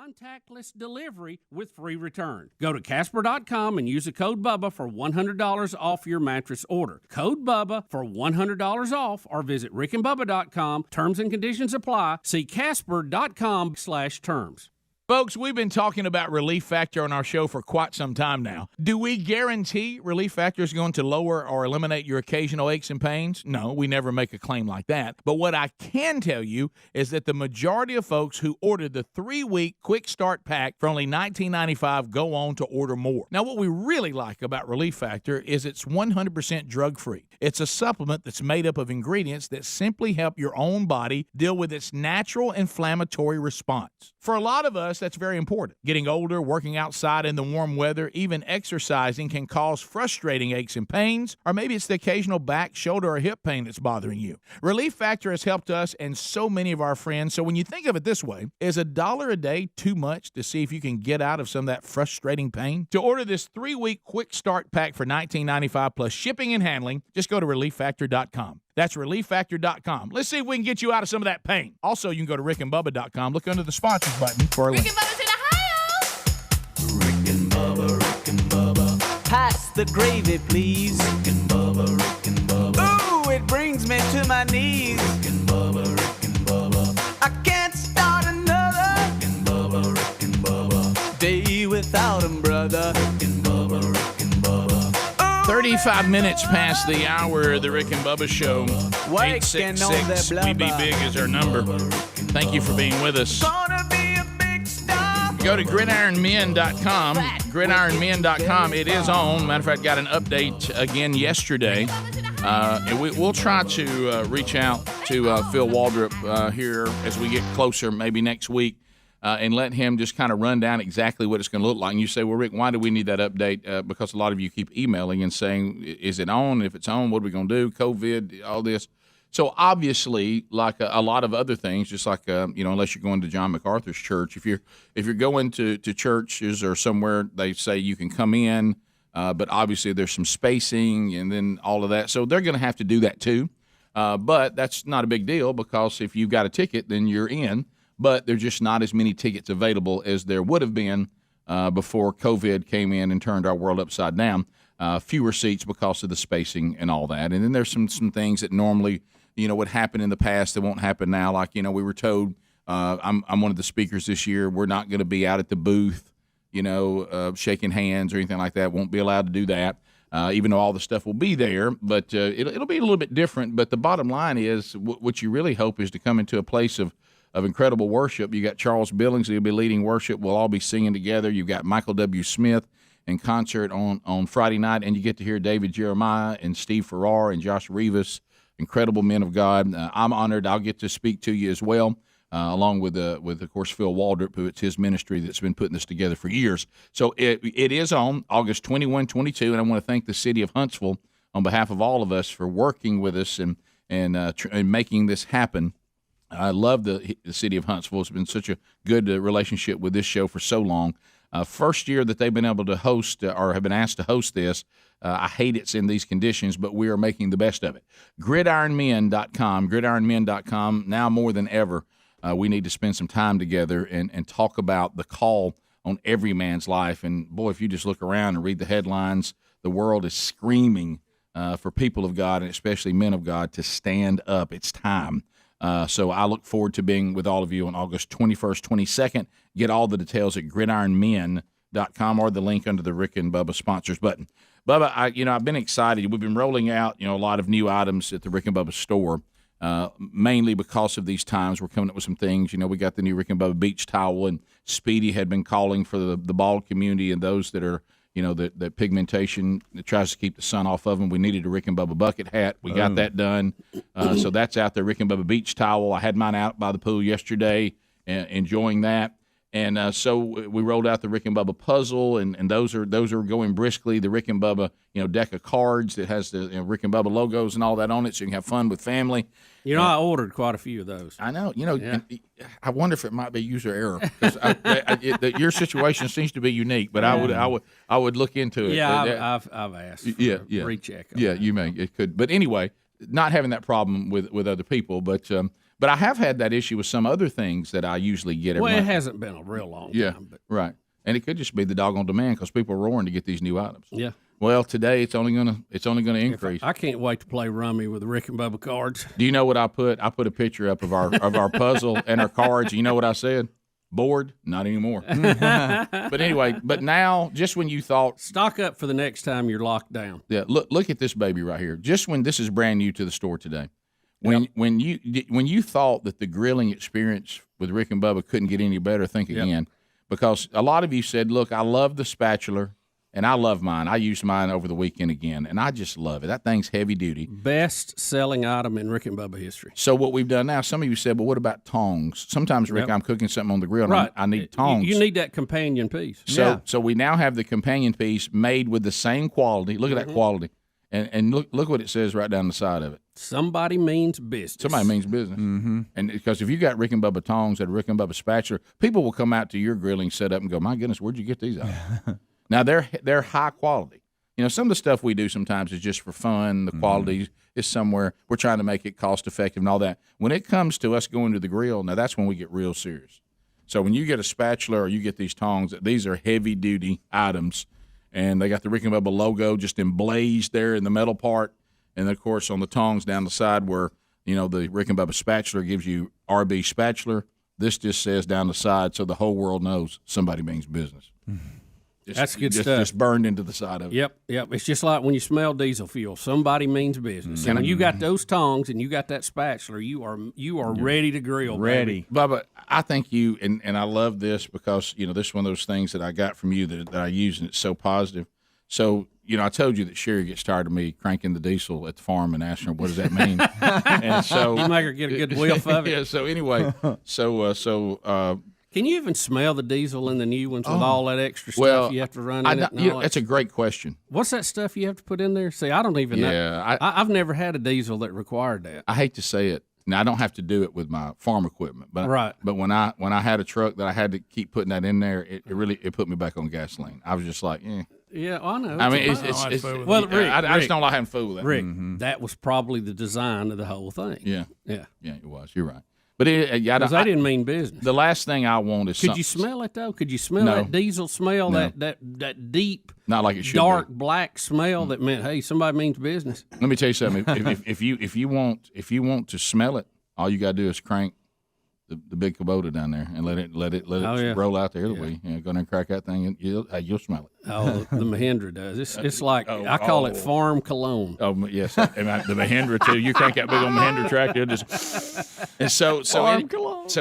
contactless delivery with free return. Go to Casper.com and use the code Bubba for $100 off your mattress order. Code Bubba for $100 off, or visit rickandbubba.com. Terms and conditions apply. See Casper.com/terms. Folks, we've been talking about Relief Factor on our show for quite some time now. Do we guarantee Relief Factor is going to lower or eliminate your occasional aches and pains? No, we never make a claim like that. But what I can tell you is that the majority of folks who ordered the 3-week Quick Start Pack for only $19.95 go on to order more. Now, what we really like about Relief Factor is it's 100% drug-free. It's a supplement that's made up of ingredients that simply help your own body deal with its natural inflammatory response. For a lot of us, that's very important. Getting older, working outside in the warm weather, even exercising can cause frustrating aches and pains, or maybe it's the occasional back, shoulder, or hip pain that's bothering you. Relief Factor has helped us and so many of our friends. So when you think of it this way, is $1 a day too much to see if you can get out of some of that frustrating pain? To order this 3-week Quick Start Pack for $19.95 plus shipping and handling, just go to ReliefFactor.com. That's ReliefFactor.com. Let's see if we can get you out of some of that pain. Also, you can go to RickandBubba.com. Look under the sponsors button for a link. Rick and Bubba's in Ohio! Rick and Bubba. Pass the gravy, please. Rick and Bubba. Ooh, it brings me to my knees. Rick and Bubba. I can't start another Rick and Bubba. day without him, brother. Rick and Bubba. 35 minutes past the hour of the Rick and Bubba Show. 866-WE-BE-BIG is our number. Thank you for being with us. Gonna be a big star. Go to gridironmen.com. Gridironmen.com. It is on. Matter of fact, got an update again yesterday. And we'll try to reach out to Phil Waldrop here as we get closer, maybe next week, and let him just kind of run down exactly what it's going to look like. And you say, well, Rick, why do we need that update? Because a lot of you keep emailing and saying, is it on? If it's on, what are we going to do? COVID, all this. So obviously, like a lot of other things, just like unless you're going to John MacArthur's church, if you're going to churches or somewhere, they say you can come in, but obviously there's some spacing and then all of that. So they're going to have to do that too. But that's not a big deal because if you've got a ticket, then you're in. But there's just not as many tickets available as there would have been before COVID came in and turned our world upside down. Fewer seats because of the spacing and all that. And then there's some things that normally, would happen in the past that won't happen now. Like, we were told, I'm one of the speakers this year, we're not going to be out at the booth, shaking hands or anything like that. Won't be allowed to do that, even though all the stuff will be there. But it'll be a little bit different. But the bottom line is what you really hope is to come into a place of incredible worship. You got Charles Billings, who'll be leading worship. We'll all be singing together. You've got Michael W. Smith in concert on Friday night, and you get to hear David Jeremiah and Steve Farrar and Josh Rivas, incredible men of God. I'm honored. I'll get to speak to you as well, along with of course, Phil Waldrop, who it's his ministry that's been putting this together for years. So it is on August 21, 22, and I want to thank the city of Huntsville on behalf of all of us for working with us and making this happen. I love the city of Huntsville. It's been such a good relationship with this show for so long. First year that they've been able to host or have been asked to host this, I hate it's in these conditions, but we are making the best of it. Gridironmen.com, gridironmen.com. Now more than ever, we need to spend some time together and talk about the call on every man's life. And, boy, if you just look around and read the headlines, the world is screaming for people of God and especially men of God to stand up. It's time. So I look forward to being with all of you on August 21st, 22nd. Get all the details at gridironmen.com or the link under the Rick and Bubba sponsors button. Bubba, I've been excited. We've been rolling out, a lot of new items at the Rick and Bubba store, mainly because of these times. We're coming up with some things. We got the new Rick and Bubba beach towel, and Speedy had been calling for the bald community and those that are, that pigmentation that tries to keep the sun off of them. We needed a Rick and Bubba bucket hat. We got that done. So that's out there, Rick and Bubba beach towel. I had mine out by the pool yesterday, enjoying that. And so we rolled out the Rick and Bubba puzzle, and those are going briskly. The Rick and Bubba, deck of cards that has the Rick and Bubba logos and all that on it, so you can have fun with family. I ordered quite a few of those. I know. Yeah. I wonder if it might be user error because your situation seems to be unique. But I would look into it. Yeah, I've asked for a recheck. You may. It could. But anyway, not having that problem with other people, but But I have had that issue with some other things that I usually get. Well, it month. hasn't been a real long Yeah, time. But right. And it could just be the doggone demand because people are roaring to get these new items. yeah. Well, today it's only gonna increase. I can't wait to play Rummy with the Rick and Bubba cards. Do you know what I put? I put a picture up of our puzzle and our cards. You know what I said? Bored? Not anymore. But anyway, but now, just when you thought, Stock up for the next time you're locked down. yeah, look at this baby right here. Just when this is brand new to the store today, when you thought that the grilling experience with Rick and Bubba couldn't get any better, think again, because a lot of you said, look, I love the spatula. And I love mine. I used mine over the weekend again, and I just love it. That thing's heavy duty. Best selling item in Rick and Bubba history. So what we've done now, some of you said, well, what about tongs? Sometimes, Rick, I'm cooking something on the grill, and Right. I need tongs. You need that companion piece. So we now have the companion piece made with the same quality. Look at that quality. And look what it says right down the side of it. Somebody means business. Somebody means business. Mm-hmm. And because if you got Rick and Bubba tongs and Rick and Bubba spatula, people will come out to your grilling setup and go, my goodness, where'd you get these out of? Now, they're high quality. You know, some of the stuff we do sometimes is just for fun. The quality is somewhere. We're trying to make it cost effective and all that. When it comes to us going to the grill, now that's when we get real serious. So when you get a spatula or you get these tongs, these are heavy-duty items, and they got the Rick and Bubba logo just emblazed there in the metal part. And, of course, on the tongs down the side where, you know, the Rick and Bubba spatula gives you RB spatula, this just says down the side so the whole world knows somebody means business. That's good stuff. Just burned into the side of it. Yep. It's just like when you smell diesel fuel. Somebody means business. And when you got those tongs and you got that spatula, you are ready to grill. Ready. Bubba, I think you, and I love this because, you know, this is one of those things that I got from you that I use, and it's so positive. So, you know, I told you that Sherry gets tired of me cranking the diesel at the farm and asking her, what does that mean? And so You make her get a good whiff of it. Yeah, so anyway, Can you even smell the diesel in the new ones with all that extra stuff you have to run in it? you know, that's a great question. What's that stuff you have to put in there? See, I don't even know. Yeah, I've never had a diesel that required that. I hate to say it. Now I don't have to do it with my farm equipment, but Right. But when I had a truck that I had to keep putting that in there, it really put me back on gasoline. I was just like, eh. Yeah, I know. I mean, Well, Rick, I just don't like having food with that. Rick, that was probably the design of the whole thing. Yeah, Yeah. it was. You're right. But I Because they didn't mean business. the last thing I want is Could you smell it, though? Could you smell No. that diesel smell, No. that deep, not like it should dark, be. black smell that meant, hey, somebody means business? Let me tell you something. if you want to smell it, all you got to do is crank the big Kubota down there and let it yeah. roll out there. Go in there and crack that thing, and you'll smell it. Oh, the Mahindra does. It's like, I call it farm cologne. Oh yes, and the Mahindra too. You crank that big old Mahindra tractor, just and so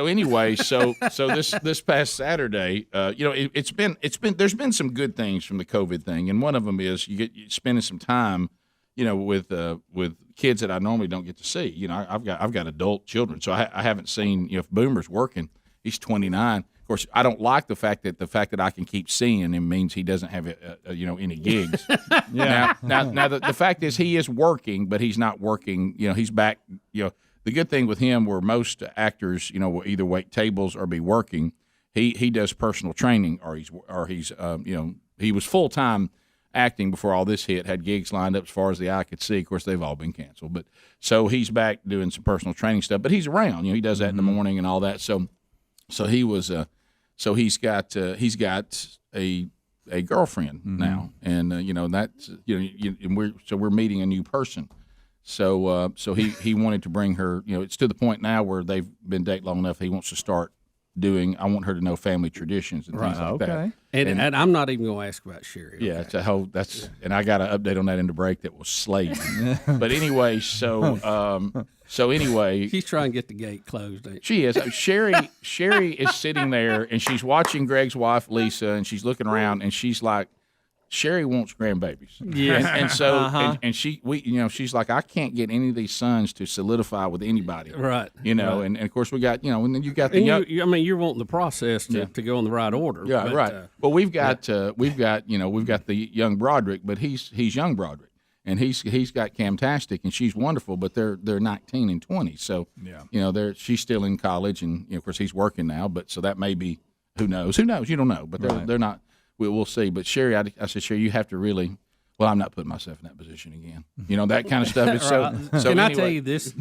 anyway, this past Saturday, you know, it's been there's been some good things from the COVID thing, and one of them is you spending some time, you know, with kids that I normally don't get to see. You know, I've got adult children, so I haven't seen. You know, if Boomer's working, he's 29. Of course, I don't like the fact that I can keep seeing him means he doesn't have you know, any gigs. Now the fact is he is working, but he's not working. You know, he's back. You know, the good thing with him, where most actors, you know, will either wait tables or be working, he does personal training, or he's you know, he was full time acting before all this hit, had gigs lined up as far as the eye could see. Of course, they've all been canceled, but so he's back doing some personal training stuff. But he's around, you know, he does that in the morning and all that. So he was, so he's got a girlfriend now, and you know, that's and we're meeting a new person. So he wanted to bring her. You know, it's to the point now where they've been dating long enough. He wants to start doing. I want her to know family traditions and things like that. And I'm not even going to ask about Sherry. Yeah, it's a whole. And I got an update on that in the break that was slayed. But anyway, so anyway, She's trying to get the gate closed. Ain't she is. Sherry is sitting there and she's watching Greg's wife Lisa, and she's looking around and she's like, Sherry wants grandbabies. Yes. And so and she's like, I can't get any of these sons to solidify with anybody. Right. You know, right. and of course we got, you know, and then you got the And young. you're wanting the process to go in the right order. Yeah, but, right. Well, we've got the young Broderick, but he's young Broderick, and he's got Camtastic, and she's wonderful, but they're 19 and 20, so you know she's still in college, and you know, of course he's working now, but so that may be who knows you don't know, but they're not. We'll see. But Sherry, I said, Sherry, you have to really. well, I'm not putting myself in that position again. You know, that kind of stuff. It's so Can I anyway. tell you this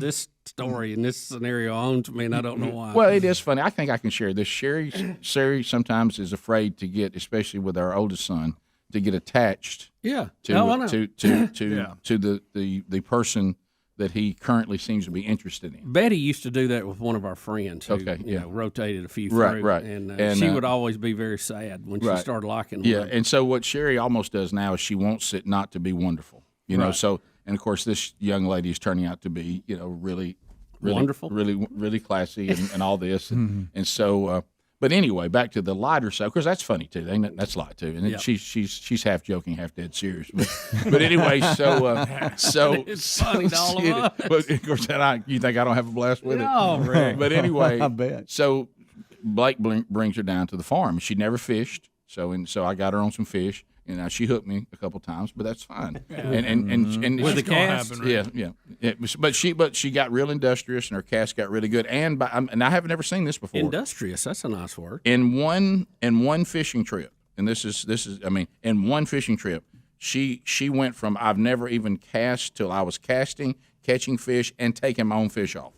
story and this scenario owns me, and I don't know why. Well, it is funny. I think I can share this. Sherry sometimes is afraid to get, especially with our oldest son, to get attached yeah. to Oh, I know. to the person that he currently seems to be interested in. Betty used to do that with one of our friends who Okay, you yeah. know, rotated a few Right, through, right. and she would always be very sad when she started liking Yeah, one. and so what Sherry almost does now is she wants it not to be wonderful, you know. Right. So, and of course, this young lady is turning out to be, you know, really Wonderful. really classy, and all this, and so. But anyway, back to the lighter side, because that's funny too. That's light too, and she's half joking, half dead serious. But anyway, so It's funny to all of us. But of course, you think I don't have a blast with it? No, Rick. But anyway, I bet. So Blake brings her down to the farm. She never fished, so I got her on some fish. You know, she hooked me a couple times, but that's fine. And With she- the cast? yeah. But she got real industrious, and her cast got really good. And I haven't ever seen this before. Industrious. That's a nice word. In one fishing trip, and this is in one fishing trip, she went from I've never even cast till I was casting, catching fish, and taking my own fish off.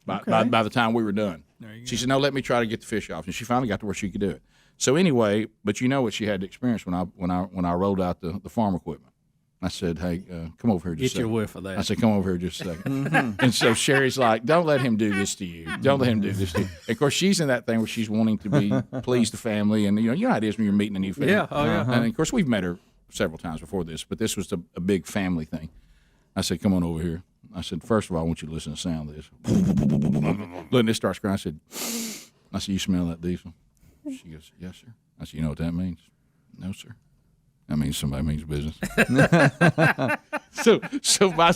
By the time we were done, she said, "No, let me try to get the fish off," and she finally got to where she could do it. So anyway, but you know what she had to experience when I rolled out the farm equipment. I said, "Hey, come over here just a Get your second." whiff of that. I said, "Come over here just a second." And so Sherry's like, "Don't let him do this to you. Don't let him do this to you." And of course, she's in that thing where she's wanting to please the family, and you know how it is when you're meeting a new family. Yeah, oh, yeah. And of course, we've met her several times before this, but this was a big family thing. I said, "Come on over here." I said, "First of all, I want you to listen to the sound of this." Look, and it starts crying. I said, "You smell that diesel?" She goes, "Yes, sir." I said, "You know what that means?" "No, sir." That means somebody means business. so by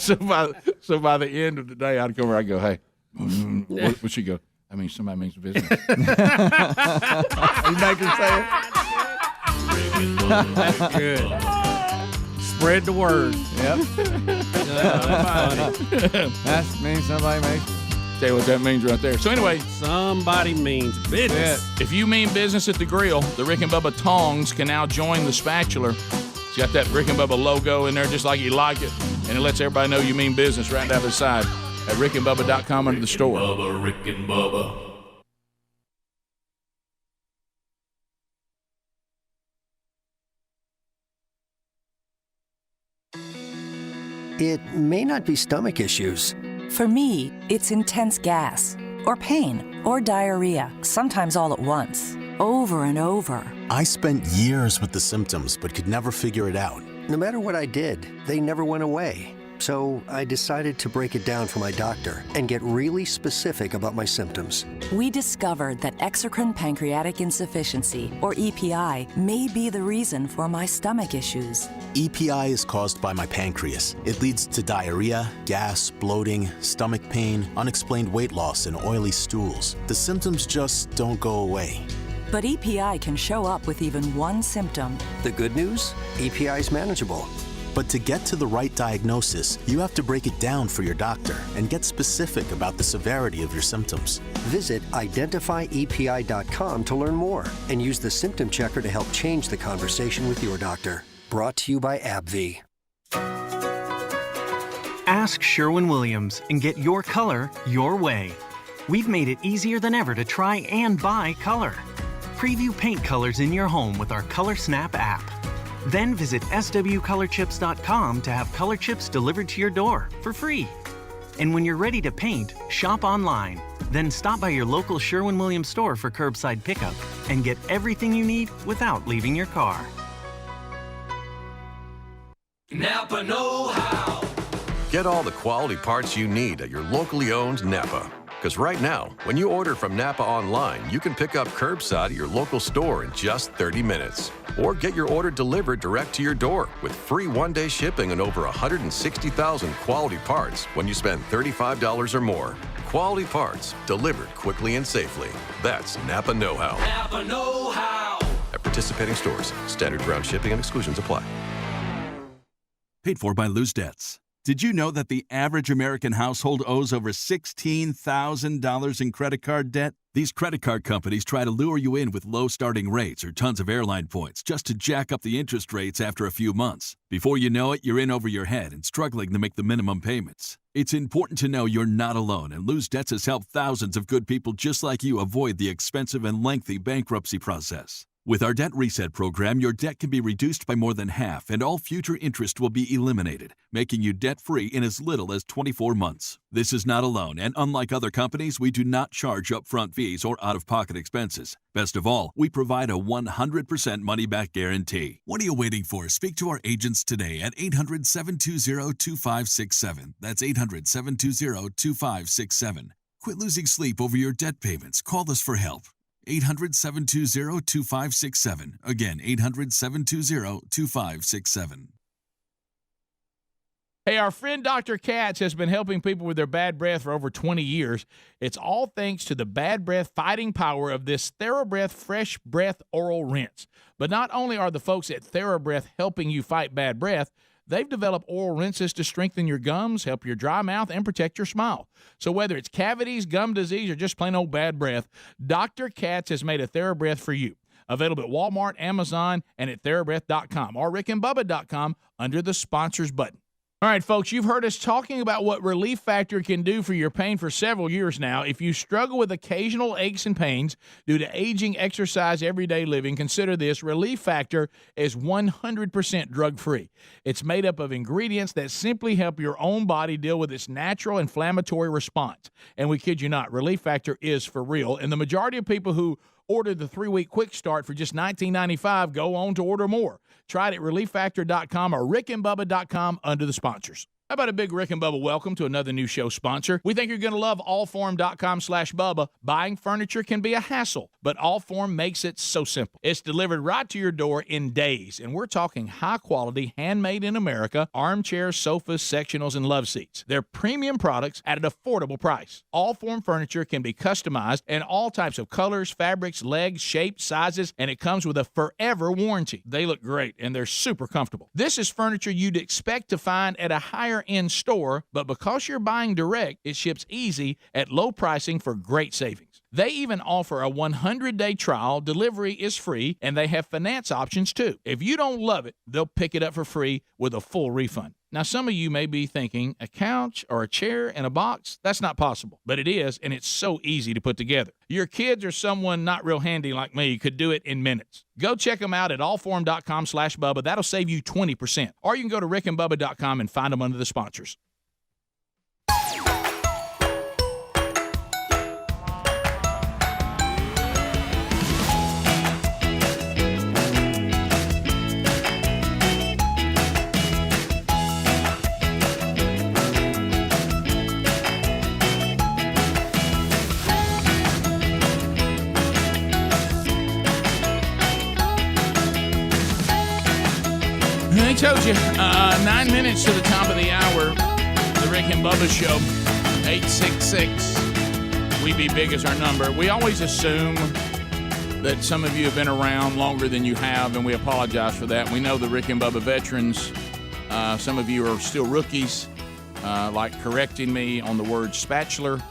the end of the day, I'd come over, I'd go, "Hey, what she go?" "I mean, somebody means business." You make her say it. That's good. Spread the word. Yep. That means somebody makes it. Tell you what that means right there. So anyway, Somebody means business. if you mean business at the grill, the Rick and Bubba Tongs can now join the spatula. It's got that Rick and Bubba logo in there just like you like it, and it lets everybody know you mean business right down the side at rickandbubba.com under the store. Bubba, Rick and Bubba. It may not be stomach issues. For me, it's intense gas, or pain, or diarrhea, sometimes all at once, over and over. I spent years with the symptoms but could never figure it out. No matter what I did, they never went away. So I decided to break it down for my doctor and get really specific about my symptoms. We discovered that exocrine pancreatic insufficiency, or EPI, may be the reason for my stomach issues. EPI is caused by my pancreas. It leads to diarrhea, gas, bloating, stomach pain, unexplained weight loss, and oily stools. The symptoms just don't go away. But EPI can show up with even one symptom. The good news? EPI is manageable. But to get to the right diagnosis, you have to break it down for your doctor and get specific about the severity of your symptoms. Visit identifyepi.com to learn more and use the symptom checker to help change the conversation with your doctor. Brought to you by AbbVie. Ask Sherwin-Williams and get your color your way. We've made it easier than ever to try and buy color. Preview paint colors in your home with our Color Snap app. Then visit swcolorchips.com to have color chips delivered to your door for free. And when you're ready to paint, shop online. Then stop by your local Sherwin-Williams store for curbside pickup and get everything you need without leaving your car. Napa know-how. Get all the quality parts you need at your locally owned Napa. Because right now, when you order from Napa online, you can pick up curbside at your local store in just 30 minutes. Or get your order delivered direct to your door with free one-day shipping on over 160,000 quality parts when you spend $35 or more. Quality parts delivered quickly and safely. That's Napa know-how. Napa know-how. At participating stores, standard ground shipping and exclusions apply. Paid for by Lose Debts. Did you know that the average American household owes over $16,000 in credit card debt? These credit card companies try to lure you in with low starting rates or tons of airline points just to jack up the interest rates after a few months. Before you know it, you're in over your head and struggling to make the minimum payments. It's important to know you're not alone, and Lose Debts has helped thousands of good people just like you avoid the expensive and lengthy bankruptcy process. With our Debt Reset program, your debt can be reduced by more than half, and all future interest will be eliminated, making you debt-free in as little as 24 months. This is not alone, and unlike other companies, we do not charge upfront fees or out-of-pocket expenses. Best of all, we provide a 100% money-back guarantee. What are you waiting for? Speak to our agents today at 800-720-2567. That's 800-720-2567. Quit losing sleep over your debt payments. Call us for help. 800-720-2567. Again, 800-720-2567. Hey, our friend Dr. Katz has been helping people with their bad breath for over 20 years. It's all thanks to the bad breath fighting power of this Thera-Breath Fresh Breath Oral Rinse. But not only are the folks at Thera-Breath helping you fight bad breath, they've developed oral rinses to strengthen your gums, help your dry mouth, and protect your smile. So whether it's cavities, gum disease, or just plain old bad breath, Dr. Katz has made a Thera-Breath for you. Available at Walmart, Amazon, and at Thera-Breath.com or rickandbubba.com under the sponsors button. All right, folks, you've heard us talking about what Relief Factor can do for your pain for several years now. If you struggle with occasional aches and pains due to aging, exercise, everyday living, consider this. Relief Factor is 100% drug-free. It's made up of ingredients that simply help your own body deal with its natural inflammatory response. And we kid you not, Relief Factor is for real. And the majority of people who ordered the 3-week quick start for just $19.95 go on to order more. Try it at relieffactor.com or rickandbubba.com under the sponsors. How about a big Rick and Bubba welcome to another new show sponsor? We think you're going to love allform.com/Bubba. Buying furniture can be a hassle, but Allform makes it so simple. It's delivered right to your door in days, and we're talking high-quality, handmade in America, armchairs, sofas, sectionals, and love seats. They're premium products at an affordable price. Allform furniture can be customized in all types of colors, fabrics, legs, shapes, sizes, and it comes with a forever warranty. They look great, and they're super comfortable. This is furniture you'd expect to find at a higher in store, but because you're buying direct, it ships easy at low pricing for great savings. They even offer a 100-day trial, delivery is free, and they have finance options too. If you don't love it, they'll pick it up for free with a full refund. Now, some of you may be thinking, a couch or a chair and a box? That's not possible, but it is, and it's so easy to put together. Your kids or someone not real handy like me could do it in minutes. Go check them out at allform.com/Bubba. That'll save you 20%. Or you can go to rickandbubba.com and find them under the sponsors. I told you, 9 minutes to the top of the hour, the Rick and Bubba Show, 866, we be big as our number. We always assume that some of you have been around longer than you have, and we apologize for that. We know the Rick and Bubba veterans, some of you are still rookies, like correcting me on the word spatula.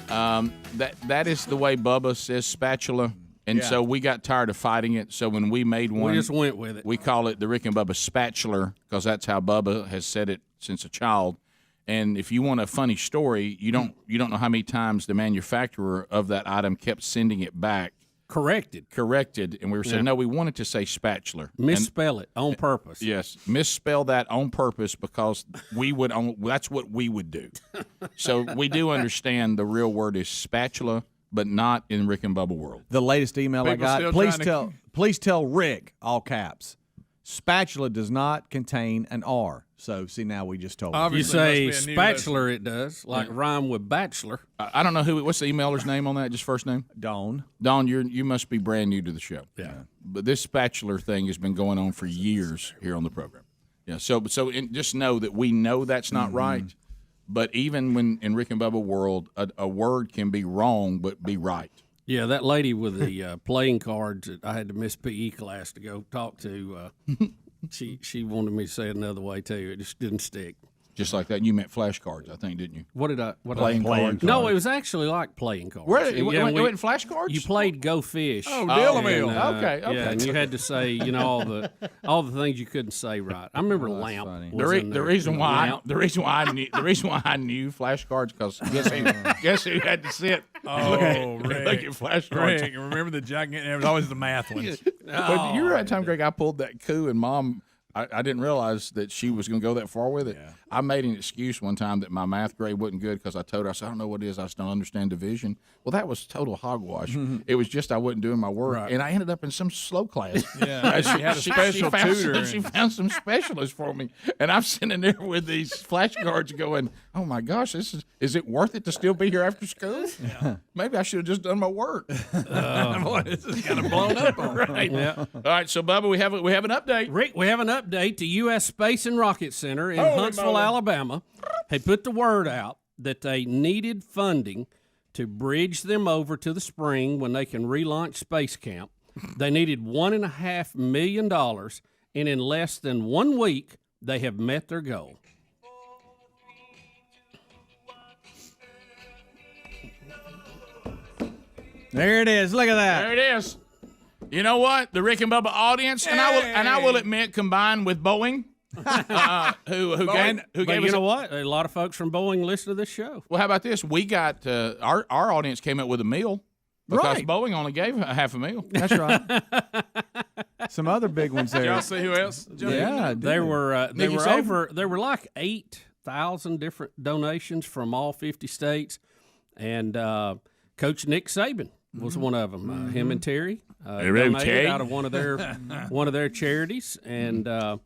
That is the way Bubba says spatula. And so we got tired of fighting it. So when we made one, we just went with it. We call it the Rick and Bubba spatula because that's how Bubba has said it since a child. And if you want a funny story, you don't know how many times the manufacturer of that item kept sending it back. Corrected, and we were saying, no, we wanted to say spatula. Misspell it on purpose. Yes, misspell that on purpose because that's what we would do. So we do understand the real word is spatula, but not in Rick and Bubba world. The latest email People I still got, please tell Rick, all caps, spatula does not contain an R. So, see, now we just told you. You say spatula, it does, like rhyme with bachelor. I don't know what's the emailer's name on that, just first name? Dawn. Dawn, you must be brand new to the show. Yeah. But this spatula thing has been going on for years here on the program. Yeah, so just know that we know that's not right. But even when in Rick and Bubba world, a word can be wrong but be right. Yeah, that lady with the playing cards that I had to miss PE class to go talk to, she wanted me to say it another way too. It just didn't stick. Just like that. You meant flashcards, I think, didn't you? What did Playing cards. No, it was actually like playing cards. It wasn't flashcards? You played Go Fish. Oh, deal a meal. Okay. Yeah, and you had to say, all the things you couldn't say right. I remember lamp. The reason why I knew flashcards because guess who had to sit? Look at flashcards. Greg, remember the gigantic? It was always the math ones. But you remember that time, Greg? I pulled that coup, and Mom. I didn't realize that she was going to go that far with it. Yeah. I made an excuse one time that my math grade wasn't good because I told her, I said, I don't know what it is. I just don't understand division. Well, that was total hogwash. Mm-hmm. It was just I wasn't doing my work. Right. And I ended up in some slow class. Yeah, she had a special tutor. She found some specialists for me. And I'm sitting there with these flashcards going, oh, my gosh, is it worth it to still be here after school? Yeah. Maybe I should have just done my work. Boy, this is kind of blown up on. Right. Yeah. All right, so, Bubba, we have an update. Rick, we have an update. The U.S. Space and Rocket Center in Huntsville, Alabama, had put the word out that they needed funding to bridge them over to the spring when they can relaunch Space Camp. They needed $1.5 million, and in less than 1 week, they have met their goal. There it is. Look at that. There it is. You know what? The Rick and Bubba audience, and I will admit, combined with Boeing, who gave us. You know what? A lot of folks from Boeing listen to this show. Well, how about this? We got our audience came up with a meal because Boeing only gave half a meal. That's right. Some other big ones there. Did y'all see who else? Yeah, there were like 8,000 different donations from all 50 states, and Coach Nick Saban was one of them. Him and Terry donated out of one of their charities, and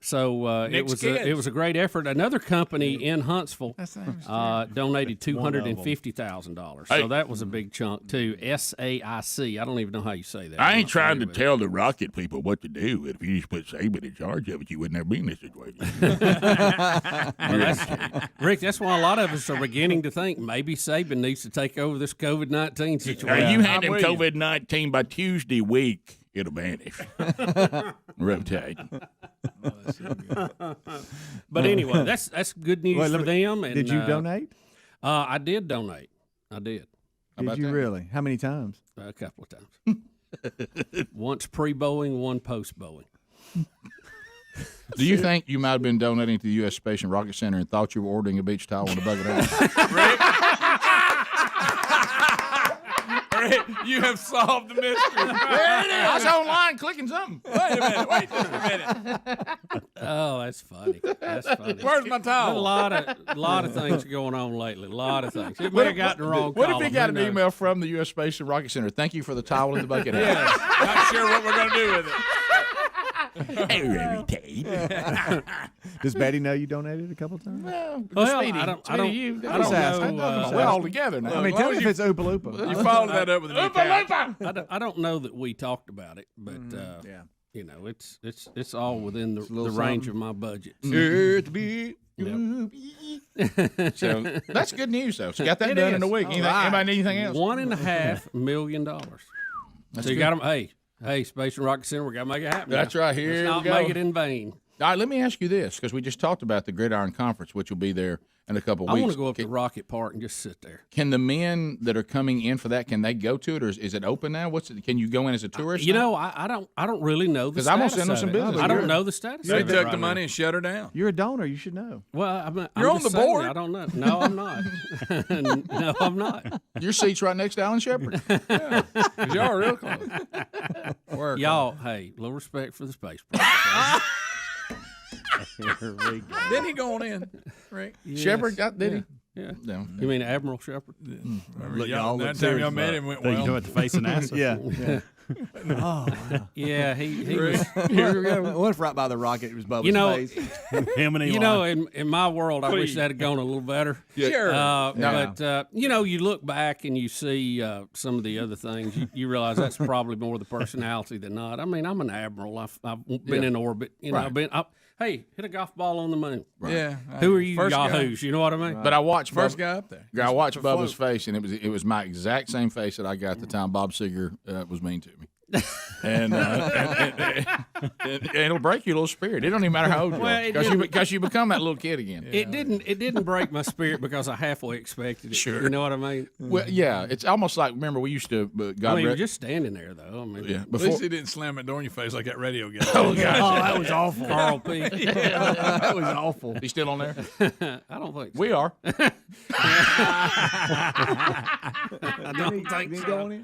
so it was a great effort. Another company in Huntsville donated $250,000, so that was a big chunk too. SAIC. I don't even know how you say that. I ain't trying to tell the rocket people what to do. If you just put Saban in charge of it, you wouldn't ever be in this situation. Rick, that's why a lot of us are beginning to think maybe Saban needs to take over this COVID-19 situation. You hand him COVID-19 by Tuesday week, it'll vanish. Reputation. But anyway, that's good news for them. And, did you donate? I did donate. I did. Did you really? How many times? A couple of times. Once pre-Boeing, one post-Boeing. Do you think you might have been donating to the U.S. Space and Rocket Center and thought you were ordering a beach towel and a bucket of Rick, you have solved the mystery. There it is. I was online clicking something. Wait just a minute. Oh, that's funny. That's funny. Where's my towel? A lot of things going on lately. A lot of things. It may have gotten the wrong What column. if you got an email from the U.S. Space and Rocket Center? Thank you for the towel and the bucket hat. Yes. Not sure what we're going to do with it. Does Betty know you donated a couple times? Well, I don't know. We're all together now. I mean, tell me if it's Oopa Loopa. You followed that up with a new couch. I don't know that we talked about it, but it's all within the range of my budget. So that's good news, though. So you got that done in a week. Anybody need anything else? $1.5 million. So you got them. Hey, Space and Rocket Center, we got to make it happen. That's right. Here Let's not we go. make it in vain. All right, let me ask you this, because we just talked about the Gridiron Conference, which will be there in a couple of weeks. I want to go up to Rocket Park and just sit there. Can the men that are coming in for that, can they go to it, or is it open now? Can you go in as a tourist? I don't really know the status. Because I'm gonna send them some business. I don't know the status. They took the money and shut her down. You're a donor. You should know. Well, you're on the board. I don't know. No, I'm not. No, I'm not. Your seat's right next to Alan Shepard. Yeah, y'all are real close. Y'all, hey, little respect for the space program. Didn't he go on in, Rick? Yes. Shepard did he? Yeah. No. You mean Admiral Shepard? Look, that time y'all met him went well. You know at the face of NASA. Yeah. Oh, wow. Yeah, he was. Went right by the rocket. It was Bubba's face. Him and Elon. In my world, I wish that had gone a little better. Yeah. Sure. But you look back and you see some of the other things. You realize that's probably more the personality than not. I mean, I'm an admiral. I've been in orbit. Hey, hit a golf ball on the moon. Right. Yeah. Who are you yahoos? You know what I mean? But I watched first guy up there. I watched Bubba's face, and it was my exact same face that I got the time Bob Seger was mean to me. And it'll break your little spirit. It don't even matter how old you are, because you become that little kid again. It didn't break my spirit because I halfway expected it. Sure. You know what I mean? Well, yeah, it's almost like, remember, we used to. You're just standing there though. I mean, yeah. At least he didn't slam that door in your face like that radio guy. Oh gosh, that was awful. Carl P. That was awful. He's still on there? I don't think so. We are. I don't think so.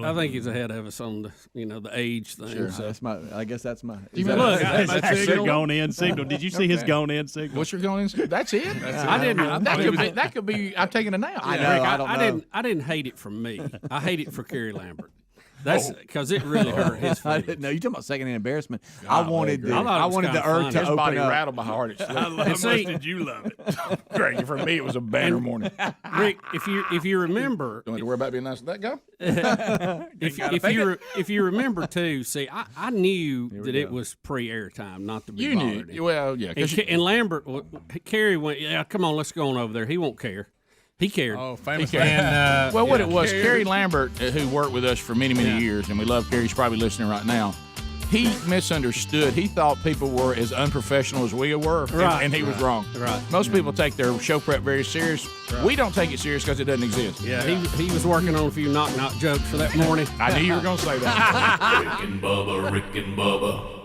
I think he's ahead of us on the age thing. Sure. So. I guess that's my. Look, that's your going in signal. Did you see his going in signal? What's your going in signal? That's it. I didn't. That could be. I'm taking a nap. I know. I didn't hate it from me. I hate it for Kerry Lambert. That's because it really hurt his I feelings. didn't know. You talking about secondhand embarrassment? God, I wanted the kinda urge to His open body up. rattled my heart. How much did you love it? Greg, for me, it was a banner morning. Rick, if you remember, Don't have to worry about being nice to that guy. if you remember too, see, I knew that it was pre-air time, not to be You bothered. knew. Well, yeah. And Lambert, Kerry went, yeah, come on, let's go on over there. He won't care. He cared. Oh, famous. And, what it was, Kerry Lambert, who worked with us for many, many years, and we love Kerry, he's probably listening right now, he misunderstood. He thought people were as unprofessional as we were, and he was wrong. Right. Most people take their show prep very serious. Right. We don't take it serious because it doesn't exist. Yeah, he was working on a few knock-knock jokes for that morning. I knew you were going to say that. Rick and Bubba, Rick and Bubba.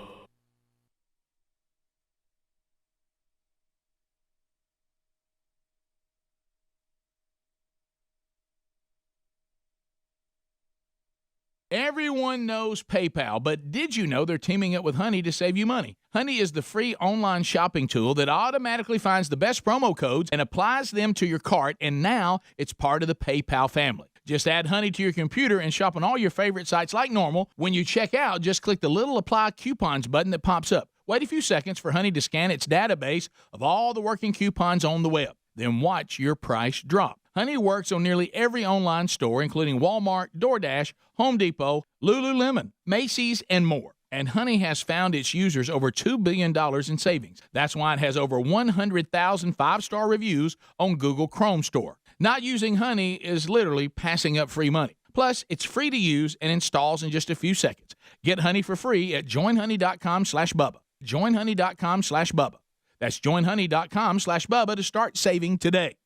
Everyone knows PayPal, but did you know they're teaming up with Honey to save you money? Honey is the free online shopping tool that automatically finds the best promo codes and applies them to your cart, and now it's part of the PayPal family. Just add Honey to your computer and shop on all your favorite sites like normal. When you check out, just click the little Apply Coupons button that pops up. Wait a few seconds for Honey to scan its database of all the working coupons on the web. Then watch your price drop. Honey works on nearly every online store, including Walmart, DoorDash, Home Depot, Lululemon, Macy's, and more. And Honey has found its users over $2 billion in savings. That's why it has over 100,000 five-star reviews on Google Chrome Store. Not using Honey is literally passing up free money. Plus, it's free to use and installs in just a few seconds. Get Honey for free at joinhoney.com/Bubba. Joinhoney.com/Bubba. That's joinhoney.com/Bubba to start saving today.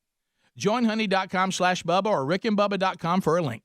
JoinHoney.com/Bubba or rickandbubba.com for a link.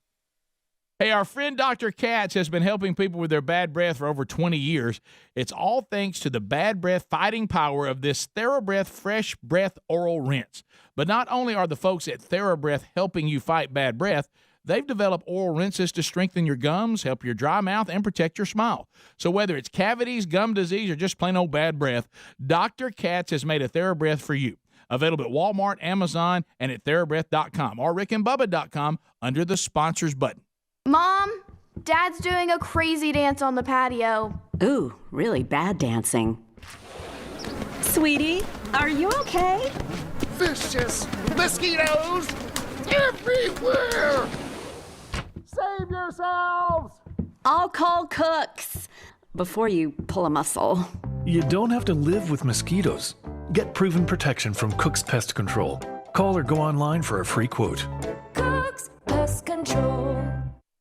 Hey, our friend Dr. Katz has been helping people with their bad breath for over 20 years. It's all thanks to the bad breath fighting power of this Thera-Breath Fresh Breath Oral Rinse. But not only are the folks at Thera-Breath helping you fight bad breath, they've developed oral rinses to strengthen your gums, help your dry mouth, and protect your smile. So whether it's cavities, gum disease, or just plain old bad breath, Dr. Katz has made a Thera-Breath for you. Available at Walmart, Amazon, and at TheraBreath.com or rickandbubba.com under the sponsors button. Mom, Dad's doing a crazy dance on the patio. Ooh, really bad dancing. Sweetie, are you okay? Vicious mosquitoes everywhere! Save yourselves! I'll call Cooks before you pull a muscle. You don't have to live with mosquitoes. Get proven protection from Cook's Pest Control. Call or go online for a free quote. Cook's Pest Control.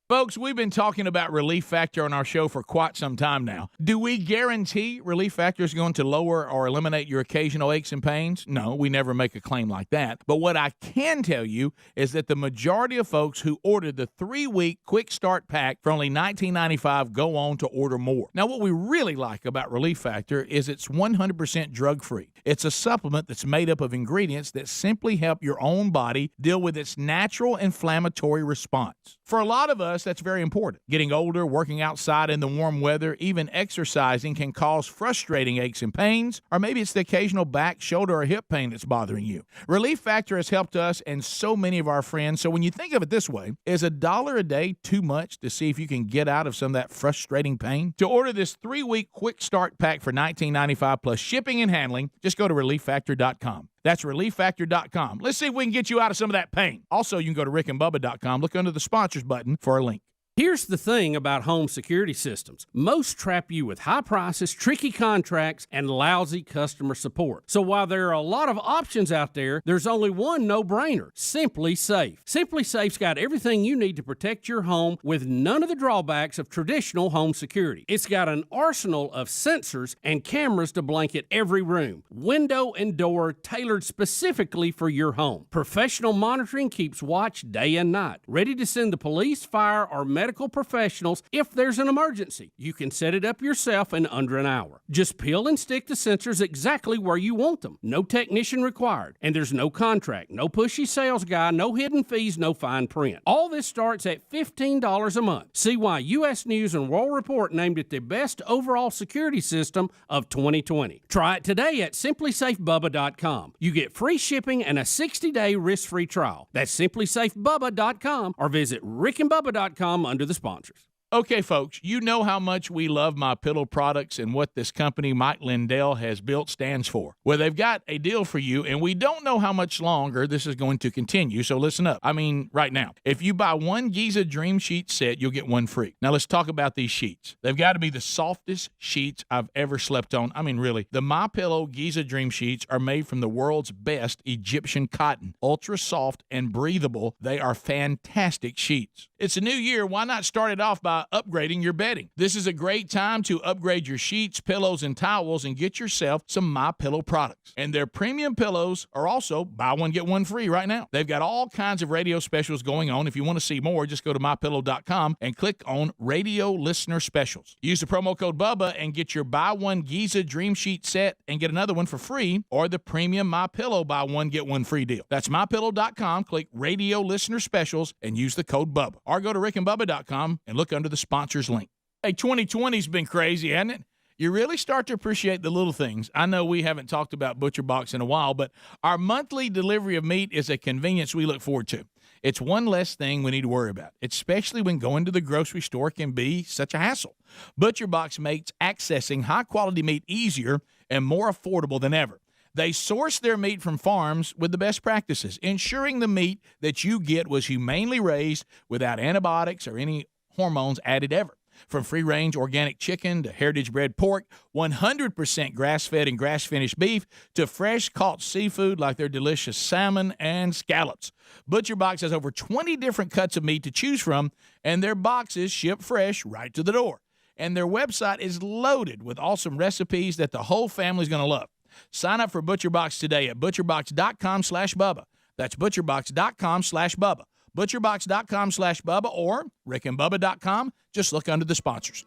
Folks, we've been talking about Relief Factor on our show for quite some time now. Do we guarantee Relief Factor is going to lower or eliminate your occasional aches and pains? No, we never make a claim like that. But what I can tell you is that the majority of folks who ordered the 3-week Quick Start Pack for only $19.95 go on to order more. Now, what we really like about Relief Factor is it's 100% drug-free. It's a supplement that's made up of ingredients that simply help your own body deal with its natural inflammatory response. For a lot of us, that's very important. Getting older, working outside in the warm weather, even exercising can cause frustrating aches and pains, or maybe it's the occasional back, shoulder, or hip pain that's bothering you. Relief Factor has helped us and so many of our friends, so when you think of it this way, is $1 a day too much to see if you can get out of some of that frustrating pain? To order this 3-week Quick Start Pack for $19.95 plus shipping and handling, just go to ReliefFactor.com. That's ReliefFactor.com. Let's see if we can get you out of some of that pain. Also, you can go to rickandbubba.com, look under the sponsors button for a link. Here's the thing about home security systems. Most trap you with high prices, tricky contracts, and lousy customer support. So while there are a lot of options out there, there's only one no-brainer: Simply Safe. Simply Safe's got everything you need to protect your home with none of the drawbacks of traditional home security. It's got an arsenal of sensors and cameras to blanket every room, window and door tailored specifically for your home. Professional monitoring keeps watch day and night, ready to send the police, fire, or medical professionals if there's an emergency. You can set it up yourself in under an hour. Just peel and stick the sensors exactly where you want them. No technician required. And there's no contract, no pushy sales guy, no hidden fees, no fine print. All this starts at $15 a month. See why U.S. News and World Report named it the best overall security system of 2020. Try it today at simplysafebubba.com. You get free shipping and a 60-day risk-free trial. That's simplysafebubba.com or visit rickandbubba.com under the sponsors. Okay, folks, you know how much we love MyPillow products and what this company Mike Lindell has built stands for. Well, they've got a deal for you, and we don't know how much longer this is going to continue, so listen up. I mean, right now. If you buy one Giza Dream Sheet set, you'll get one free. Now, let's talk about these sheets. They've got to be the softest sheets I've ever slept on. I mean, really. The MyPillow Giza Dream Sheets are made from the world's best Egyptian cotton. Ultra soft and breathable. They are fantastic sheets. It's a new year. Why not start it off by upgrading your bedding? This is a great time to upgrade your sheets, pillows, and towels and get yourself some MyPillow products. And their premium pillows are also buy one, get one free right now. They've got all kinds of radio specials going on. If you want to see more, just go to MyPillow.com and click on Radio Listener Specials. Use the promo code BUBBA and get your buy one Giza Dream Sheet set and get another one for free, or the premium MyPillow buy one, get one free deal. That's MyPillow.com, click Radio Listener Specials, and use the code BUBBA. Or go to rickandbubba.com and look under the sponsors link. Hey, 2020's been crazy, hasn't it? You really start to appreciate the little things. I know we haven't talked about Butcher Box in a while, but our monthly delivery of meat is a convenience we look forward to. It's one less thing we need to worry about, especially when going to the grocery store can be such a hassle. Butcher Box makes accessing high-quality meat easier and more affordable than ever. They source their meat from farms with the best practices, ensuring the meat that you get was humanely raised without antibiotics or any hormones added ever. From free-range organic chicken to heritage-bred pork, 100% grass-fed and grass-finished beef, to fresh-caught seafood like their delicious salmon and scallops. Butcher Box has over 20 different cuts of meat to choose from, and their boxes ship fresh right to the door. And their website is loaded with awesome recipes that the whole family's going to love. Sign up for Butcher Box today at butcherbox.com/Bubba. That's butcherbox.com/Bubba. butcherbox.com/Bubba or rickandbubba.com. Just look under the sponsors.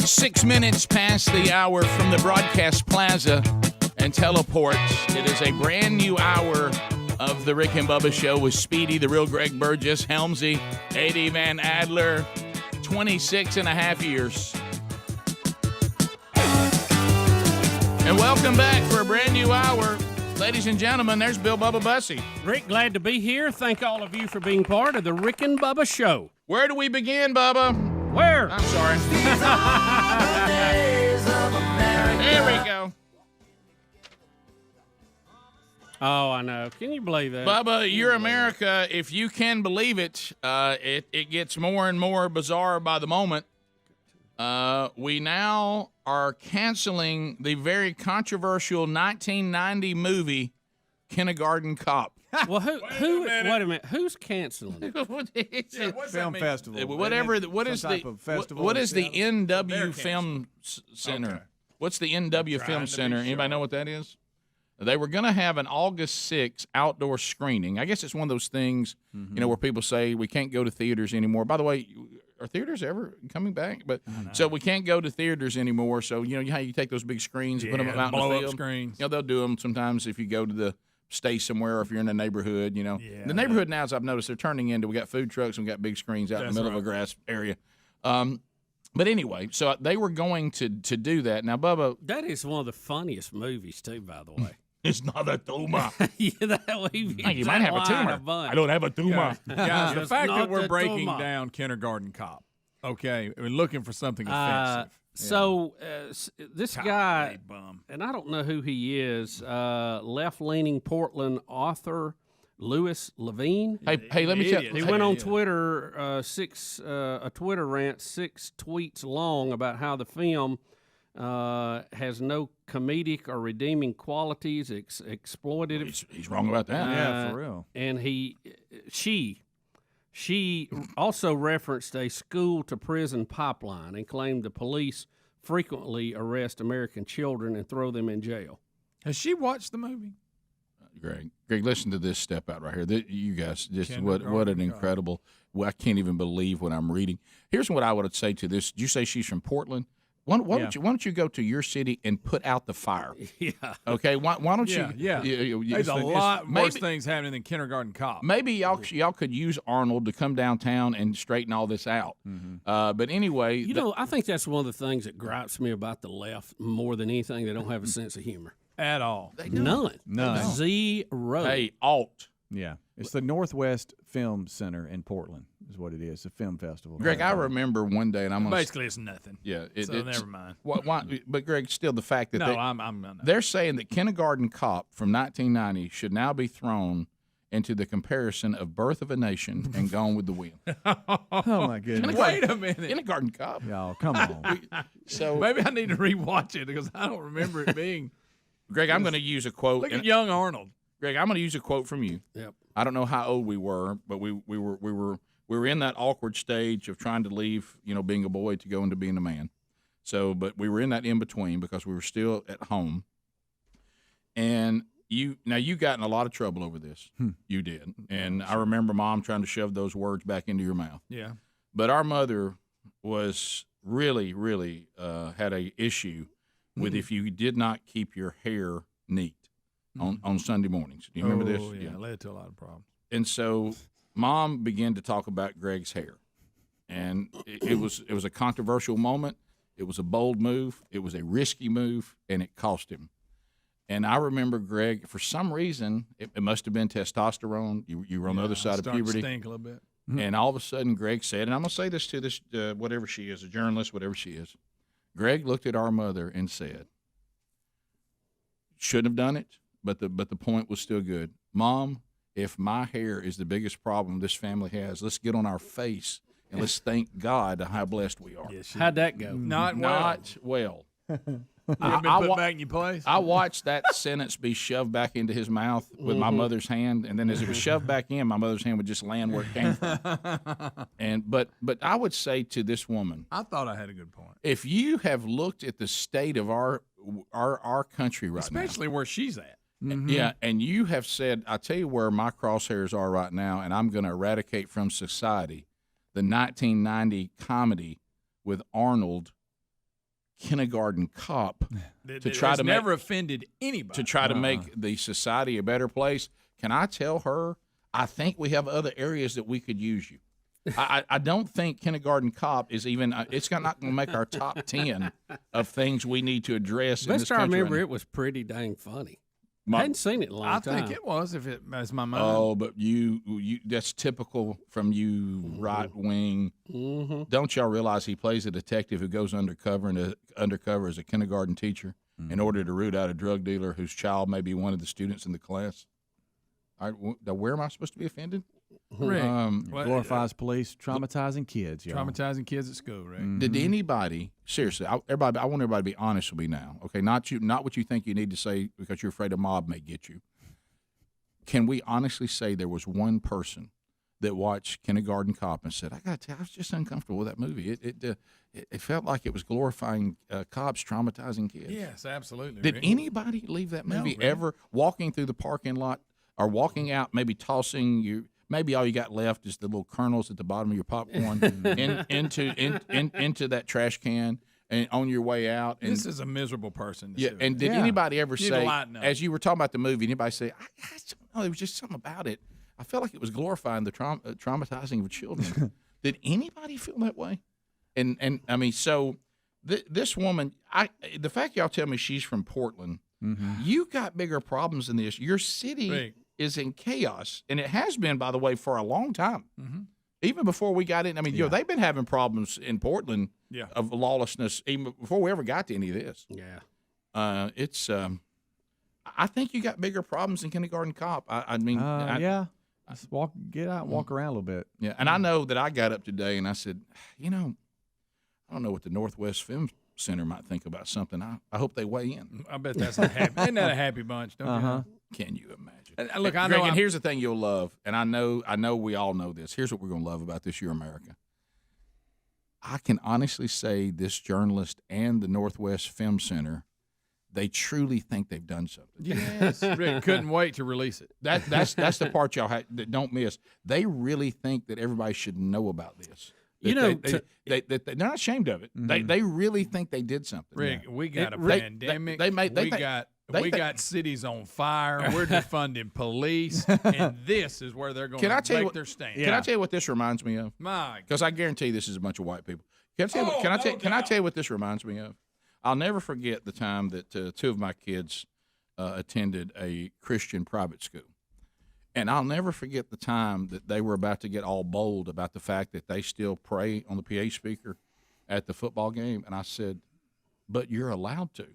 6 minutes past the hour from the broadcast plaza and teleports. It is a brand new hour of the Rick and Bubba Show with Speedy, the real Greg Burgess, Helmsy, Eddie Van Adler, 26 and a half years. And welcome back for a brand new hour. Ladies and gentlemen, there's Bill Bubba Bussey. Rick, glad to be here. Thank all of you for being part of the Rick and Bubba Show. Where do we begin, Bubba? Where? I'm sorry. There we go. Oh, I know. Can you believe that? Bubba, you're America. If you can believe it, it gets more and more bizarre by the moment. We now are canceling the very controversial 1990 movie, Kindergarten Cop. Well, wait a minute. Who's canceling it? Film festival. Whatever. What is the NW Film Center? Okay. What's the NW Film Center? Anybody know what that is? They were going to have an August 6th outdoor screening. I guess it's one of those things, where people say we can't go to theaters anymore. By the way, are theaters ever coming back? But so we can't go to theaters anymore. So how you take those big screens and put them out in the field. Screens. They'll do them sometimes if you go to the stay somewhere, or if you're in a neighborhood, the neighborhood now, as I've noticed, they're turning into. We got food trucks and we got big screens out in the middle of a grass area. But anyway, so they were going to do that. Now, Bubba, that is one of the funniest movies too, by the way. It's not a tumor. You might have a tumor. I don't have a tumor. Guys, the fact that we're the breaking tumor. down Kindergarten Cop, okay, we're looking for something offensive. So this guy, and I don't know who he is, left-leaning Portland author Louis Levine. Hey, let me tell you. He went on Twitter, a Twitter rant, 6 tweets long about how the film has no comedic or redeeming qualities, exploitative. He's wrong about that. Yeah, for real. And she also referenced a school-to-prison pipeline and claimed the police frequently arrest American children and throw them in jail. Has she watched the movie? Greg, listen to this step out right here. You guys, just what an incredible. Well, I can't even believe what I'm reading. Here's what I would say to this. Did you say she's from Portland? Why don't you go to your city and put out the fire? Yeah. Okay. Why don't you? Yeah. There's a lot worse things happening than Kindergarten Cop. Maybe y'all could use Arnold to come downtown and straighten all this out. But anyway, I think that's one of the things that gripes me about the left more than anything. They don't have a sense of humor at all. None. Zero. Hey, alt. Yeah. It's the Northwest Film Center in Portland is what it is, a film festival. Greg, I remember one day, and I'm gonna basically it's nothing. Yeah, so never mind. Why, but Greg, still the fact that I'm they're saying that Kindergarten Cop from 1990 should now be thrown into the comparison of Birth of a Nation and Gone with the Wind. Oh my goodness! Wait a minute, Kindergarten Cop. Y'all, come on. So maybe I need to rewatch it because I don't remember it being. Greg, I'm going to use a quote. Look at young Arnold. Greg, I'm going to use a quote from you. Yep. I don't know how old we were, but we were in that awkward stage of trying to leave, being a boy to go into being a man. So, but we were in that in between because we were still at home. And you got in a lot of trouble over this. You did. And I remember Mom trying to shove those words back into your mouth. Yeah. But our mother was really, really had a issue with if you did not keep your hair neat on Sunday mornings. Do you remember this? Yeah, it led to a lot of problems. And so Mom began to talk about Greg's hair. And it was a controversial moment. It was a bold move. It was a risky move, and it cost him. And I remember Greg, for some reason, it must have been testosterone. You were on the other side of puberty. To stink a little bit. And all of a sudden, Greg said, and I'm going to say this to this, whatever she is, a journalist, whatever she is. Greg looked at our mother and said, shouldn't have done it, but the point was still good. Mom, if my hair is the biggest problem this family has, let's get on our face and let's thank God how blessed we are. Yes, how'd that go? Not well. You ever been put back in your place? I watched that sentence be shoved back into his mouth with my mother's hand, and then as it was shoved back in, my mother's hand would just land where it came from. But I would say to this woman, I thought I had a good point. If you have looked at the state of our country right now, especially where she's at, yeah, and you have said, I tell you where my crosshairs are right now, and I'm going to eradicate from society the 1990 comedy with Arnold, Kindergarten Cop, to try to never offended anybody, to try to make the society a better place. Can I tell her? I think we have other areas that we could use you. I don't think Kindergarten Cop is even. It's not going to make our top 10 of things we need to address. Best I remember, it was pretty dang funny. I hadn't seen it in a long time. I think it was, if it was my mind. Oh, but you—that's typical from you, right wing. Don't y'all realize he plays a detective who goes undercover as a kindergarten teacher in order to root out a drug dealer whose child may be one of the students in the class? Where am I supposed to be offended? Glorifies police traumatizing kids. Y'all. Traumatizing kids at school, right? Did anybody seriously? I want everybody to be honest with me now. Okay, not what you think you need to say because you're afraid a mob may get you. Can we honestly say there was one person that watched Kindergarten Cop and said, "I got to tell you, I was just uncomfortable with that movie. It felt like it was glorifying cops traumatizing kids." Yes, absolutely. Did anybody leave that movie ever walking through the parking lot or walking out, maybe tossing you? Maybe all you got left is the little kernels at the bottom of your popcorn into that trash can, and on your way out. And this is a miserable person. Yeah, and did anybody ever You'd say, lighten up. as you were talking about the movie, anybody say, I don't know, there was just something about it. I felt like it was glorifying the traumatizing of children. Did anybody feel that way? And I mean, so this woman, the fact y'all tell me she's from Portland, you got bigger problems than this. Your city is in chaos, and it has been, by the way, for a long time. Even before we got in, I mean, they've been having problems in Portland of lawlessness even before we ever got to any of this. Yeah. It's I think you got bigger problems than Kindergarten Cop. I mean, Just get out and walk around a little bit. Yeah, and I know that I got up today and I said, I don't know what the Northwest Film Center might think about something. I hope they weigh in. I bet that's isn't that a happy bunch, don't you know? Can you imagine? And look, I know. Greg, and here's the thing you'll love, and I know we all know this. Here's what we're going to love about this year, America. I can honestly say this journalist and the Northwest Film Center, they truly think they've done something. Yes, Rick couldn't wait to release it. That's the part y'all that don't miss. They really think that everybody should know about this. They're not ashamed of it. They really think they did something. Rick, we got a pandemic. We got cities on fire. We're defunding police, and this is where they're going to make their stand. Can I tell you what this reminds me of? Because I guarantee this is a bunch of white people. Can I tell you what this reminds me of? I'll never forget the time that two of my kids attended a Christian private school. And I'll never forget the time that they were about to get all bold about the fact that they still pray on the PA speaker at the football game. And I said, but you're allowed to.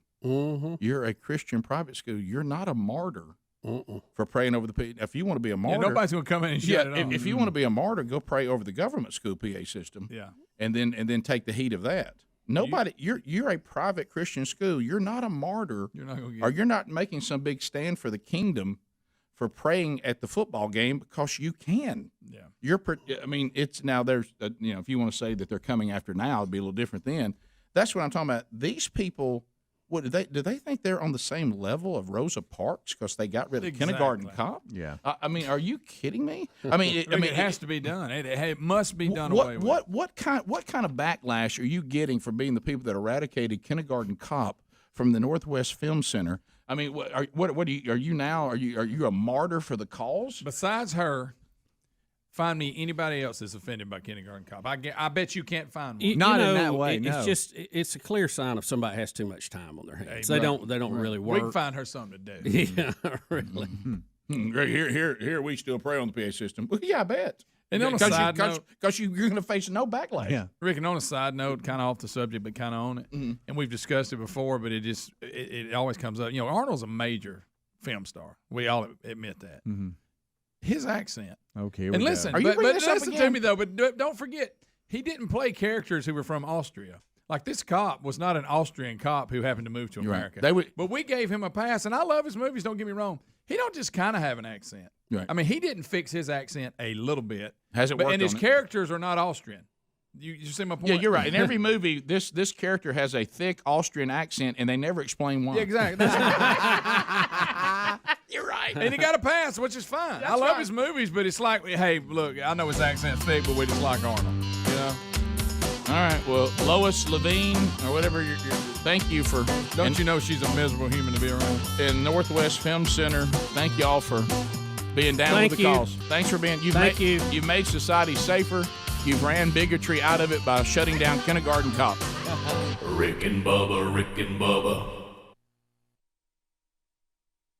You're a Christian private school. You're not a martyr for praying over the PA. If you want to be a martyr. Nobody's going to come in and shut it on. If you want to be a martyr, go pray over the government school PA system. Yeah. And then take the heat of that. Nobody, you're a private Christian school. You're not a martyr. You're not going to or you're not making some big stand for the kingdom for praying at the football game because you can. Yeah. I mean, it's now there's, if you want to say that they're coming after now, it'd be a little different then. That's what I'm talking about. These people, do they think they're on the same level of Rosa Parks because they got rid of Kindergarten Cop? Yeah. I mean, are you kidding me? I mean, it has to be done. It must be done away with. What kind of backlash are you getting for being the people that eradicated Kindergarten Cop from the Northwest Film Center? I mean, are you a martyr for the cause? Besides her, find me anybody else that's offended by Kindergarten Cop. I bet you can't find one. Not in that way. It's a clear sign if somebody has too much time on their hands. They don't really work. We can find her something to do. Yeah, really. Here we still pray on the PA system. Well, yeah, I bet. And on a side note, because you're going to face no backlash. Yeah, Rick. And on a side note, kind of off the subject, but kind of on it, and we've discussed it before, but it always comes up. Arnold's a major film star. We all admit that. His accent. Okay, and listen, but listen to me though. But don't forget, he didn't play characters who were from Austria. Like this cop was not an Austrian cop who happened to move to America. Right. But we gave him a pass, and I love his movies. Don't get me wrong. He don't just kind of have an accent. Right. I mean, he didn't fix his accent a little bit. Has it worked? And his characters are not Austrian. You see my point? Yeah, you're right. In every movie, this character has a thick Austrian accent, and they never explain why. Yeah, exactly. You're right. And he got a pass, which is fine. I love his movies, but it's like, hey, look, I know his accent's thick, but we just like Arnold. All right. Well, Lois Levine or whatever. Thank you for. Don't you know she's a miserable human to be around? In Northwest Film Center. Thank y'all for being down with the cause. Thanks for being. You've made society safer. You've ran bigotry out of it by shutting down Kindergarten Cop. Rick and Bubba, Rick and Bubba.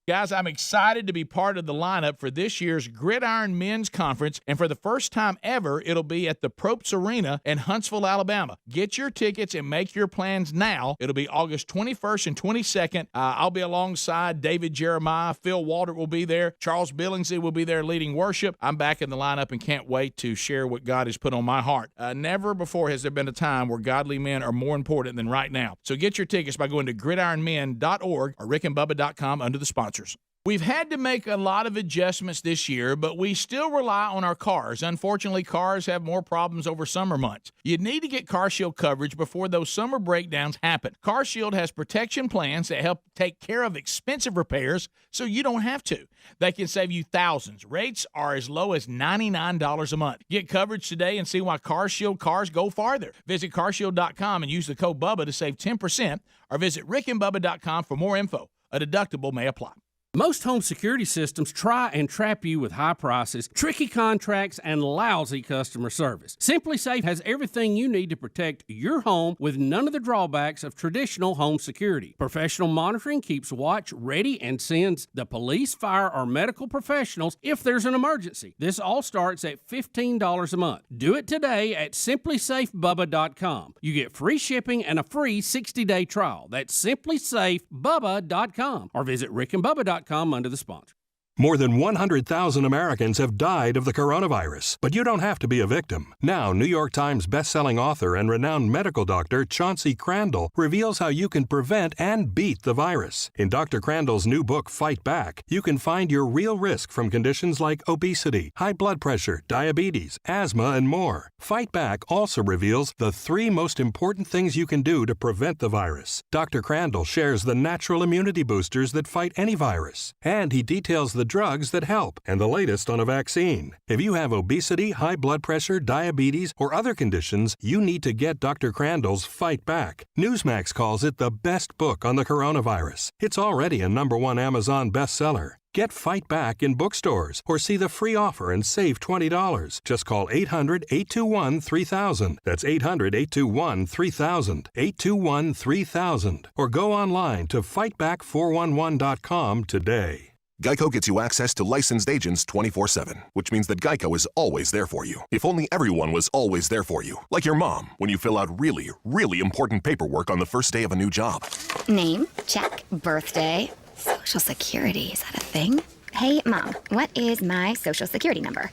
Guys, I'm excited to be part of the lineup for this year's Gridiron Men's Conference, and for the first time ever, it'll be at the Propes Arena in Huntsville, Alabama. Get your tickets and make your plans now. It'll be August 21st and 22nd. I'll be alongside David Jeremiah. Phil Walter will be there. Charles Billingsley will be there leading worship. I'm back in the lineup and can't wait to share what God has put on my heart. Never before has there been a time where godly men are more important than right now. So get your tickets by going to gridironmen.org or rickandbubba.com under the sponsors. We've had to make a lot of adjustments this year, but we still rely on our cars. Unfortunately, cars have more problems over summer months. You need to get CarShield coverage before those summer breakdowns happen. CarShield has protection plans that help take care of expensive repairs so you don't have to. They can save you thousands. Rates are as low as $99 a month. Get coverage today and see why CarShield cars go farther. Visit carshield.com and use the code BUBBA to save 10%, or visit rickandbubba.com for more info. A deductible may apply. Most home security systems try and trap you with high prices, tricky contracts, and lousy customer service. SimpliSafe has everything you need to protect your home with none of the drawbacks of traditional home security. Professional monitoring keeps watch ready and sends the police, fire, or medical professionals if there's an emergency. This all starts at $15 a month. Do it today at simplysafebubba.com. You get free shipping and a free 60-day trial. That's simplysafebubba.com, or visit rickandbubba.com under the sponsor. More than 100,000 Americans have died of the coronavirus, but you don't have to be a victim. Now, New York Times bestselling author and renowned medical doctor Chauncey Crandall reveals how you can prevent and beat the virus. In Dr. Crandall's new book, Fight Back, you can find your real risk from conditions like obesity, high blood pressure, diabetes, asthma, and more. Fight Back also reveals the 3 most important things you can do to prevent the virus. Dr. Crandall shares the natural immunity boosters that fight any virus, and he details the drugs that help and the latest on a vaccine. If you have obesity, high blood pressure, diabetes, or other conditions, you need to get Dr. Crandall's Fight Back. Newsmax calls it the best book on the coronavirus. It's already a #1 Amazon bestseller. Get Fight Back in bookstores or see the free offer and save $20. Just call 800-821-3000. That's 800-821-3000. 821-3000. Or go online to fightback411.com today. Geico gets you access to licensed agents 24/7, which means that Geico is always there for you. If only everyone was always there for you. Like your mom, when you fill out really, really important paperwork on the first day of a new job. Name, check. Birthday, Social Security, is that a thing? Hey, Mom, what is my Social Security number?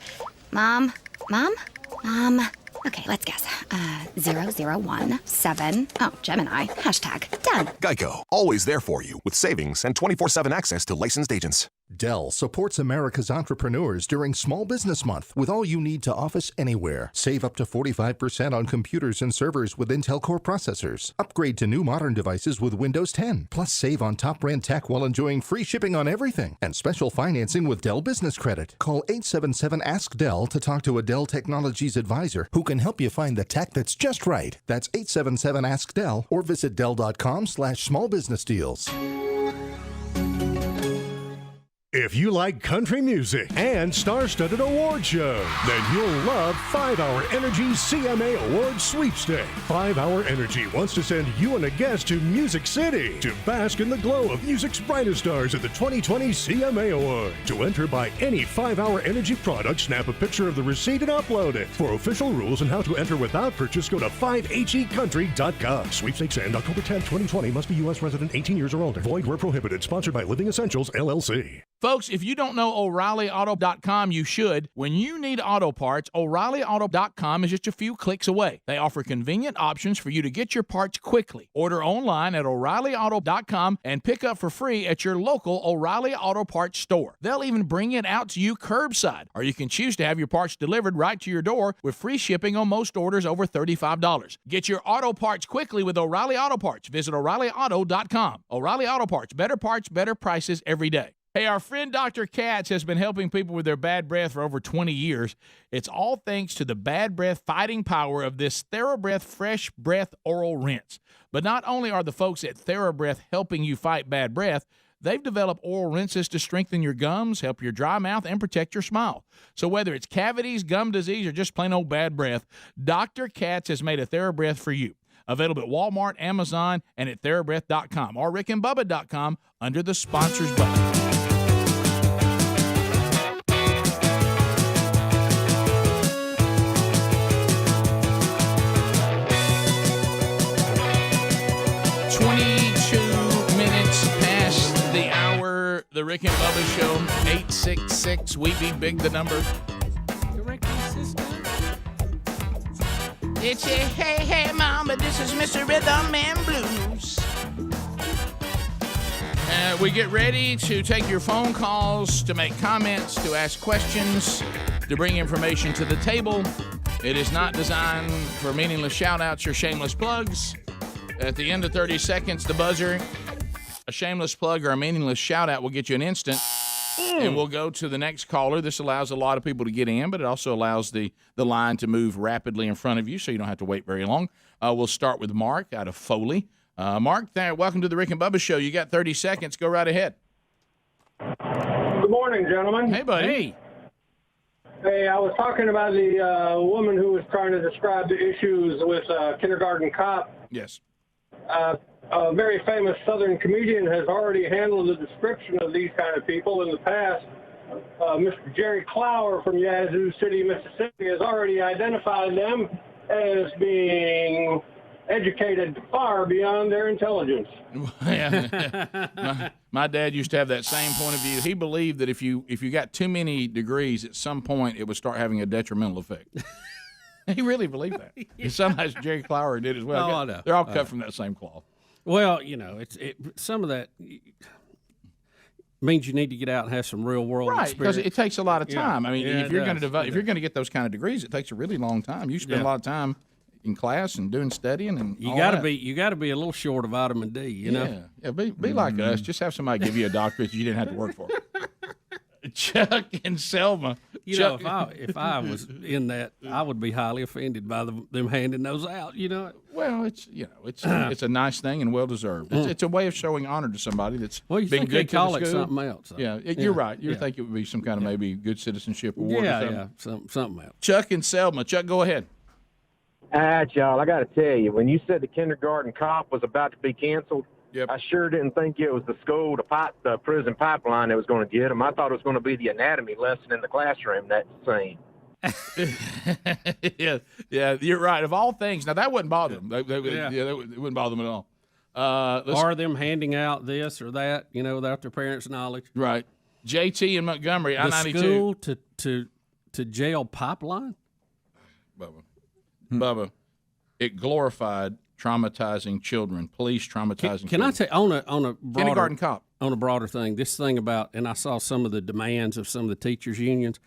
Mom? Okay, let's guess. 0017. Oh, Gemini. Hashtag done. Geico, always there for you with savings and 24/7 access to licensed agents. Dell supports America's entrepreneurs during Small Business Month with all you need to office anywhere. Save up to 45% on computers and servers with Intel Core processors. Upgrade to new modern devices with Windows 10. Plus, save on top brand tech while enjoying free shipping on everything and special financing with Dell Business Credit. Call 877-ASK-DELL to talk to a Dell Technologies advisor who can help you find the tech that's just right. That's 877-ASK-DELL or visit Dell.com/smallbusinessdeals. If you like country music and star-studded award show, then you'll love 5-Hour Energy CMA Awards Sweepstakes. 5-Hour Energy wants to send you and a guest to Music City to bask in the glow of music's brightest stars at the 2020 CMA Awards. To enter, buy any 5-Hour Energy product, snap a picture of the receipt and upload it. For official rules and how to enter without purchase, go to 5hecountry.com. Sweepstakes end October 10, 2020. Must be U.S. resident 18 years or older. Void where prohibited. Sponsored by Living Essentials, LLC. Folks, if you don't know O'ReillyAuto.com, you should. When you need auto parts, O'ReillyAuto.com is just a few clicks away. They offer convenient options for you to get your parts quickly. Order online at O'ReillyAuto.com and pick up for free at your local O'Reilly Auto Parts store. They'll even bring it out to you curbside, or you can choose to have your parts delivered right to your door with free shipping on most orders over $35. Get your auto parts quickly with O'Reilly Auto Parts. Visit O'ReillyAuto.com. O'Reilly Auto Parts, better prices every day. Hey, our friend Dr. Katz has been helping people with their bad breath for over 20 years. It's all thanks to the bad breath fighting power of this Thera-Breath Fresh Breath Oral Rinse. But not only are the folks at Thera-Breath helping you fight bad breath, they've developed oral rinses to strengthen your gums, help your dry mouth, and protect your smile. So whether it's cavities, gum disease, or just plain old bad breath, Dr. Katz has made a Thera-Breath for you. Available at Walmart, Amazon, and at TheraBreath.com or rickandbubba.com under the sponsors button. The Rick and Bubba Show, 866, we be big the number. It's a hey, hey, mama, this is Mr. Rhythm and Blues. We get ready to take your phone calls, to make comments, to ask questions, to bring information to the table. It is not designed for meaningless shout-outs or shameless plugs. At the end of 30 seconds, the buzzer, a shameless plug or a meaningless shout-out will get you an instant, and we'll go to the next caller. This allows a lot of people to get in, but it also allows the line to move rapidly in front of you, so you don't have to wait very long. We'll start with Mark out of Foley. Mark, welcome to the Rick and Bubba Show. You got 30 seconds. Go right ahead. Good morning, gentlemen. Hey, buddy. Hey. Hey, I was talking about the woman who was trying to describe the issues with kindergarten cop. Yes. A very famous Southern comedian has already handled the description of these kind of people in the past. Mr. Jerry Clower from Yazoo City, Mississippi, has already identified them as being educated far beyond their intelligence. My dad used to have that same point of view. He believed that if you got too many degrees, at some point it would start having a detrimental effect. He really believed that. And sometimes Jerry Clower did as well. Oh, I know. They're all cut from that same cloth. Well, some of that means you need to get out and have some real world Right, experience. because it takes a lot of time. Yeah. I mean, Yeah, if you're going to does. if you're going to get those kind of degrees, it takes a really long time. You spend a lot of time in class and doing studying, and You all got to that. be a little short of vitamin D, you know. Yeah, be like us. Just have somebody give you a doctorate you didn't have to work for. Chuck and Selma. Know, if I was in that, I would be highly offended by them handing those out. You know. Well, it's a nice thing and well deserved. It's a way of showing honor to somebody that's Well, you been think good they'd call to the it school. something else, though. You're right. You Yeah. think it would be some kind of maybe good citizenship award or something? Something else. Chuck and Selma. Chuck, go ahead. All right, y'all, I got to tell you, when you said the kindergarten cop was about to be canceled, I sure didn't think it was the prison pipeline that was going to get him. I thought it was going to be the anatomy lesson in the classroom that scene. yeah, you're right. Of all things, now that wouldn't bother them. It wouldn't bother them at all. Or them handing out this or that, without their parents' knowledge. Right. JT in Montgomery, the I-92. School to jail pipeline? Bubba, it glorified traumatizing children, police traumatizing Can I children. tell on a broader, Kindergarten cop. On a broader thing, this thing about, and I saw some of the demands of some of the teachers' unions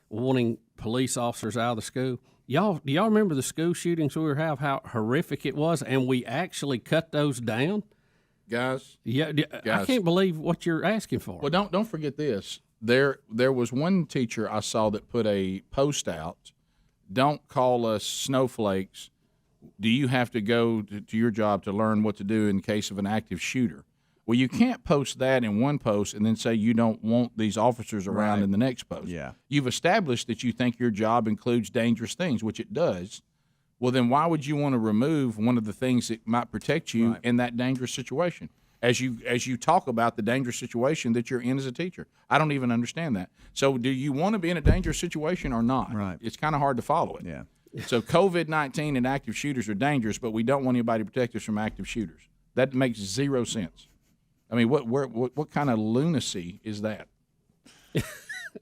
wanting police officers out of the school. Do y'all remember the school shootings we were having, how horrific it was, and we actually cut those down? Guys, I can't believe what you're asking for. Well, don't forget this. There was one teacher I saw that put a post out, "Don't call us snowflakes. Do you have to go to your job to learn what to do in case of an active shooter?" Well, you can't post that in one post and then say you don't want these officers around in the next post. Yeah. You've established that you think your job includes dangerous things, which it does. Well, then why would you want to remove one of the things that might protect you in that dangerous situation? As you talk about the dangerous situation that you're in as a teacher. I don't even understand that. So do you want to be in a dangerous situation or not? Right. It's kind of hard to follow it. Yeah. So COVID-19 and active shooters are dangerous, but we don't want anybody to protect us from active shooters. That makes zero sense. I mean, what kind of lunacy is that?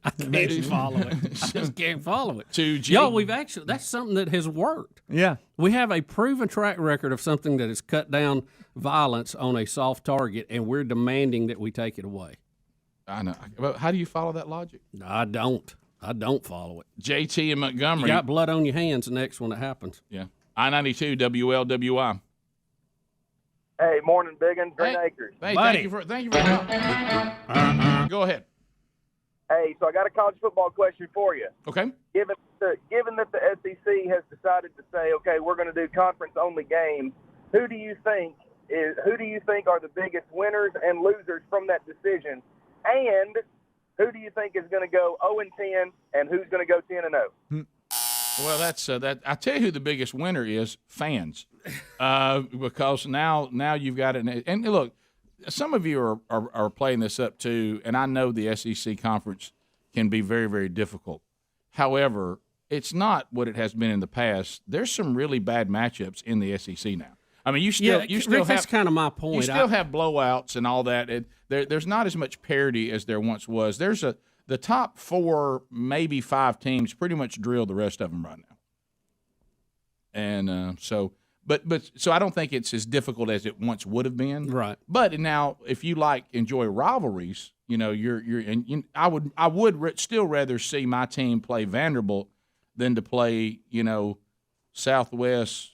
I can't follow it. I just can't follow it. To Y'all, that's something that has worked. Yeah. We have a proven track record of something that has cut down violence on a soft target, and we're demanding that we take it away. I know. But how do you follow that logic? I don't follow it. JT in Montgomery. You got blood on your hands next when it happens. Yeah. I-92 WLWI. Hey, morning, Biggin. Green Acres. Hey, thank you for Go ahead. Hey, so I got a college football question for you. Okay. Given that the SEC has decided to say, okay, we're going to do conference-only games, who do you think are the biggest winners and losers from that decision? And who do you think is going to go 0-10, and who's going to go 10-0? Well, that's that. I tell you who the biggest winner is: fans, because now you've got it. And look, some of you are playing this up too, and I know the SEC conference can be very, very difficult. However, it's not what it has been in the past. There's some really bad matchups in the SEC now. I mean, you still Rick, have, that's kind of my point. You still have blowouts and all that. There's not as much parity as there once was. The top 4, maybe 5 teams pretty much drill the rest of them right now. And But so I don't think it's as difficult as it once would have been. Right. But now, if you enjoy rivalries, I would still rather see my team play Vanderbilt than to play, Southwest,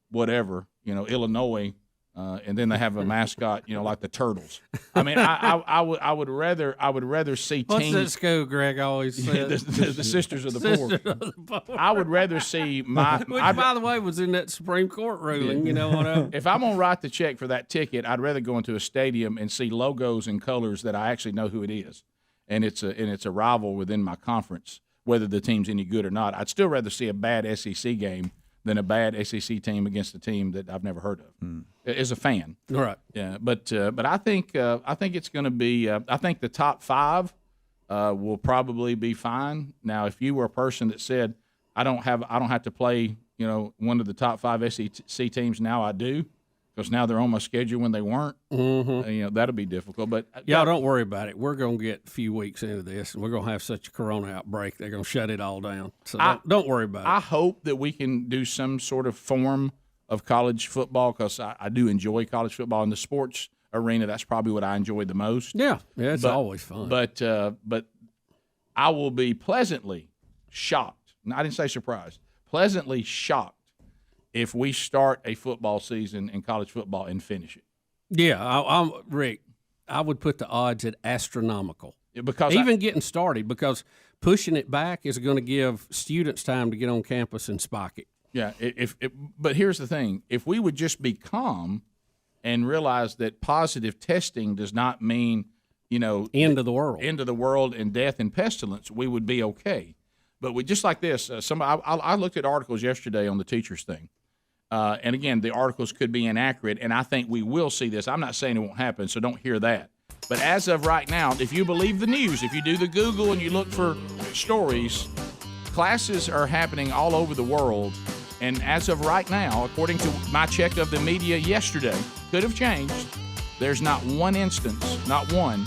whatever, Illinois. And then they have a mascot, like the Turtles. I mean, I would rather see teams. What's that school Greg always said? the Sisters of the Poor. I would rather see my. Which, by the way, was in that Supreme Court ruling. If I'm gonna write the check for that ticket, I'd rather go into a stadium and see logos and colors that I actually know who it is, and it's a rival within my conference, whether the team's any good or not. I'd still rather see a bad SEC game than a bad SEC team against a team that I've never heard of. As a fan, right? Yeah, but I think it's going to be. I think the top 5 will probably be fine. Now, if you were a person that said I don't have to play, one of the top 5 SEC teams, now I do, because now they're on my schedule when they weren't. Mm-hmm. That'll be difficult. But y'all don't worry about it. We're going to get a few weeks into this, and we're going to have such a corona outbreak. They're going to shut it all down. So don't worry about it. I hope that we can do some sort of form of college football, because I do enjoy college football in the sports arena. That's probably what I enjoy the most. Yeah, it's always fun. But I will be pleasantly shocked. I didn't say surprised. Pleasantly shocked if we start a football season in college football and finish it. Yeah, I'm Rick. I would put the odds at astronomical. Because getting started, because pushing it back is going to give students time to get on campus and spike it. Yeah, but here's the thing. If we would just be calm and realize that positive testing does not mean, end of the world. End of the world and death and pestilence, we would be okay. But we just like this. I looked at articles yesterday on the teachers thing. And, again, the articles could be inaccurate, and I think we will see this. I'm not saying it won't happen, so don't hear that. But as of right now, if you believe the news, if you do the Google and you look for stories, classes are happening all over the world. And as of right now, according to my check of the media yesterday, could have changed, there's not one instance, not one,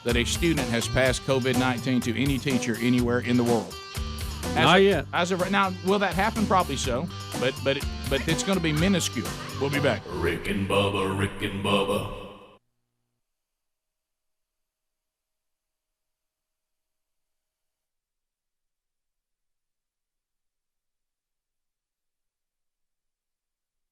that a student has passed COVID-19 to any teacher anywhere in the world. Not yet. As of right now, will that happen? Probably so, but it's going to be minuscule. We'll be back. Rick and Bubba.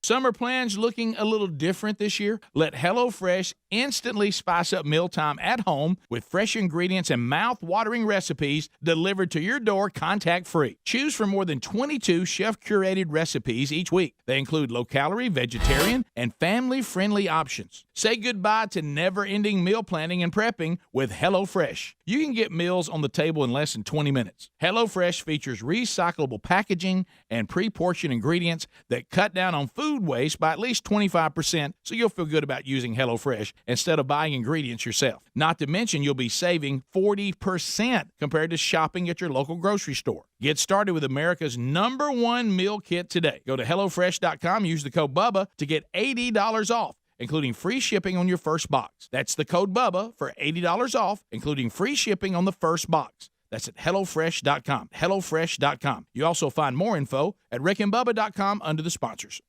Summer plans looking a little different this year? Let HelloFresh instantly spice up mealtime at home with fresh ingredients and mouth-watering recipes delivered to your door contact-free. Choose from more than 22 chef-curated recipes each week. They include low-calorie, vegetarian, and family-friendly options. Say goodbye to never-ending meal planning and prepping with HelloFresh. You can get meals on the table in less than 20 minutes. HelloFresh features recyclable packaging and pre-portioned ingredients that cut down on food waste by at least 25%, so you'll feel good about using HelloFresh instead of buying ingredients yourself. Not to mention, you'll be saving 40% compared to shopping at your local grocery store. Get started with America's #1 meal kit today. Go to HelloFresh.com, use the code BUBBA to get $80 off, including free shipping on your first box. That's the code BUBBA for $80 off, including free shipping on the first box. That's at HelloFresh.com. HelloFresh.com. You also find more info at RickandBubba.com under the sponsors.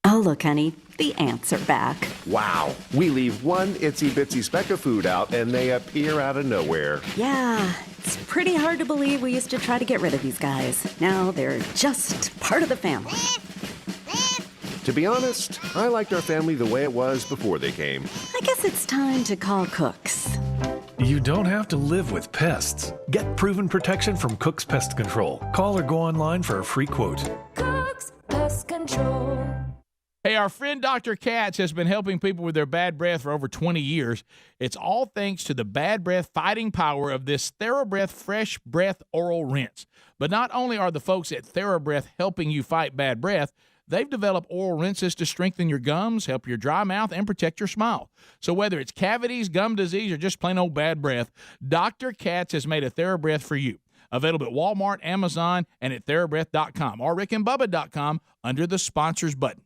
Oh, look, honey, the ants are back. Wow. We leave one itsy-bitsy speck of food out, and they appear out of nowhere. Yeah, it's pretty hard to believe we used to try to get rid of these guys. Now they're just part of the family. To be honest, I liked our family the way it was before they came. I guess it's time to call Cooks. You don't have to live with pests. Get proven protection from Cook's Pest Control. Call or go online for a free quote. Cook's Pest Control. Hey, our friend Dr. Katz has been helping people with their bad breath for over 20 years. It's all thanks to the bad breath fighting power of this Thera-Breath Fresh Breath Oral Rinse. But not only are the folks at Thera-Breath helping you fight bad breath, they've developed oral rinses to strengthen your gums, help your dry mouth, and protect your smile. So whether it's cavities, gum disease, or just plain old bad breath, Dr. Katz has made a Thera-Breath for you. Available at Walmart, Amazon, and at TheraBreath.com or RickandBubba.com under the sponsors button.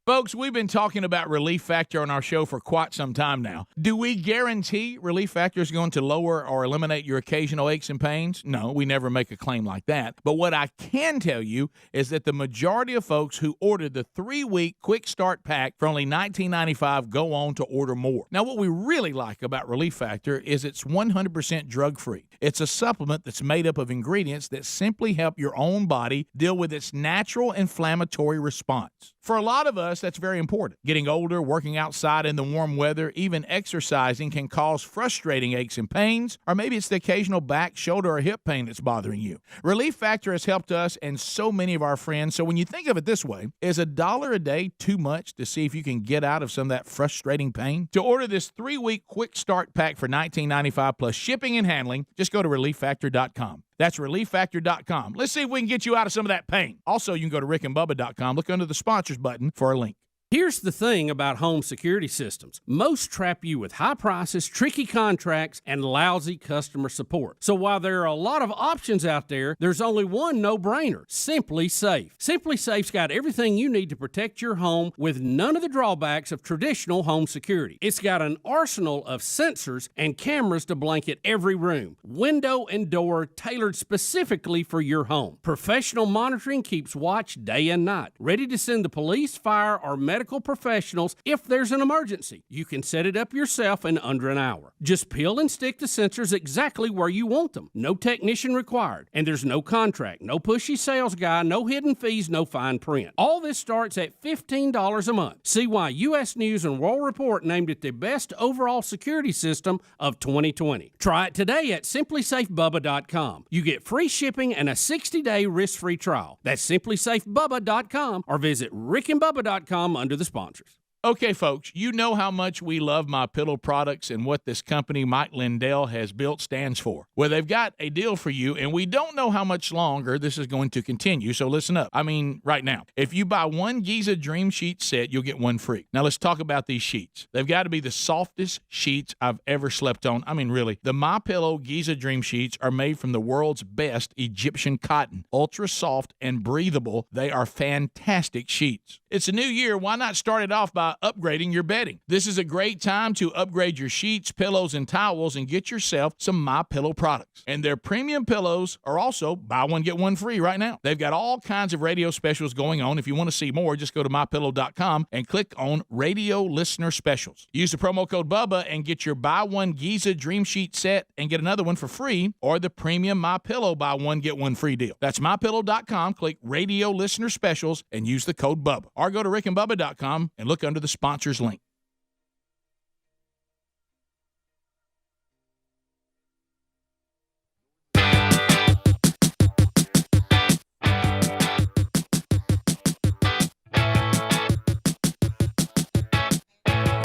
Folks, we've been talking about Relief Factor on our show for quite some time now. Do we guarantee Relief Factor is going to lower or eliminate your occasional aches and pains? No, we never make a claim like that. But what I can tell you is that the majority of folks who ordered the 3-week Quick Start Pack for only $19.95 go on to order more. Now, what we really like about Relief Factor is it's 100% drug-free. It's a supplement that's made up of ingredients that simply help your own body deal with its natural inflammatory response. For a lot of us, that's very important. Getting older, working outside in the warm weather, even exercising can cause frustrating aches and pains, or maybe it's the occasional back, shoulder, or hip pain that's bothering you. Relief Factor has helped us and so many of our friends, so when you think of it this way, is $1 a day too much to see if you can get out of some of that frustrating pain? To order this 3-week Quick Start Pack for $19.95 plus shipping and handling, just go to ReliefFactor.com. That's ReliefFactor.com. Let's see if we can get you out of some of that pain. Also, you can go to RickandBubba.com. Look under the sponsors button for a link. Here's the thing about home security systems. Most trap you with high prices, tricky contracts, and lousy customer support. So while there are a lot of options out there, there's only one no-brainer: Simply Safe. Simply Safe's got everything you need to protect your home with none of the drawbacks of traditional home security. It's got an arsenal of sensors and cameras to blanket every room, window and door tailored specifically for your home. Professional monitoring keeps watch day and night, ready to send the police, fire, or medical professionals if there's an emergency. You can set it up yourself in under an hour. Just peel and stick the sensors exactly where you want them. No technician required. And there's no contract, no pushy sales guy, no hidden fees, no fine print. All this starts at $15 a month. See why U.S. News and World Report named it the best overall security system of 2020. Try it today at simplysafebubba.com. You get free shipping and a 60-day risk-free trial. That's simplysafebubba.com or visit rickandbubba.com under the sponsors. Okay, folks, you know how much we love MyPillow products and what this company Mike Lindell has built stands for. Well, they've got a deal for you, and we don't know how much longer this is going to continue, so listen up. I mean, right now. If you buy one Giza Dream Sheet set, you'll get one free. Now, let's talk about these sheets. They've got to be the softest sheets I've ever slept on. I mean, really. The MyPillow Giza Dream Sheets are made from the world's best Egyptian cotton. Ultra soft and breathable, they are fantastic sheets. It's a new year. Why not start it off by upgrading your bedding? This is a great time to upgrade your sheets, pillows, and towels and get yourself some MyPillow products. And their premium pillows are also buy one, get one free right now. They've got all kinds of radio specials going on. If you want to see more, just go to MyPillow.com and click on Radio Listener Specials. Use the promo code BUBBA and get your buy one Giza Dream Sheet set and get another one for free, or the premium MyPillow buy one, get one free deal. That's MyPillow.com. Click Radio Listener Specials and use the code BUBBA. Or go to rickandbubba.com and look under the sponsors link.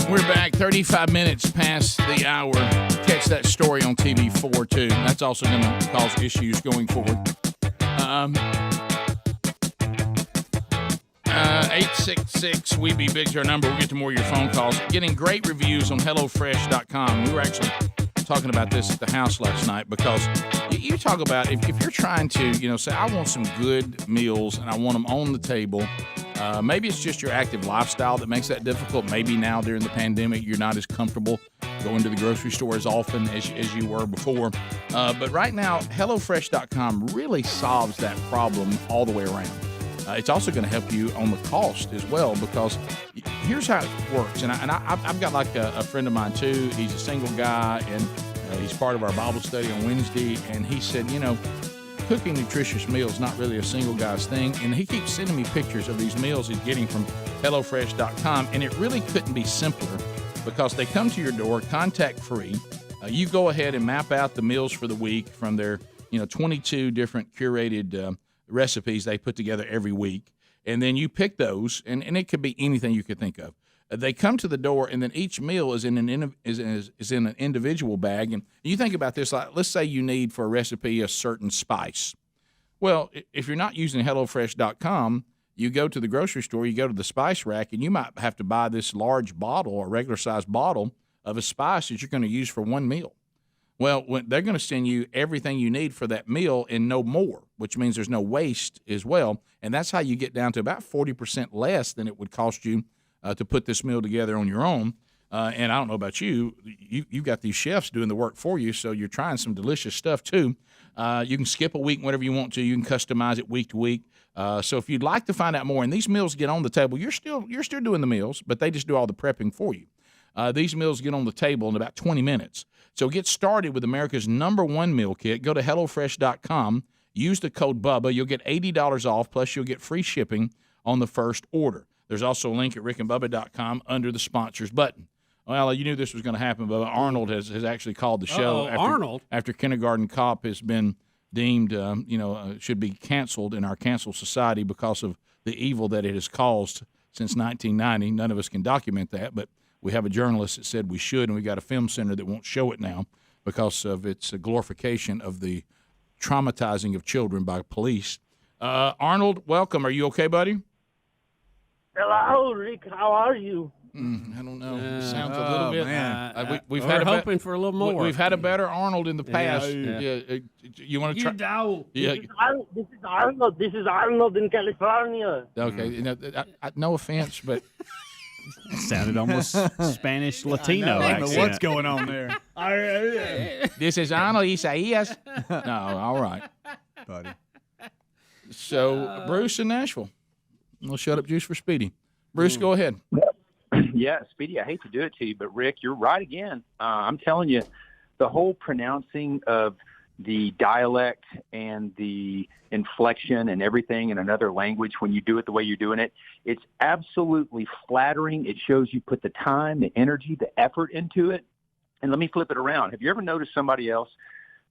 We're back 35 minutes past the hour. Catch that story on TV4 too. That's also going to cause issues going forward. 866-WE-BE-BIG is our number. We'll get to more of your phone calls. Getting great reviews on HelloFresh.com. We were actually talking about this at the house last night because you talk about if you're trying to, say, I want some good meals and I want them on the table. Maybe it's just your active lifestyle that makes that difficult. Maybe now during the pandemic, you're not as comfortable going to the grocery store as often as you were before. But right now, HelloFresh.com really solves that problem all the way around. It's also going to help you on the cost as well, because here's how it works. And I've got like a friend of mine too. He's a single guy, and he's part of our Bible study on Wednesday. And he said, cooking nutritious meals is not really a single guy's thing. And he keeps sending me pictures of these meals he's getting from HelloFresh.com. And it really couldn't be simpler, because they come to your door contact free. You go ahead and map out the meals for the week from their 22 different curated recipes they put together every week, and then you pick those, and it could be anything you could think of. They come to the door, and then each meal is in an individual bag. And you think about this, like, let's say you need for a recipe a certain spice. Well, if you're not using HelloFresh.com, you go to the grocery store, you go to the spice rack, and you might have to buy this large bottle or regular size bottle of a spice that you're going to use for one meal. Well, they're going to send you everything you need for that meal and no more. which means there's no waste as well. And that's how you get down to about 40% less than it would cost you to put this meal together on your own. And I don't know about you. You've got these chefs doing the work for you, so you're trying some delicious stuff too. You can skip a week whenever you want to. You can customize it week to week. So if you'd like to find out more, and these meals get on the table, you're still doing the meals, but they just do all the prepping for you. These meals get on the table in about 20 minutes. So get started with America's #1 meal kit. Go to HelloFresh.com. Use the code Bubba. You'll get $80 off, plus you'll get free shipping on the first order. There's also a link at rickandbubba.com under the sponsors button. Well, you knew this was going to happen, but Arnold has actually called the show. After Kindergarten Cop has been deemed, should be canceled in our cancel society because of the evil that it has caused since 1990. None of us can document that, but we have a journalist that said we should, and we got a film center that won't show it now because of its glorification of the traumatizing of children by police. Arnold, welcome. Are you okay, buddy? Hello, Rick. How are you? I don't know. It sounds a little bit. Man. We're hoping for a little more. We've had a better Arnold in the past. You want to try? This is Arnold. This is Arnold in California. Okay. No offense, but sounded almost Spanish Latino. I don't know what's going on there. This is Arnold Isaias. No, all right, buddy. So Bruce in Nashville. We'll shut up juice for Speedy. Bruce, go ahead. Yeah, Speedy, I hate to do it to you, but Rick, you're right again. I'm telling you, the whole pronouncing of the dialect and the inflection and everything in another language, when you do it the way you're doing it, it's absolutely flattering. It shows you put the time, the energy, the effort into it. And let me flip it around. Have you ever noticed somebody else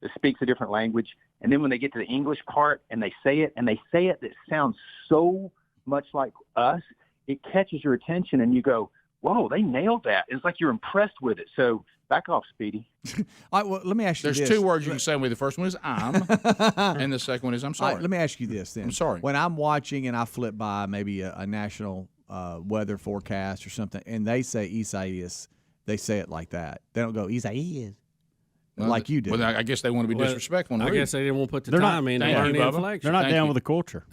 that speaks a different language, and then when they get to the English part and they say it that sounds so much like us, it catches your attention and you go, whoa, they nailed that. It's like you're impressed with it. So back off, Speedy. Well, let me ask you There's this. two words you can say with. The first one is I'm, and the second one is I'm sorry. Let me ask you this then. I'm sorry. When I'm watching and I flip by maybe a national weather forecast or something, and they say Isaias, they say it like that. They don't go Isaias. Like you do. Well, I guess they want to be disrespectful. I guess they didn't want to put the time in to learn the inflection. They're not down with the culture.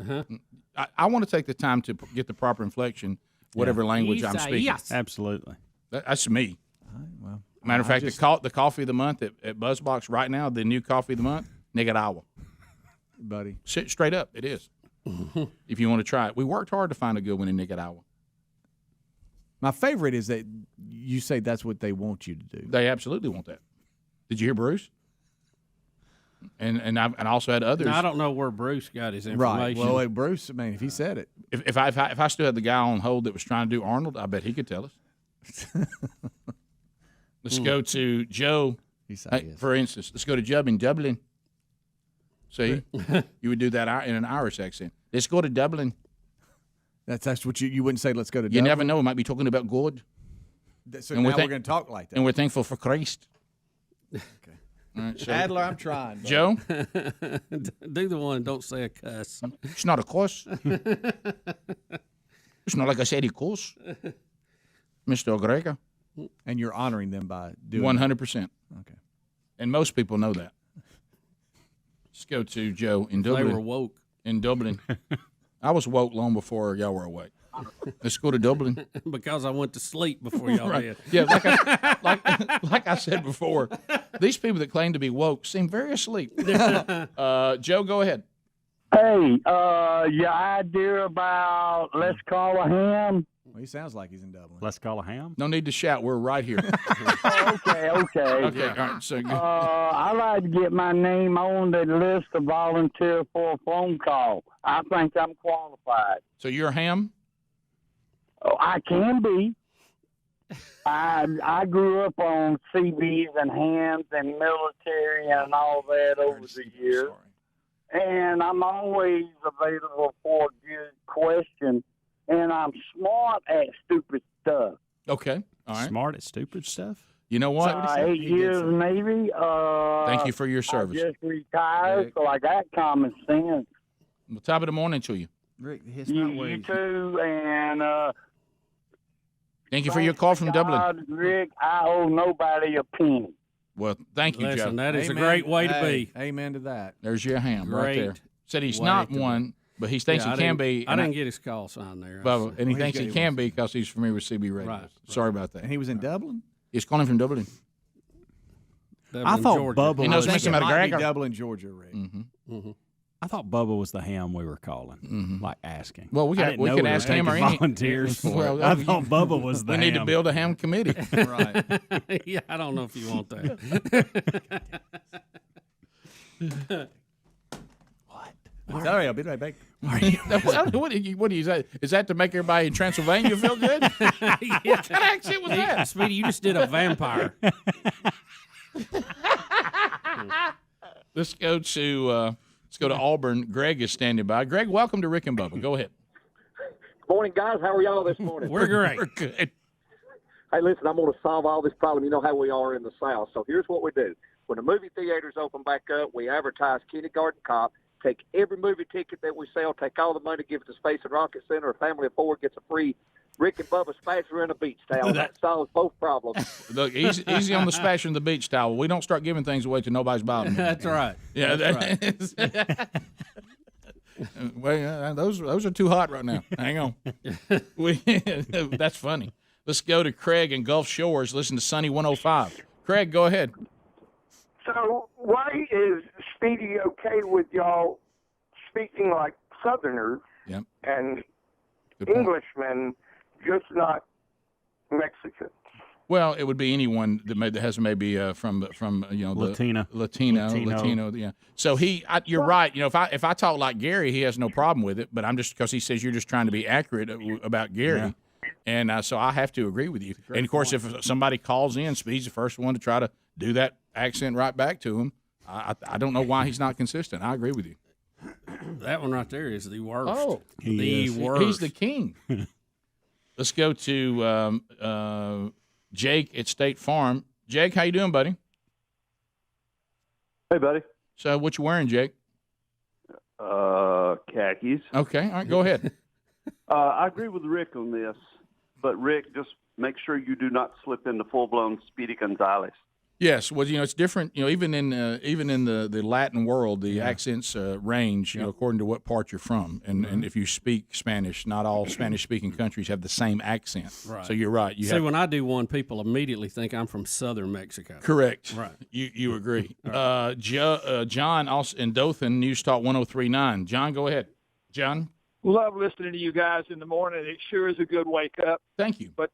I want to take the time to get the proper inflection, whatever language I'm speaking. Yes. Absolutely. That's me. Well, matter of fact, the coffee of the month at BuzzBox right now, the new coffee of the month, Nicaragua. Buddy. Straight up, it is. If you want to try it. We worked hard to find a good one in Nicaragua. My favorite is that you say that's what they want you to do. They absolutely want that. Did you hear Bruce? And I also had others. Now, I don't know where Bruce got his information. Right. Well, Bruce, I mean, if he said it. If I still had the guy on hold that was trying to do Arnold, I bet he could tell us. Let's go to Joe. For instance, let's go to Joe in Dublin. See, you would do that in an Irish accent. Let's go to Dublin. That's what you wouldn't say. Let's go to Dublin. You never know. We might be talking about God. So now we're going to talk like that. And we're thankful for Christ. Okay. All right, so, Adler, I'm trying. Buddy. Joe? Do the one. Don't say a cuss. It's not a cuss. It's not like I said a cuss. Mr. O'Grega. And you're honoring them by doing 100%. Okay. And most people know that. Let's go to Joe in Dublin. They were woke. In Dublin. I was woke long before y'all were awake. Let's go to Dublin. Because I went to sleep before y'all right. did. Yeah, like I said before, these people that claim to be woke seem very asleep. Joe, go ahead. Hey, your idea about let's call a ham? Well, he sounds like he's in Dublin. Let's call a ham? No need to shout. We're right here. Okay. Okay, all right. So I'd like to get my name on the list to volunteer for a phone call. I think I'm qualified. So you're a ham? Oh, I can be. I grew up on CBs and hams and military and all that over the years. And I'm always available for a good question. And I'm smart at stupid stuff. Okay. All right. Smart at stupid stuff? You know what? 8 years Navy. Thank you for your service. I just retired, so I got common sense. Well, top of the morning to you. Rick, you too, and thank you for your call from Dublin. Rick, I owe nobody a penny. Well, thank you, Joe. That is a great way to be. Amen to that. There's your ham right there. Said he's way not to one, but he thinks he can be. I didn't get his call sign there. Bubba, and he thinks he can be because he's familiar with CB radio. Right. Sorry about that. And he was in Dublin? He's calling from Dublin. I thought Georgia. Bubba He knows was Mr. McGregor. Dublin, Georgia, Rick. I thought Bubba was the ham we were calling, like asking. Well, we could ask him or any volunteers for Well, it. I thought Bubba was the We ham. need to build a ham committee. Right. Yeah, I don't know if you want that. Sorry, I'll be right back. What do you say? Is that to make everybody in Transylvania feel good? What kind of accent was that? Speedy, you just did a vampire. Let's go to Auburn. Greg is standing by. Greg, welcome to Rick and Bubba. Go ahead. Morning, guys. How are y'all this morning? We're great. We're good. Hey, listen, I'm going to solve all this problem. You know how we are in the South. So here's what we do. When the movie theaters open back up, we advertise Kindergarten Cop, take every movie ticket that we sell, take all the money, give it to Space and Rocket Center. A family of 4 gets a free Rick and Bubba spatula and a beach towel. That solves both problems. Look, easy on the spatula and the beach towel. We don't start giving things away till nobody's bothering me. That's right. Yeah, That's right. Well, those are too hot right now. Hang on. That's funny. Let's go to Craig in Gulf Shores. Listen to Sunny 105. Craig, go ahead. So why is Speedy okay with y'all speaking like Southerners Yep. and Englishmen, just not Mexicans? Well, it would be anyone that has maybe from Latino. Latino. Yeah. So you're right. You know, if I talk like Gary, he has no problem with it. But I'm just because he says you're just trying to be accurate about Gary. Yeah. And so I have to agree with you. And, of course, if somebody calls in, Speed's the first one to try to do that accent right back to him. I don't know why he's not consistent. I agree with you. That one right there is the worst. Oh, worst. He's the king. Let's go to Jake at State Farm. Jake, how you doing, buddy? Hey, buddy. So what you wearing, Jake? Khakis. Okay, all right, go ahead. I agree with Rick on this, but Rick, just make sure you do not slip into full-blown Speedy Gonzales. Yes, well, it's different. Even in the Latin world, the accents range, according to what part you're from, and if you speak Spanish, not all Spanish-speaking countries have the same accent. Right. So you're right. When I do one, people immediately think I'm from southern Mexico. Correct. Right. You agree. Right. John also in Dothan, News Talk 103.9. John, go ahead. John. Love listening to you guys in the morning. It sure is a good wake up. Thank you. But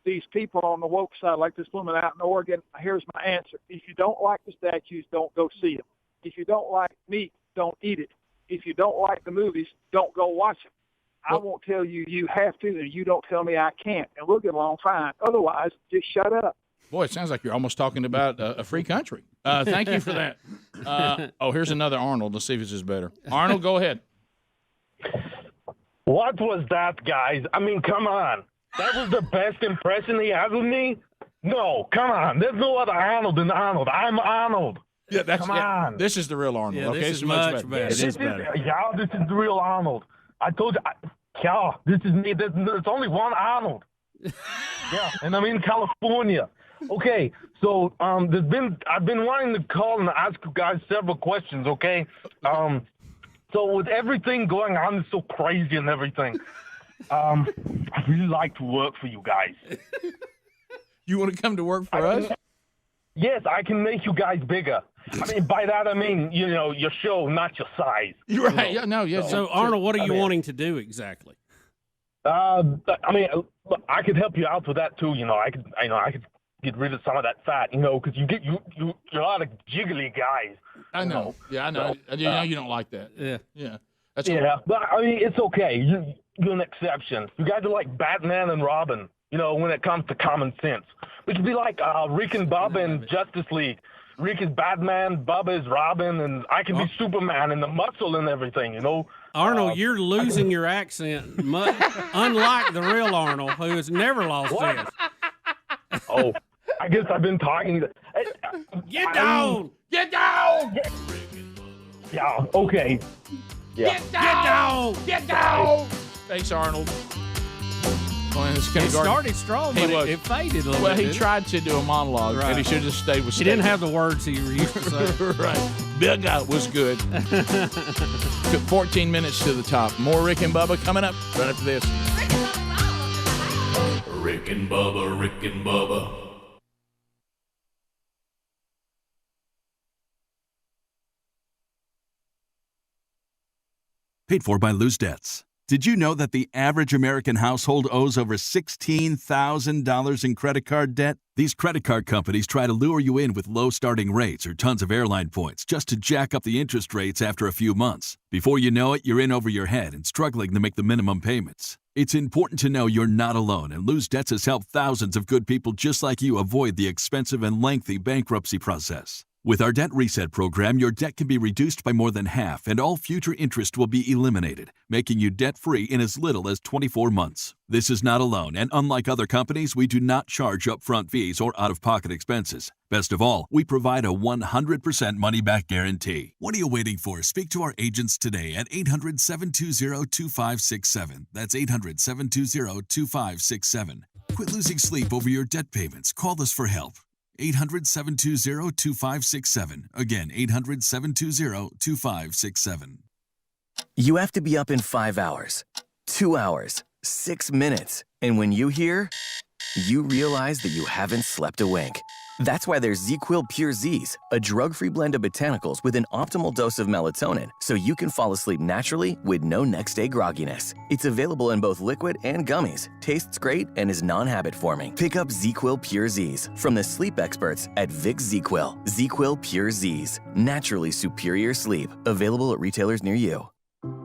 these people on the woke side, like this woman out in Oregon, here's my answer. If you don't like the statues, don't go see them. If you don't like meat, don't eat it. If you don't like the movies, don't go watch them. I won't tell you you have to, and you don't tell me I can't, and we'll get along fine. Otherwise, just shut up. Boy, it sounds like you're almost talking about a free country. Thank you for that. Here's another Arnold. Let's see if this is better. Arnold, go ahead. What was that, guys? I mean, come on. That was the best impression he had with me? No, come on. There's no other Arnold than Arnold. I'm Arnold. Yeah, come on. This is the real Arnold. Yeah, okay, this is much better. This is the real Arnold. I told you. This is me. There's only one Arnold. Yeah, and I'm in California. Okay, so I've been wanting to call and ask you guys several questions. Okay, so with everything going on, it's so crazy and everything. I'd really like to work for you guys. You want to come to work for us? Yes, I can make you guys bigger. I mean, by that I mean, your show, not your size. You're right. Yeah, no, yes. So, Arnold, what are you wanting to do exactly? I mean, I could help you out with that too. I could get rid of some of that fat. Because you're a lot of jiggly guys. I know. Yeah, I know. You don't like that. Yeah. But I mean, it's okay. You're an exception. You guys are like Batman and Robin. When it comes to common sense, we could be like Rick and Bubba in Justice League. Rick is Batman, Bubba is Robin, and I can be Superman and the muscle and everything. Arnold, you're losing your accent, unlike the real Arnold, who has never lost his. Oh, I guess I've been talking. Get down! Get down! Yeah. Okay. Yeah. Get down! Get down! Thanks, Arnold. It started strong, but it faded a little bit. Well, he tried to do a monologue, and he should have just stayed with He didn't have the words he used to say. Right. Big guy was good. Took 14 minutes to the top. More Rick and Bubba coming up right after this. Rick and Bubba, Rick and Bubba. Paid for by Lose Debts. Did you know that the average American household owes over $16,000 in credit card debt? These credit card companies try to lure you in with low starting rates or tons of airline points just to jack up the interest rates after a few months. Before you know it, you're in over your head and struggling to make the minimum payments. It's important to know you're not alone, and Lose Debts has helped thousands of good people just like you avoid the expensive and lengthy bankruptcy process. With our debt reset program, your debt can be reduced by more than half, and all future interest will be eliminated, making you debt-free in as little as 24 months. This is not alone, and unlike other companies, we do not charge upfront fees or out-of-pocket expenses. Best of all, we provide a 100% money-back guarantee. What are you waiting for? Speak to our agents today at 800-720-2567. That's 800-720-2567. Quit losing sleep over your debt payments. Call us for help. 800-720-2567. Again, 800-720-2567. You have to be up in 5 hours, 2 hours, 6 minutes. And when you hear, you realize that you haven't slept a wink. That's why there's ZzzQuil Pure Z's, a drug-free blend of botanicals with an optimal dose of melatonin, so you can fall asleep naturally with no next-day grogginess. It's available in both liquid and gummies, tastes great, and is non-habit forming. Pick up ZzzQuil Pure Z's from the sleep experts at Vicks ZzzQuil. ZzzQuil Pure Z's, naturally superior sleep. Available at retailers near you.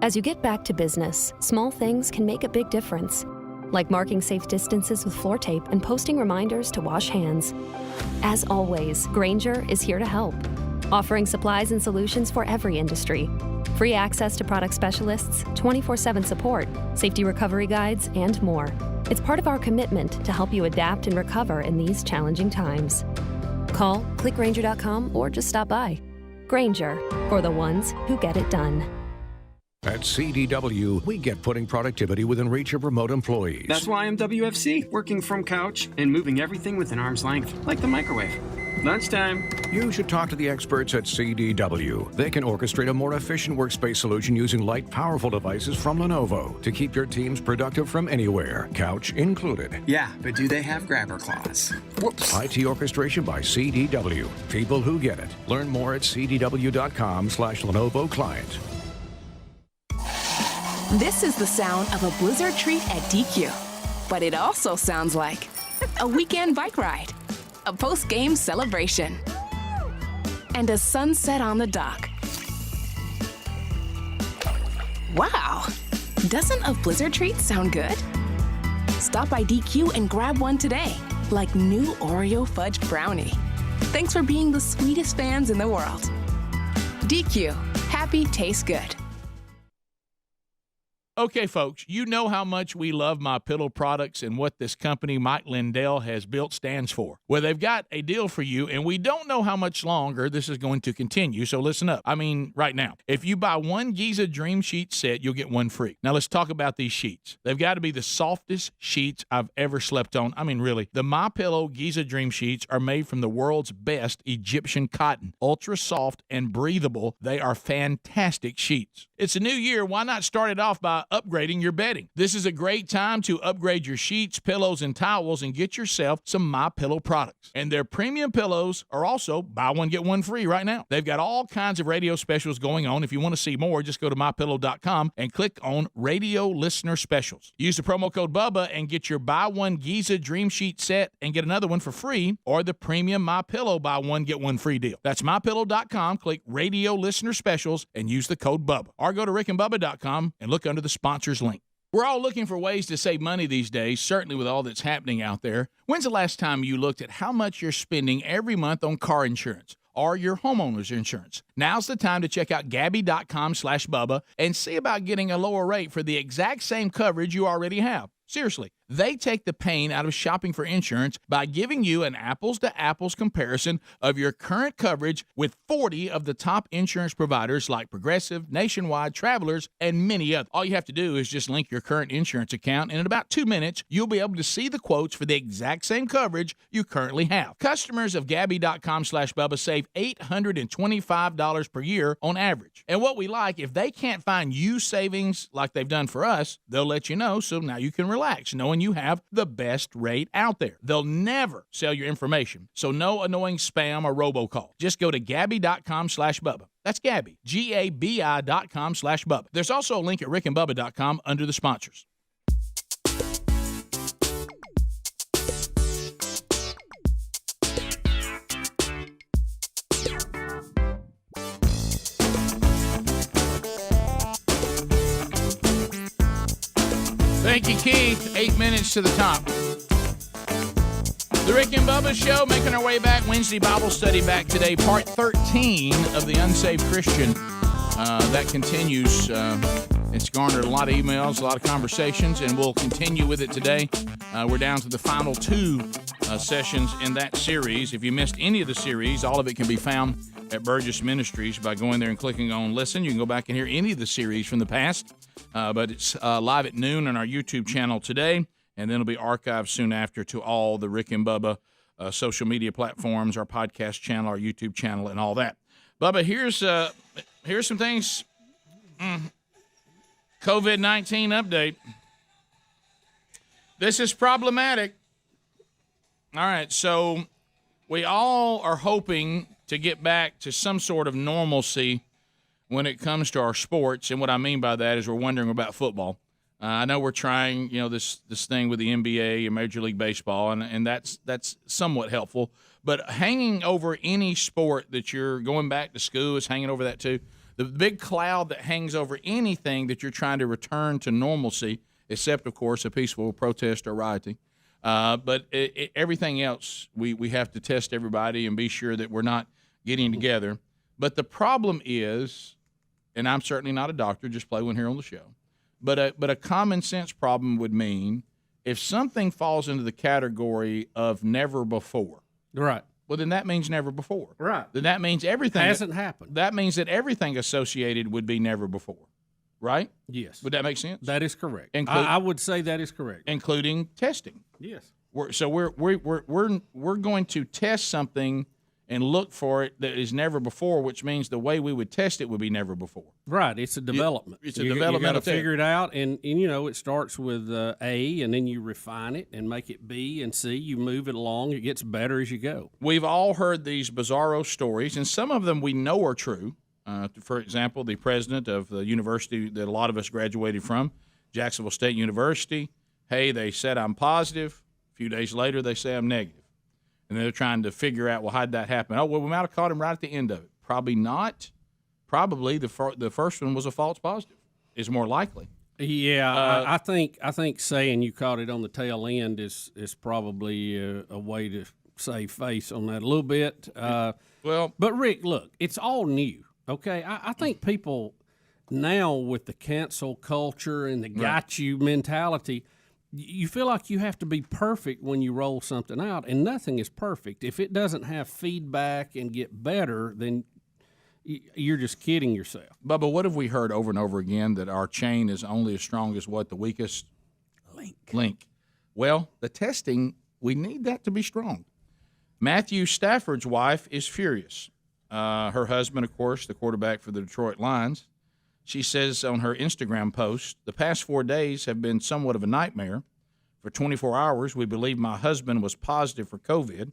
As you get back to business, small things can make a big difference. Like marking safe distances with floor tape and posting reminders to wash hands. As always, Grainger is here to help, offering supplies and solutions for every industry. Free access to product specialists, 24/7 support, safety recovery guides, and more. It's part of our commitment to help you adapt and recover in these challenging times. Call, click Grainger.com, or just stop by. Grainger, for the ones who get it done. At CDW, we get putting productivity within reach of remote employees. That's why I'm WFC, working from couch and moving everything within arm's length, like the microwave. Lunchtime. You should talk to the experts at CDW. They can orchestrate a more efficient workspace solution using light, powerful devices from Lenovo to keep your teams productive from anywhere, couch included. Yeah, but do they have grabber claws? Whoops. IT orchestration by CDW. People who get it. Learn more at cdw.com/Lenovo Client. This is the sound of a blizzard treat at DQ. But it also sounds like a weekend bike ride, a post-game celebration, and a sunset on the dock. Wow! Doesn't a blizzard treat sound good? Stop by DQ and grab one today, like new Oreo fudge brownie. Thanks for being the sweetest fans in the world. DQ, happy tastes good. Okay, folks, you know how much we love MyPillow products and what this company Mike Lindell has built stands for. Well, they've got a deal for you, and we don't know how much longer this is going to continue, so listen up. I mean, right now. If you buy one Giza Dream Sheet set, you'll get one free. Now, let's talk about these sheets. They've got to be the softest sheets I've ever slept on. I mean, really. The MyPillow Giza Dream Sheets are made from the world's best Egyptian cotton. Ultra soft and breathable, they are fantastic sheets. It's a new year. Why not start it off by upgrading your bedding? This is a great time to upgrade your sheets, pillows, and towels and get yourself some MyPillow products. And their premium pillows are also buy one, get one free right now. They've got all kinds of radio specials going on. If you want to see more, just go to MyPillow.com and click on Radio Listener Specials. Use the promo code BUBBA and get your buy one Giza Dream Sheet set and get another one for free, or the premium MyPillow buy one, get one free deal. That's MyPillow.com, click Radio Listener Specials, and use the code BUBBA. Or go to RickandBubba.com and look under the sponsors link. We're all looking for ways to save money these days, certainly with all that's happening out there. When's the last time you looked at how much you're spending every month on car insurance or your homeowner's insurance? Now's the time to check out Gabby.com/Bubba and see about getting a lower rate for the exact same coverage you already have. Seriously, They take the pain out of shopping for insurance by giving you an apples-to-apples comparison of your current coverage with 40 of the top insurance providers like Progressive, Nationwide, Travelers, and many others. All you have to do is just link your current insurance account, and in about 2 minutes, you'll be able to see the quotes for the exact same coverage you currently have. Customers of Gabi.com/Bubba save $825 per year on average. And what we like, if they can't find you savings like they've done for us, they'll let you know, so now you can relax, knowing you have the best rate out there. They'll never sell your information, so no annoying spam or robocall. Just go to Gabi.com/Bubba. That's Gabi, Gabi.com/Bubba. There's also a link at rickandbubba.com under the sponsors. Thank you, Keith. 8 minutes to the top. The Rick and Bubba Show, making our way back. Wednesday Bible study back today. Part 13 of The Unsaved Christian. That continues. It's garnered a lot of emails, a lot of conversations, and we'll continue with it today. We're down to the final 2 sessions in that series. If you missed any of the series, all of it can be found at Burgess Ministries by going there and clicking on Listen. You can go back and hear any of the series from the past. But it's live at noon on our YouTube channel today, and then it'll be archived soon after to all the Rick and Bubba social media platforms, our podcast channel, our YouTube channel, and all that. Bubba, here's some things. COVID-19 update. This is problematic. All right, so we all are hoping to get back to some sort of normalcy when it comes to our sports, and what I mean by that is we're wondering about football. I know we're trying, this thing with the NBA and Major League Baseball, and that's somewhat helpful. But hanging over any sport that you're going back to school is hanging over that too. The big cloud that hangs over anything that you're trying to return to normalcy, except, of course, a peaceful protest or rioting. But everything else, we have to test everybody and be sure that we're not getting together. But the problem is, and I'm certainly not a doctor, just play one here on the show, but a common sense problem would mean if something falls into the category of never before. Right. Well, then that means never before. Right. Then that means everything hasn't happened. That means that everything associated would be never before. Right? Yes. Would that make sense? That is correct. I would say that is correct. Including testing. Yes. We're going to test something and look for it that is never before, which means the way we would test it would be never before. Right. It's a development. It's a development. You got to figure it out, and it starts with A, and then you refine it and make it B and C. You move it along. It gets better as you go. We've all heard these bizarro stories, and some of them we know are true. For example, the president of the university that a lot of us graduated from, Jacksonville State University, hey, they said I'm positive. A few days later, they say I'm negative. And they're trying to figure out, well, how did that happen? Oh, well, we might have caught him right at the end of it. Probably not. Probably the first one was a false positive is more likely. Yeah, I think saying you caught it on the tail end is probably a way to save face on that a little bit. But Rick, look, it's all new. Okay, I think people now with the cancel culture and the got you mentality, you feel like you have to be perfect when you roll something out, and nothing is perfect. If it doesn't have feedback and get better, then you're just kidding yourself. Bubba, what have we heard over and over again, that our chain is only as strong as what? The weakest link. Well, the testing, we need that to be strong. Matthew Stafford's wife is furious. Her husband, of course, the quarterback for the Detroit Lions, she says on her Instagram post, the past 4 days have been somewhat of a nightmare. For 24 hours, we believe my husband was positive for COVID.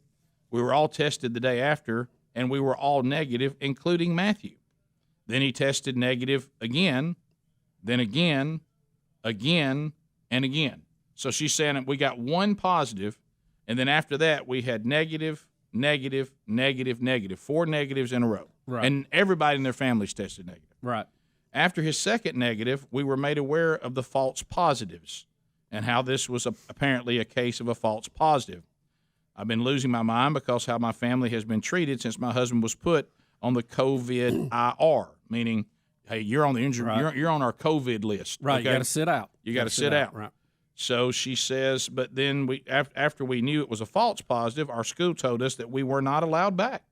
We were all tested the day after, and we were all negative, including Matthew. Then he tested negative again, then again, and again. So she's saying we got one positive, and then after that we had negative, 4 negatives in a row. Right. And everybody in their families tested negative. Right. After his second negative, we were made aware of the false positives and how this was apparently a case of a false positive. I've been losing my mind because how my family has been treated since my husband was put on the COVID IR, meaning, hey, you're on the injury, you're on our COVID list. Right, okay? You got to sit out. You got to sit out. Right. So she says, but then after we knew it was a false positive, our school told us that we were not allowed back.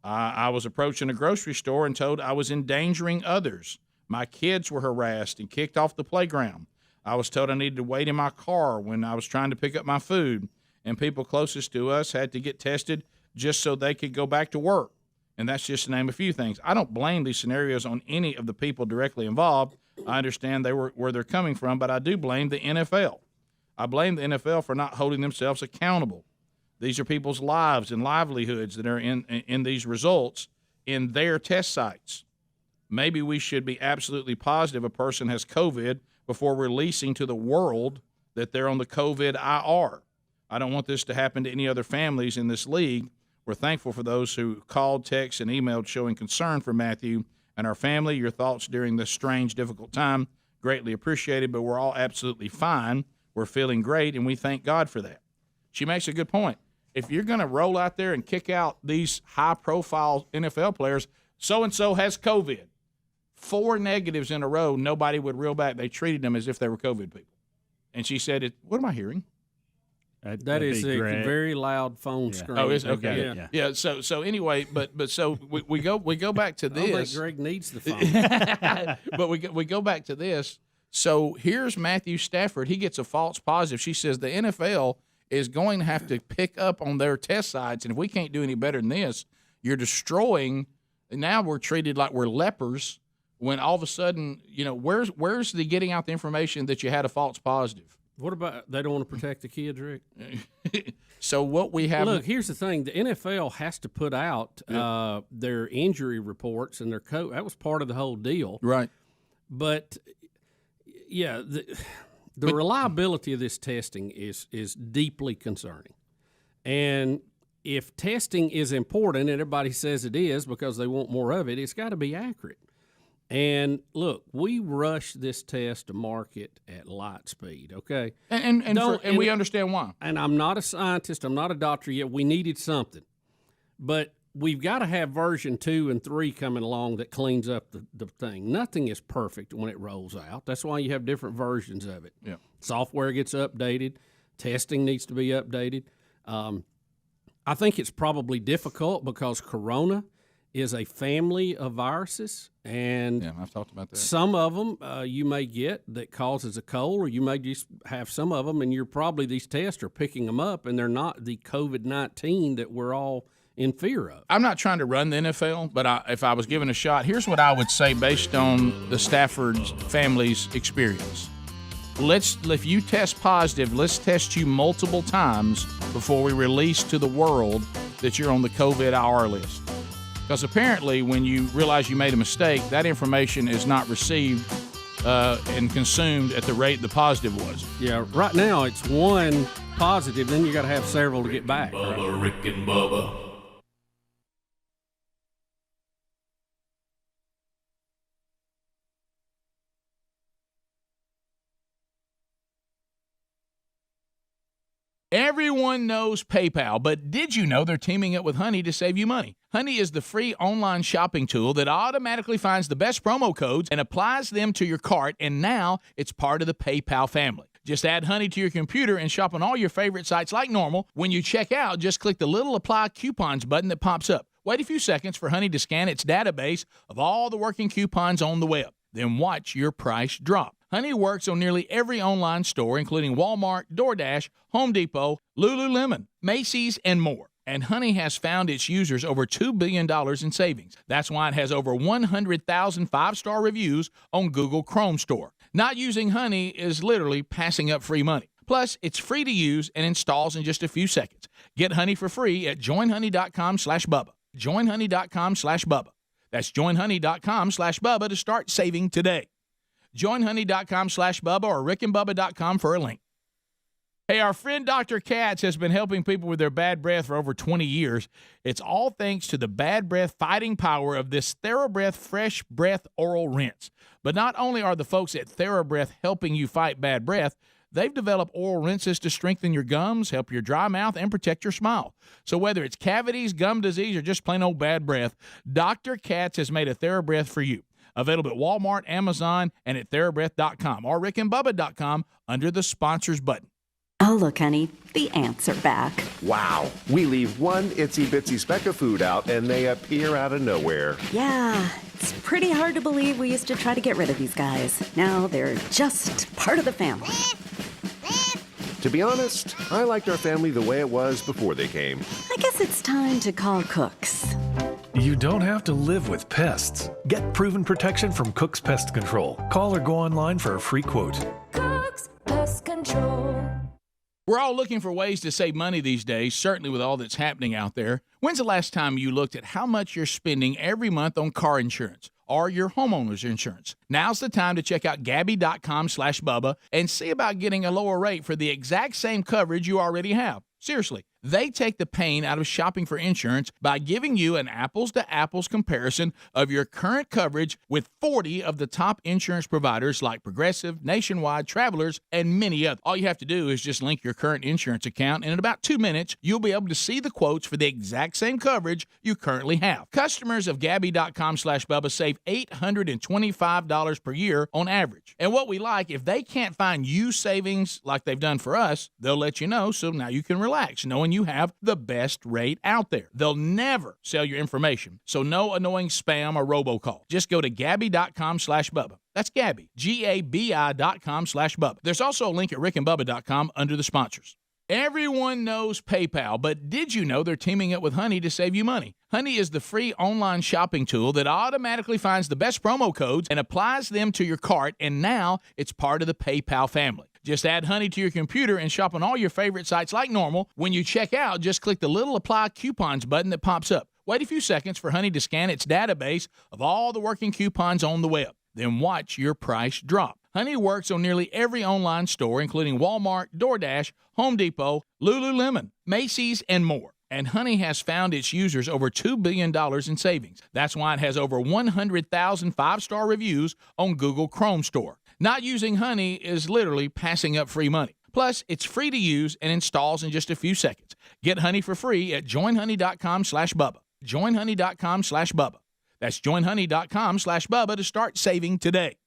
I was approaching a grocery store and told I was endangering others. My kids were harassed and kicked off the playground. I was told I needed to wait in my car when I was trying to pick up my food, and people closest to us had to get tested just so they could go back to work. And that's just to name a few things. I don't blame these scenarios on any of the people directly involved. I understand where they're coming from, but I do blame the NFL. I blame the NFL for not holding themselves accountable. These are people's lives and livelihoods that are in these results in their test sites. Maybe we should be absolutely positive a person has COVID before releasing to the world that they're on the COVID IR. I don't want this to happen to any other families in this league. We're thankful for those who called, texted, and emailed showing concern for Matthew and our family. Your thoughts during this strange, difficult time, greatly appreciated, but we're all absolutely fine. We're feeling great, and we thank God for that. She makes a good point. If you're going to roll out there and kick out these high-profile NFL players, so-and-so has COVID. 4 negatives in a row, nobody would reel back. They treated them as if they were COVID people. And she said, what am I hearing? That is a very loud phone screen. Oh, is it? Okay. Yeah. So anyway, but so we go back to this. I don't think Greg needs the phone. But we go back to this. So here's Matthew Stafford. He gets a false positive. She says the NFL is going to have to pick up on their test sites, and if we can't do any better than this, you're destroying. Now we're treated like we're lepers. When all of a sudden, where's the getting out the information that you had a false positive? What about they don't want to protect the kids, Rick? So what we have. Look, here's the thing: the NFL has to put out their injury reports and their code. That was part of the whole deal, right? But yeah, the reliability of this testing is deeply concerning, and if testing is important, and everybody says it is because they want more of it, it's got to be accurate. And look, we rush this test to market at light speed, okay? And we understand why. And I'm not a scientist, I'm not a doctor yet. We needed something. But we've got to have version 2 and 3 coming along that cleans up the thing. Nothing is perfect when it rolls out. That's why you have different versions of it. Yeah. Software gets updated. Testing needs to be updated. I think it's probably difficult because Corona is a family of viruses, and I've talked about that. Some of them you may get that causes a cold, or you may just have some of them, and these tests are picking them up, and they're not the COVID-19 that we're all in fear of. I'm not trying to run the NFL, but if I was given a shot, here's what I would say based on the Stafford family's experience. If you test positive, let's test you multiple times before we release to the world that you're on the COVID IR list. Because apparently when you realize you made a mistake, that information is not received and consumed at the rate the positive was. Yeah, right now it's one positive, then you got to have several to get back. Bubba, Rick and Bubba. Everyone knows PayPal, but did you know they're teaming up with Honey to save you money? Honey is the free online shopping tool that automatically finds the best promo codes and applies them to your cart, and now it's part of the PayPal family. Just add Honey to your computer and shop on all your favorite sites like normal. When you check out, just click the little Apply Coupons button that pops up. Wait a few seconds for Honey to scan its database of all the working coupons on the web. Then watch your price drop. Honey works on nearly every online store, including Walmart, DoorDash, Home Depot, Lululemon, Macy's, and more. And Honey has found its users over $2 billion in savings. That's why it has over 100,000 5-star reviews on Google Chrome Store. Not using Honey is literally passing up free money. Plus, it's free to use and installs in just a few seconds. Get Honey for free at joinhoney.com/Bubba. Joinhoney.com/Bubba. That's joinhoney.com/Bubba to start saving today. JoinHoney.com/Bubba or RickandBubba.com for a link. Hey, our friend Dr. Katz has been helping people with their bad breath for over 20 years. It's all thanks to the bad breath fighting power of this Thera-Breath Fresh Breath Oral Rinse. But not only are the folks at Thera-Breath helping you fight bad breath, they've developed oral rinses to strengthen your gums, help your dry mouth, and protect your smile. So whether it's cavities, gum disease, or just plain old bad breath, Dr. Katz has made a Thera-Breath for you. Available at Walmart, Amazon, and at Thera-Breath.com or rickandbubba.com under the sponsors button. Oh, look, honey, the ants are back. Wow. We leave one itsy-bitsy speck of food out, and they appear out of nowhere. Yeah, it's pretty hard to believe we used to try to get rid of these guys. Now they're just part of the family. To be honest, I liked our family the way it was before they came. I guess it's time to call Cooks. You don't have to live with pests. Get proven protection from Cook's Pest Control. Call or go online for a free quote. Cooks Pest Control. We're all looking for ways to save money these days, certainly with all that's happening out there. When's the last time you looked at how much you're spending every month on car insurance or your homeowner's insurance? Now's the time to check out Gabi.com/Bubba and see about getting a lower rate for the exact same coverage you already have. Seriously, they take the pain out of shopping for insurance by giving you an apples-to-apples comparison of your current coverage with 40 of the top insurance providers like Progressive, Nationwide, Travelers, and many others. All you have to do is just link your current insurance account, and in about 2 minutes, you'll be able to see the quotes for the exact same coverage you currently have. Customers of Gabi.com/Bubba save $825 per year on average. And what we like, if they can't find you savings like they've done for us, they'll let you know, so now you can relax knowing you have the best rate out there. They'll never sell your information, so no annoying spam or robocall. Just go to Gabi.com/Bubba. That's Gabi, Gabi.com/Bubba. There's also a link at rickandbubba.com under the sponsors. Everyone knows PayPal, but did you know they're teaming up with Honey to save you money? Honey is the free online shopping tool that automatically finds the best promo codes and applies them to your cart, and now it's part of the PayPal family. Just add Honey to your computer and shop on all your favorite sites like normal. When you check out, just click the little Apply Coupons button that pops up. Wait a few seconds for Honey to scan its database of all the working coupons on the web. Then watch your price drop. Honey works on nearly every online store, including Walmart, DoorDash, Home Depot, Lululemon, Macy's, and more. And Honey has found its users over $2 billion in savings. That's why it has over 100,000 five-star reviews on Google Chrome Store. Not using Honey is literally passing up free money. Plus, it's free to use and installs in just a few seconds. Get Honey for free at joinhoney.com/Bubba. Joinhoney.com/Bubba. That's joinhoney.com/Bubba to start saving today.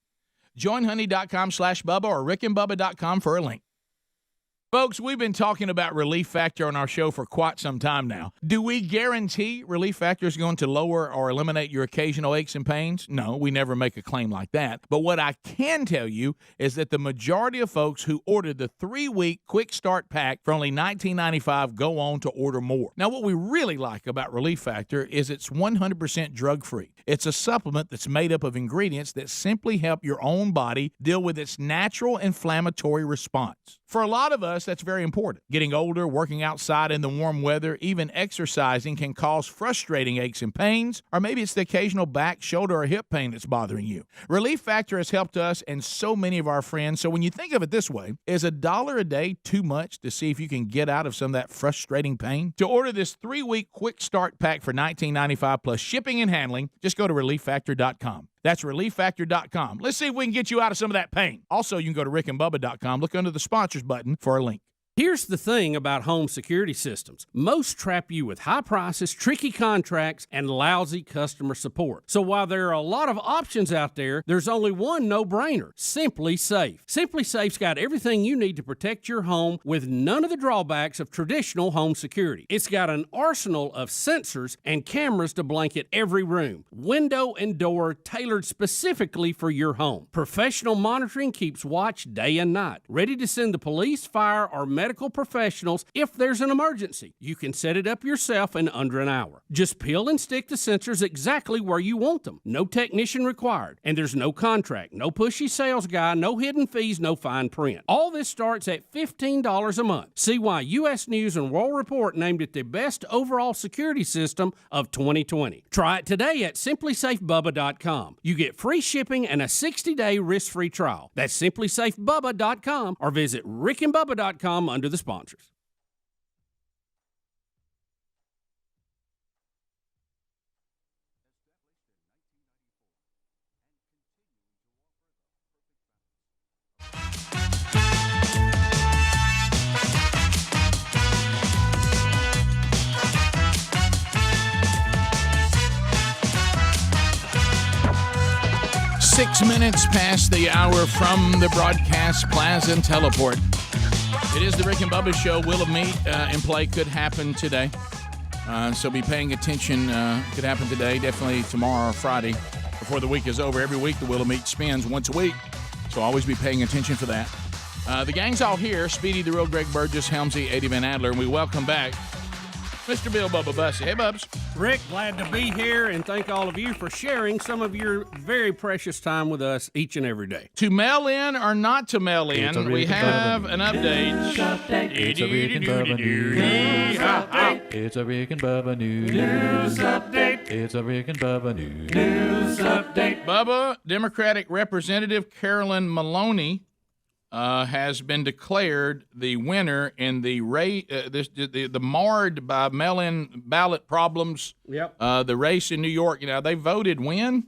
Joinhoney.com/Bubba or rickandbubba.com for a link. Folks, we've been talking about Relief Factor on our show for quite some time now. Do we guarantee Relief Factor is going to lower or eliminate your occasional aches and pains? No, we never make a claim like that. But what I can tell you is that the majority of folks who ordered the 3-week Quick Start Pack for only $19.95 go on to order more. Now, what we really like about Relief Factor is it's 100% drug-free. It's a supplement that's made up of ingredients that simply help your own body deal with its natural inflammatory response. For a lot of us, that's very important. Getting older, working outside in the warm weather, even exercising can cause frustrating aches and pains, or maybe it's the occasional back, shoulder, or hip pain that's bothering you. Relief Factor has helped us and so many of our friends, so when you think of it this way, is $1 a day too much to see if you can get out of some of that frustrating pain? To order this 3-week Quick Start Pack for $19.95 plus shipping and handling, just go to ReliefFactor.com. That's ReliefFactor.com. Let's see if we can get you out of some of that pain. Also, you can go to rickandbubba.com. Look under the sponsors button for a link. Here's the thing about home security systems. Most trap you with high prices, tricky contracts, and lousy customer support. So while there are a lot of options out there, there's only one no-brainer: Simply Safe. Simply Safe's got everything you need to protect your home with none of the drawbacks of traditional home security. It's got an arsenal of sensors and cameras to blanket every room, window and door tailored specifically for your home. Professional monitoring keeps watch day and night, ready to send the police, fire, or medical professionals if there's an emergency. You can set it up yourself in under an hour. Just peel and stick the sensors exactly where you want them. No technician required. And there's no contract, no pushy sales guy, no hidden fees, no fine print. All this starts at $15 a month. See why U.S. News and World Report named it the best overall security system of 2020. Try it today at simplysafebubba.com. You get free shipping and a 60-day risk-free trial. That's simplysafebubba.com or visit rickandbubba.com under the sponsors. 6 minutes past the hour from the broadcast plaza and teleport. It is the Rick and Bubba Show. Will of Meat in play could happen today. So be paying attention. Could happen today, definitely tomorrow or Friday before the week is over. Every week the Will of Meat spins once a week. So always be paying attention for that. The gang's all here. Speedy, the real Greg Burgess, Helmsy, Eddie Van Adler, and we welcome back Mr. Bill Bubba Bussey. Hey, Bubs. Rick, glad to be here, and thank all of you for sharing some of your very precious time with us each and every day. To mail in or not to mail in, we have an update. It's a Rick and Bubba news update. It's a Rick and Bubba news update. It's a Rick and Bubba news update. Bubba, Democratic Representative Carolyn Maloney has been declared the winner in the marred by mail-in ballot problems. Yep. The race in New York. They voted when?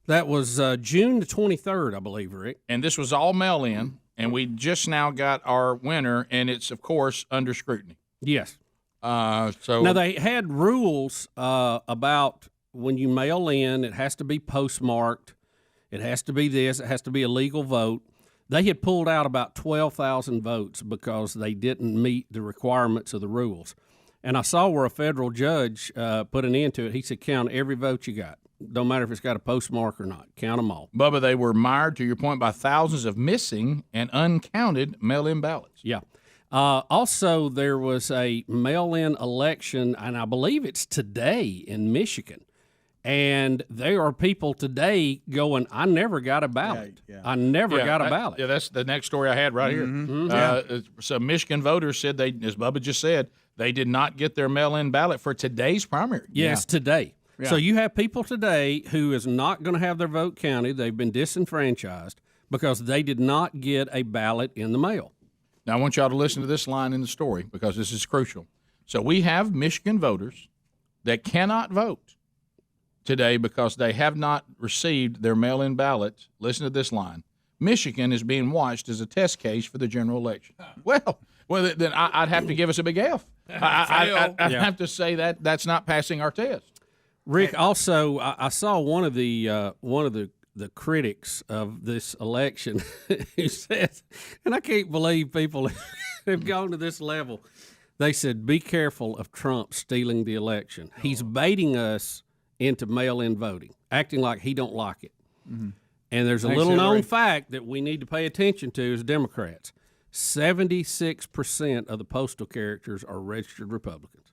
That was June the 23rd, I believe, Rick. And this was all mail-in, and we just now got our winner, and it's, of course, under scrutiny. Yes. So now, they had rules about when you mail in, it has to be postmarked. It has to be this. It has to be a legal vote. They had pulled out about 12,000 votes because they didn't meet the requirements of the rules. And I saw where a federal judge put an end to it. He said, count every vote you got. Don't matter if it's got a postmark or not. Count them all. Bubba, they were mired, to your point, by thousands of missing and uncounted mail-in ballots. Yeah. Also, there was a mail-in election, and I believe it's today in Michigan. And there are people today going, I never got a ballot. I never got a ballot. Yeah, that's the next story I had right here. So Michigan voters said, as Bubba just said, they did not get their mail-in ballot for today's primary. Yes, today. Yeah. So you have people today who is not going to have their vote counted. They've been disenfranchised because they did not get a ballot in the mail. Now, I want y'all to listen to this line in the story because this is crucial. So we have Michigan voters that cannot vote today because they have not received their mail-in ballots. Listen to this line. Michigan is being watched as a test case for the general election. Well, then I'd have to give us a big F. I'd have to say that's not passing our test. Rick, also, I saw one of the critics of this election who says, and I can't believe people have gone to this level. They said, be careful of Trump stealing the election. He's baiting us into mail-in voting, acting like he don't like it. Mm-hmm. And there's a little-known fact that we need to pay attention to as Democrats. 76% of the postal characters are registered Republicans.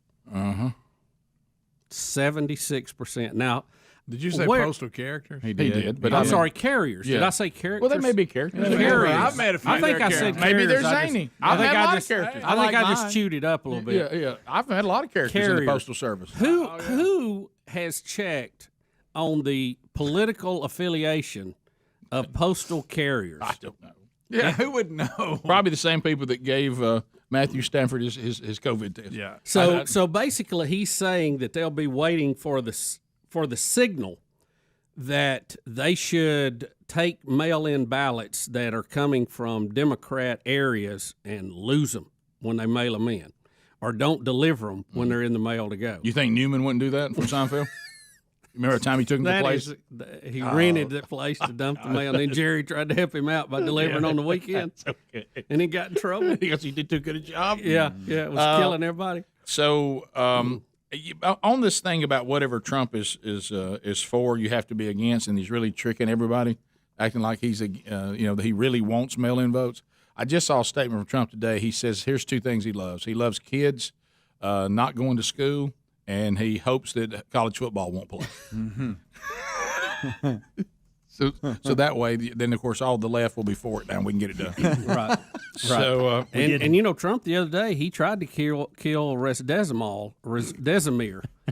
76%. Now, did you say postal characters? He did. But I'm sorry, carriers. Yeah. Did I say characters? Well, they may be characters. Carriers. I've made a few. I think I said maybe carriers. they're zany. I've had a lot of characters. I think I just chewed it up a little bit. Yeah. I've had a lot of characters in the Postal Service. Who has checked on the political affiliation of postal carriers? I don't know. Yeah, who would know? Probably the same people that gave Matthew Stafford his COVID test. Yeah. So basically, he's saying that they'll be waiting for the signal that they should take mail-in ballots that are coming from Democrat areas and lose them when they mail them in, or don't deliver them when they're in the mail to go. You think Newman wouldn't do that from Seinfeld? Remember the time he took him to the place? He rented that place to dump the mail, and then Jerry tried to help him out by delivering on the weekend, and he got in trouble. Because he did too good a job? Yeah, it was killing everybody. So on this thing about whatever Trump is for, you have to be against, and he's really tricking everybody, acting like he's that he really wants mail-in votes. I just saw a statement from Trump today. He says here's two things he loves. He loves kids not going to school, and he hopes that college football won't play. So that way, then of course all the left will be for it. Now we can get it done. Right. So and Trump the other day he tried to kill Remdesivir,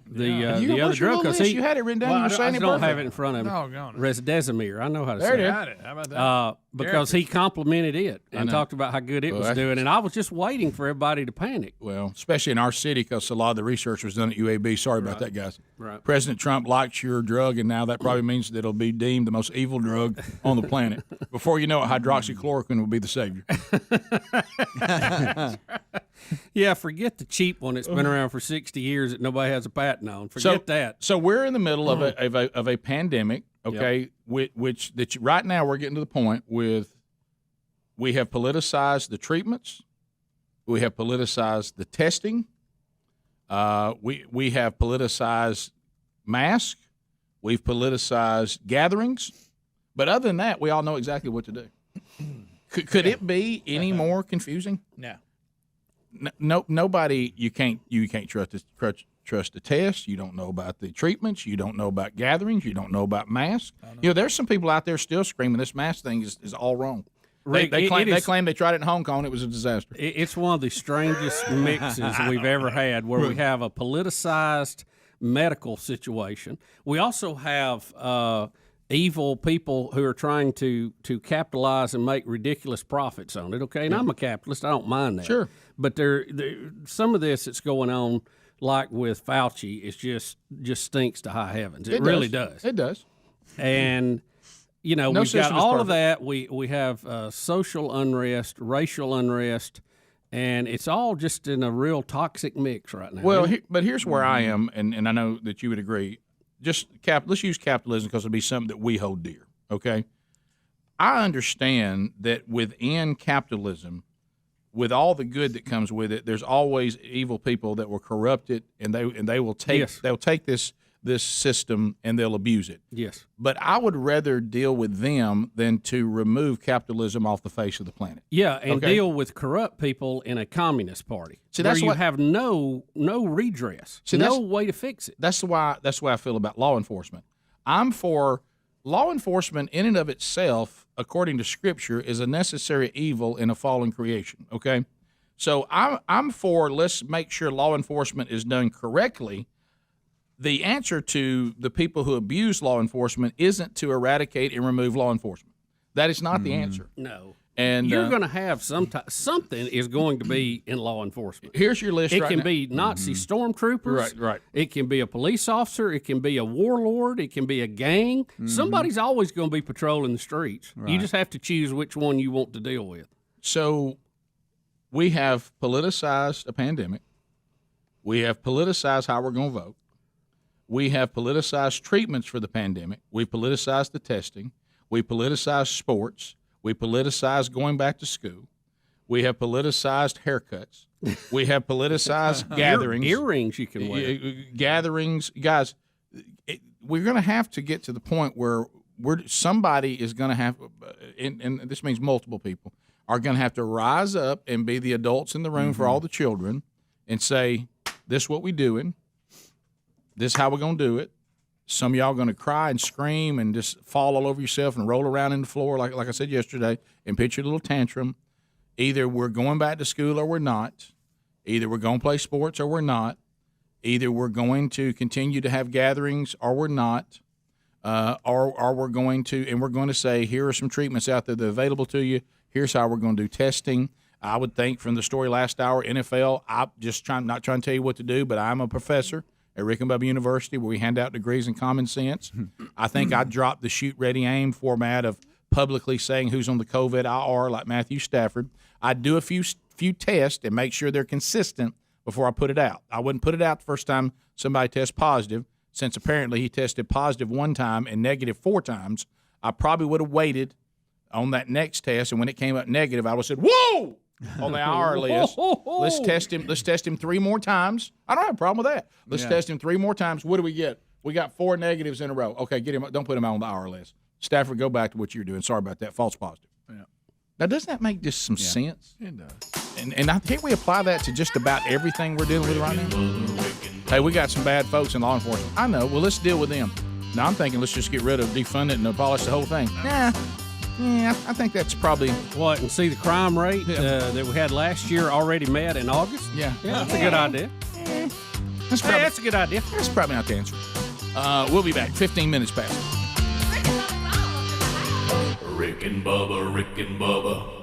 the other drug, because you had it written down. I don't have it in front of me. Remdesivir, I know how to say it. Got it. How about that? Because he complimented it and talked about how good it was doing, and I was just waiting for everybody to panic. Well, especially in our city, because a lot of the research was done at UAB. Sorry about that, guys. Right. President Trump likes your drug, and now that probably means that it'll be deemed the most evil drug on the planet. Before you know it, hydroxychloroquine will be the savior. Yeah, forget the cheap one that's been around for 60 years that nobody has a patent on. Forget that. So we're in the middle of a pandemic, okay, right now we're getting to the point with we have politicized the treatments, we have politicized the testing, we have politicized masks, we've politicized gatherings, but other than that, we all know exactly what to do. Could it be any more confusing? No, nobody. You can't trust the test. You don't know about the treatments. You don't know about gatherings. You don't know about masks. There's some people out there still screaming this mask thing is all wrong. Rick, they claim they tried it in Hong Kong. It was a disaster. It's one of the strangest mixes we've ever had, where we have a politicized medical situation. We also have evil people who are trying to capitalize and make ridiculous profits on it. Okay, and I'm a capitalist. I don't mind that. Sure, but there some of this that's going on, like with Fauci, is just stinks to high heavens. It really does. It does. And we've got all of that. We have social unrest, racial unrest, and it's all just in a real toxic mix right now. Well, but here's where I am, and I know that you would agree. Let's use capitalism because it'll be something that we hold dear, okay? I understand that within capitalism, with all the good that comes with it, there's always evil people that will corrupt it, and they will take this system and they'll abuse it. Yes. But I would rather deal with them than to remove capitalism off the face of the planet. Yeah, and deal with corrupt people in a communist party. See, where that's you have no redress, no way to fix it. That's the way I feel about law enforcement. I'm for law enforcement in and of itself, according to Scripture, is a necessary evil in a fallen creation. Okay, so I'm for let's make sure law enforcement is done correctly. The answer to the people who abuse law enforcement isn't to eradicate and remove law enforcement. That is not the answer. No. And you're going to have something is going to be in law enforcement. Here's your list. It right can now. be Nazi stormtroopers. Right. It can be a police officer. It can be a warlord. It can be a gang. Somebody's always going to be patrolling the streets. Right. You just have to choose which one you want to deal with. So we have politicized a pandemic. We have politicized how we're going to vote. We have politicized treatments for the pandemic. We've politicized the testing. We politicized sports. We politicized going back to school. We have politicized haircuts. We have politicized gatherings. Earrings you can wear. Gatherings. Guys, we're going to have to get to the point where somebody is going to have, and this means multiple people, are going to have to rise up and be the adults in the room for all the children and say, this is what we're doing. This is how we're going to do it. Some of y'all are going to cry and scream and just fall all over yourself and roll around in the floor, like I said yesterday, and pitch your little tantrum. Either we're going back to school or we're not. Either we're going to play sports or we're not. Either we're going to continue to have gatherings or we're not. Or we're going to say, here are some treatments out there that are available to you. Here's how we're going to do testing. I would think from the story last hour, NFL, I'm just not trying to tell you what to do, but I'm a professor at Rick and Bubba University, where we hand out degrees in common sense. I think I dropped the shoot, ready, aim format of publicly saying who's on the COVID IR like Matthew Stafford. I'd do a few tests and make sure they're consistent before I put it out. I wouldn't put it out the first time somebody tests positive, since apparently he tested positive one time and negative 4 times. I probably would have waited on that next test, and when it came up negative, I would have said, whoa! On the IR list. Let's test him 3 more times. I don't have a problem with that. Let's test him 3 more times. What do we get? We got 4 negatives in a row. Okay, get him. Don't put him on the IR list. Stafford, go back to what you're doing. Sorry about that. False positive. Yeah. Now, doesn't that make just some sense? It does. And I think we apply that to just about everything we're dealing with right now. Hey, we got some bad folks in law enforcement. I know. Well, let's deal with them. Now, I'm thinking let's just get rid of, defund it, and abolish the whole thing. Nah. Yeah, I think that's probably what. And see the crime rate that we had last year already met in August. Yeah, that's a good idea. That's a good idea. That's probably not the answer. We'll be back. 15 minutes past. Rick and Bubba, Rick and Bubba.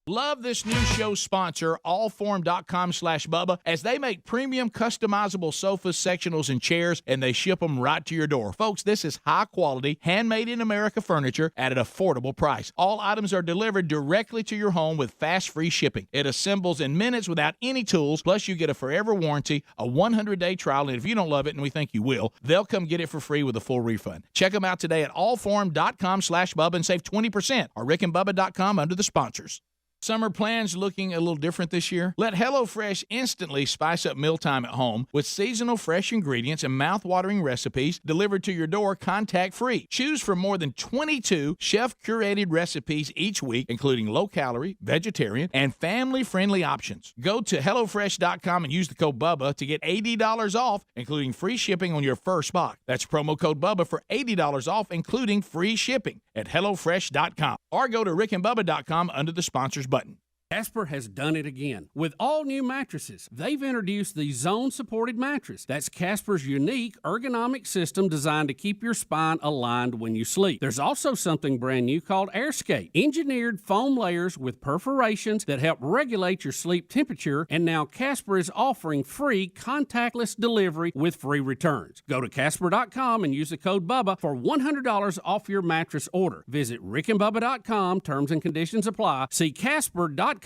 Love this new show sponsor, allform.com/Bubba, as they make premium customizable sofas, sectionals, and chairs, and they ship them right to your door. Folks, this is high-quality, handmade-in-America furniture at an affordable price. All items are delivered directly to your home with fast, free shipping. It assembles in minutes without any tools, plus you get a forever warranty, a 100-day trial, and if you don't love it, and we think you will, they'll come get it for free with a full refund. Check them out today at allform.com/Bubba and save 20%, or rickandbubba.com under the sponsors. Summer plans looking a little different this year? Let HelloFresh instantly spice up mealtime at home with seasonal fresh ingredients and mouth-watering recipes delivered to your door contact-free. Choose from more than 22 chef-curated recipes each week, including low-calorie, vegetarian, and family-friendly options. Go to HelloFresh.com and use the code BUBBA to get $80 off, including free shipping on your first box. That's promo code BUBBA for $80 off, including free shipping at HelloFresh.com. Or go to rickandbubba.com under the sponsors button. Casper has done it again. With all new mattresses, they've introduced the zone-supported mattress. That's Casper's unique ergonomic system designed to keep your spine aligned when you sleep. There's also something brand new called AirScape, engineered foam layers with perforations that help regulate your sleep temperature, and now Casper is offering free contactless delivery with free returns. Go to Casper.com and use the code BUBBA for $100 off your mattress order. Visit rickandbubba.com. Terms and conditions apply. See Casper.com/terms.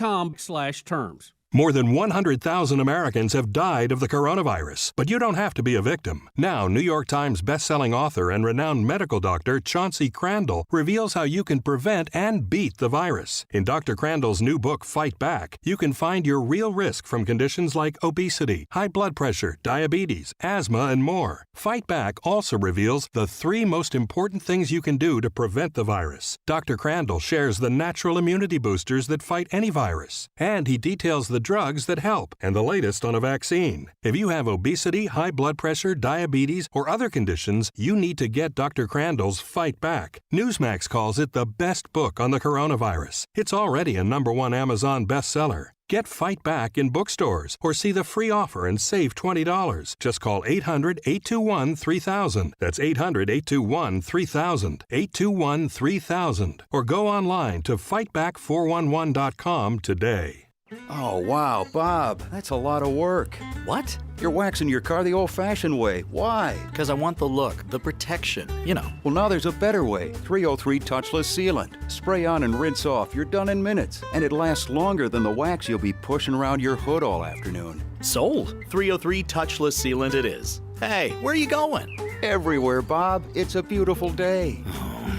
More than 100,000 Americans have died of the coronavirus, but you don't have to be a victim. Now, New York Times bestselling author and renowned medical doctor Chauncey Crandall reveals how you can prevent and beat the virus. In Dr. Crandall's new book, Fight Back, you can find your real risk from conditions like obesity, high blood pressure, diabetes, asthma, and more. Fight Back also reveals the 3 most important things you can do to prevent the virus. Dr. Crandall shares the natural immunity boosters that fight any virus, and he details the drugs that help and the latest on a vaccine. If you have obesity, high blood pressure, diabetes, or other conditions, you need to get Dr. Crandall's Fight Back. Newsmax calls it the best book on the coronavirus. It's already a #1 Amazon bestseller. Get Fight Back in bookstores or see the free offer and save $20. Just call 800-821-3000. That's 800-821-3000. 821-3000. Or go online to fightback411.com today. Oh, wow, Bob, that's a lot of work. What? You're waxing your car the old-fashioned way. Why? Because I want the look, the protection, you know. Well, now there's a better way. 303 Touchless Sealant. Spray on and rinse off. You're done in minutes. And it lasts longer than the wax you'll be pushing around your hood all afternoon. Sold. 303 Touchless Sealant it is. Hey, where are you going? Everywhere, Bob. It's a beautiful day.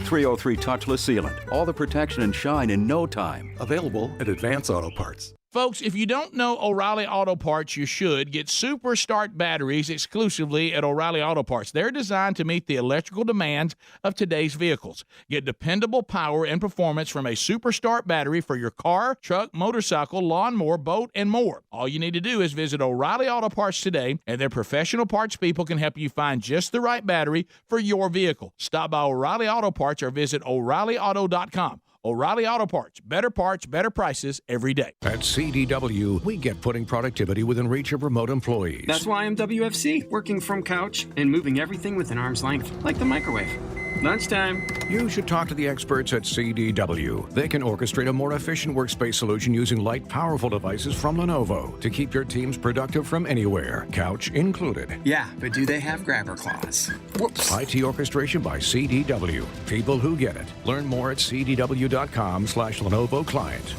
303 Touchless Sealant. All the protection and shine in no time. Available at Advance Auto Parts. Folks, if you don't know O'Reilly Auto Parts, you should. Get Super Start batteries exclusively at O'Reilly Auto Parts. They're designed to meet the electrical demands of today's vehicles. Get dependable power and performance from a Super Start battery for your car, truck, motorcycle, lawnmower, boat, and more. All you need to do is visit O'Reilly Auto Parts today, and their professional parts people can help you find just the right battery for your vehicle. Stop by O'Reilly Auto Parts or visit O'ReillyAuto.com. O'Reilly Auto Parts. Better prices every day. At CDW, we get putting productivity within reach of remote employees. That's why I'm WFC, working from couch and moving everything within arm's length, like the microwave. Lunchtime. You should talk to the experts at CDW. They can orchestrate a more efficient workspace solution using light, powerful devices from Lenovo to keep your teams productive from anywhere, couch included. Yeah, but do they have grabber claws? Whoops. IT orchestration by CDW. People who get it. Learn more at cdw.com/Lenovo Client.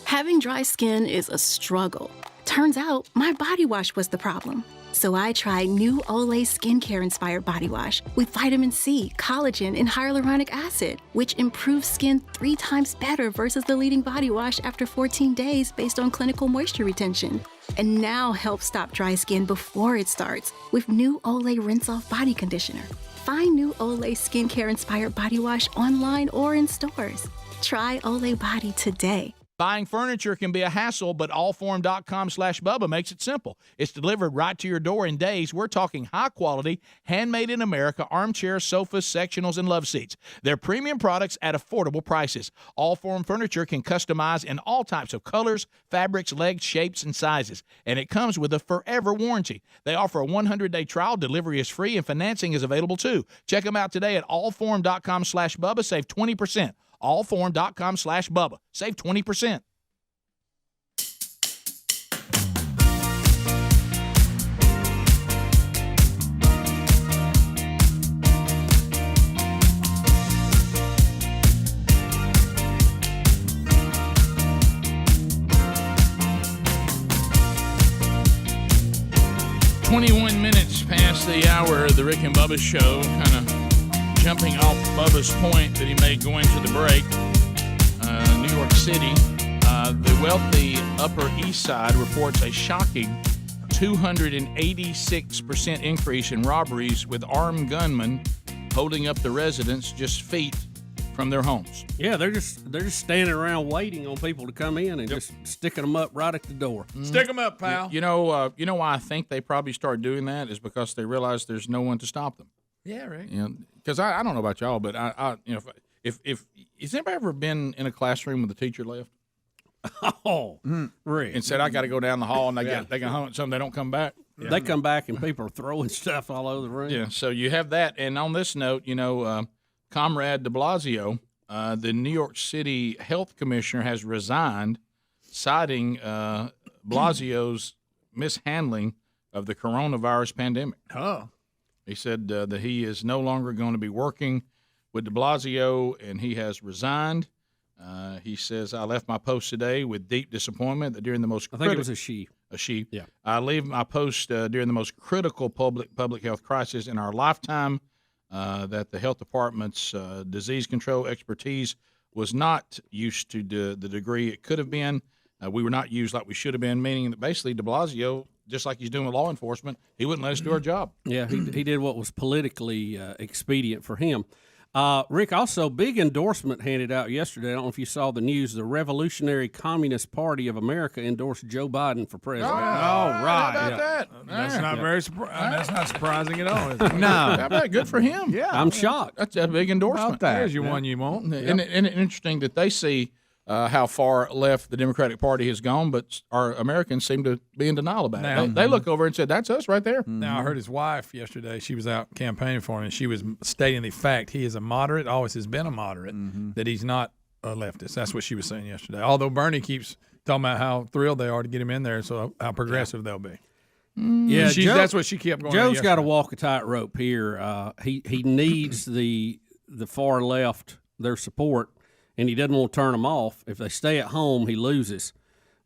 Having dry skin is a struggle. Turns out my body wash was the problem. So I tried new Olay skincare-inspired body wash with vitamin C, collagen, and hyaluronic acid, which improves skin 3 times better versus the leading body wash after 14 days based on clinical moisture retention. And now helps stop dry skin before it starts with new Olay Rinse-Off Body Conditioner. Find new Olay skincare-inspired body wash online or in stores. Try Olay Body today. Buying furniture can be a hassle, but allform.com/Bubba makes it simple. It's delivered right to your door in days. We're talking high-quality, handmade in America armchairs, sofas, sectionals, and love seats. They're premium products at affordable prices. Allform furniture can customize in all types of colors, fabrics, legs, shapes, and sizes. And it comes with a forever warranty. They offer a 100-day trial. Delivery is free, and financing is available too. Check them out today at allform.com/Bubba. Save 20%. allform.com/Bubba. Save 20%. Past the hour of the Rick and Bubba show, kind of jumping off Bubba's point that he made going to the break. New York City, the wealthy Upper East Side reports a shocking 286% increase in robberies, with armed gunmen holding up the residents just feet from their homes. Yeah, they're just standing around waiting on people to come in and just sticking them up right at the door. Stick them up, pal. You know why I think they probably started doing that is because they realized there's no one to stop them. Yeah, right. You know, because I don't know about y'all, but I if has anybody ever been in a classroom with a teacher left? Oh, Rick. And said I got to go down the hall and they can hunt something, they don't come back. Yeah. They come back and people are throwing stuff all over the room. Yeah, so you have that. And on this note, Comrade de Blasio, the New York City Health Commissioner, has resigned, citing Blasio's mishandling of the coronavirus pandemic. Oh. He said that he is no longer going to be working with de Blasio, and he has resigned. He says, I left my post today with deep disappointment that during the most I think it was a she. A she. Yeah. I leave my post during the most critical public health crisis in our lifetime, that the health department's disease control expertise was not used to the degree it could have been. We were not used like we should have been, meaning that basically de Blasio, just like he's doing with law enforcement, he wouldn't let us do our job. Yeah, he did what was politically expedient for him. Rick, also, big endorsement handed out yesterday. I don't know if you saw the news. The Revolutionary Communist Party of America endorsed Joe Biden for president. Oh, right. How about that? That's not very that's not surprising at all. Is it? No. How about it? Good for him. Yeah. I'm shocked. That's a big endorsement. There's your one you want. And interesting that they see how far left the Democratic Party has gone, but our Americans seem to be in denial about it. They look over and said, that's us right there. Now, I heard his wife yesterday. She was out campaigning for him, and she was stating the fact he is a moderate, always has been a moderate, that he's not a leftist. That's what she was saying yesterday. Although Bernie keeps talking about how thrilled they are to get him in there, so how progressive they'll be. Yeah, that's what she kept going. Joe's got to walk a tightrope here. He needs the far left, their support, and he doesn't want to turn them off. If they stay at home, he loses.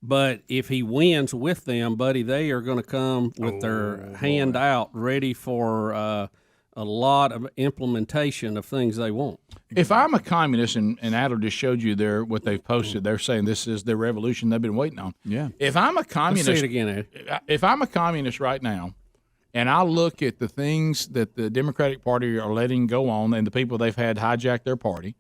But if he wins with them, buddy, they are going to come with their hand out, ready for a lot of implementation of things they want. If I'm a communist, and Adler just showed you there what they've posted, they're saying this is the revolution they've been waiting on. Yeah. If I'm a communist, Let's say it again, Ed. If I'm a communist right now, and I look at the things that the Democratic Party are letting go on, and the people they've had hijack their party,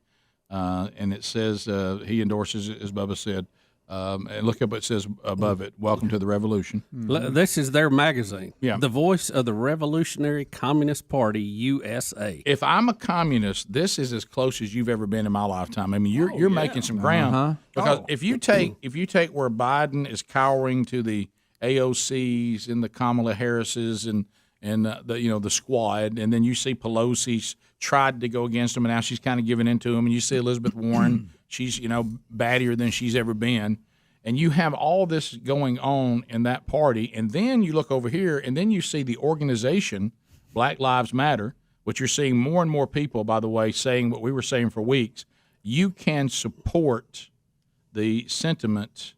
and it says he endorses it, as Bubba said. And look up what it says above it. Welcome to the revolution. This is their magazine. Yeah. The voice of the Revolutionary Communist Party, USA. If I'm a communist, this is as close as you've ever been in my lifetime. I mean, you're making some ground because if you take where Biden is cowering to the AOCs and the Kamala Harrises and the squad, and then you see Pelosi's tried to go against him, and now she's kind of giving in to him, and you see Elizabeth Warren, she's battier than she's ever been, and you have all this going on in that party, and then you look over here, and then you see the organization Black Lives Matter, which you're seeing more and more people, by the way, saying what we were saying for weeks. You can support the sentiment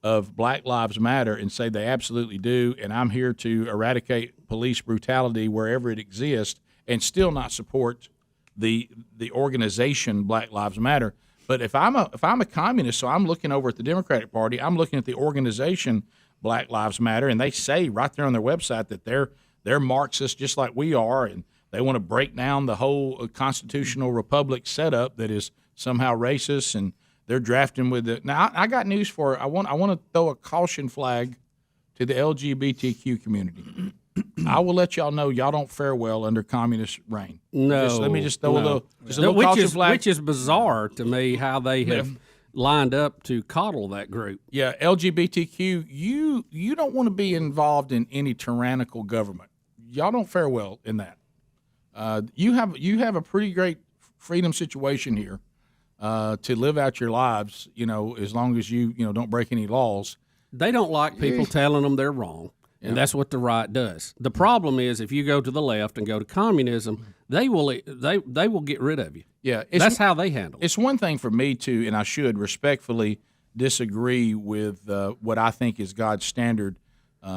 of Black Lives Matter and say they absolutely do, and I'm here to eradicate police brutality wherever it exists, and still not support the organization Black Lives Matter. But if I'm a communist, so I'm looking over at the Democratic Party, I'm looking at the organization Black Lives Matter, and they say right there on their website that they're Marxists just like we are, and they want to break down the whole constitutional republic setup that is somehow racist, and they're drafting with it. Now I got news for you. I want to throw a caution flag to the LGBTQ community. I will let y'all know y'all don't fare well under communist reign. No, let me just throw a little caution flag. Which is bizarre to me how they have lined up to coddle that group. Yeah, LGBTQ, you don't want to be involved in any tyrannical government. Y'all don't fare well in that. You have a pretty great freedom situation here. to live out your lives, as long as you don't break any laws. They don't like people telling them they're wrong. And that's what the right does. The problem is if you go to the left and go to communism, they will get rid of you. Yeah, that's how they handle it. It's one thing for me to, and I should respectfully disagree with what I think is God's standard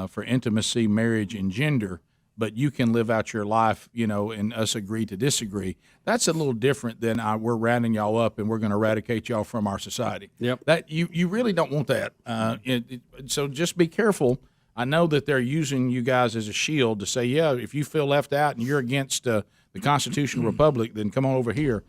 for intimacy, marriage, and gender, but you can live out your life, and us agree to disagree. That's a little different than we're rounding y'all up and we're going to eradicate y'all from our society. Yep. That you really don't want that. So just be careful. I know that they're using you guys as a shield to say, yeah, if you feel left out and you're against the constitutional republic, then come on over here.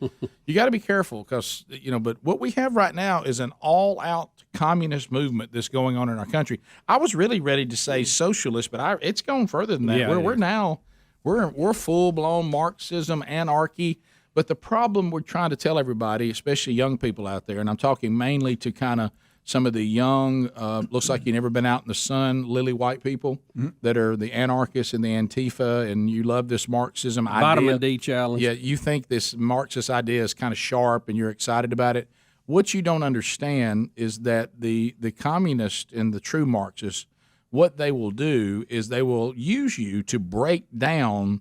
You got to be careful because, but what we have right now is an all-out communist movement that's going on in our country. I was really ready to say socialist, but it's going further than that. Yeah, We're full-blown Marxism, anarchy. But the problem we're trying to tell everybody, especially young people out there, and I'm talking mainly to kind of some of the young, looks like you've never been out in the sun, lily white people that are the anarchists and the Antifa, and you love this Marxism idea. Vitamin D challenge. Yeah, you think this Marxist idea is kind of sharp and you're excited about it. What you don't understand is that the communists and the true Marxists, what they will do is they will use you to break down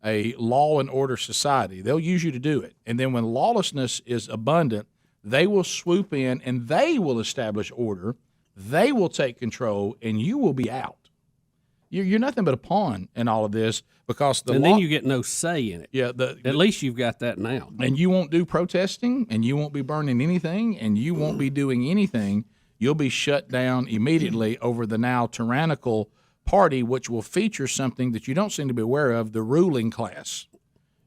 a law and order society. They'll use you to do it. And then when lawlessness is abundant, they will swoop in and they will establish order. They will take control, and you will be out. You're nothing but a pawn in all of this because then you get no say in it. Yeah, at least you've got that now. And you won't do protesting, and you won't be burning anything, and you won't be doing anything. You'll be shut down immediately over the now tyrannical party, which will feature something that you don't seem to be aware of: the ruling class.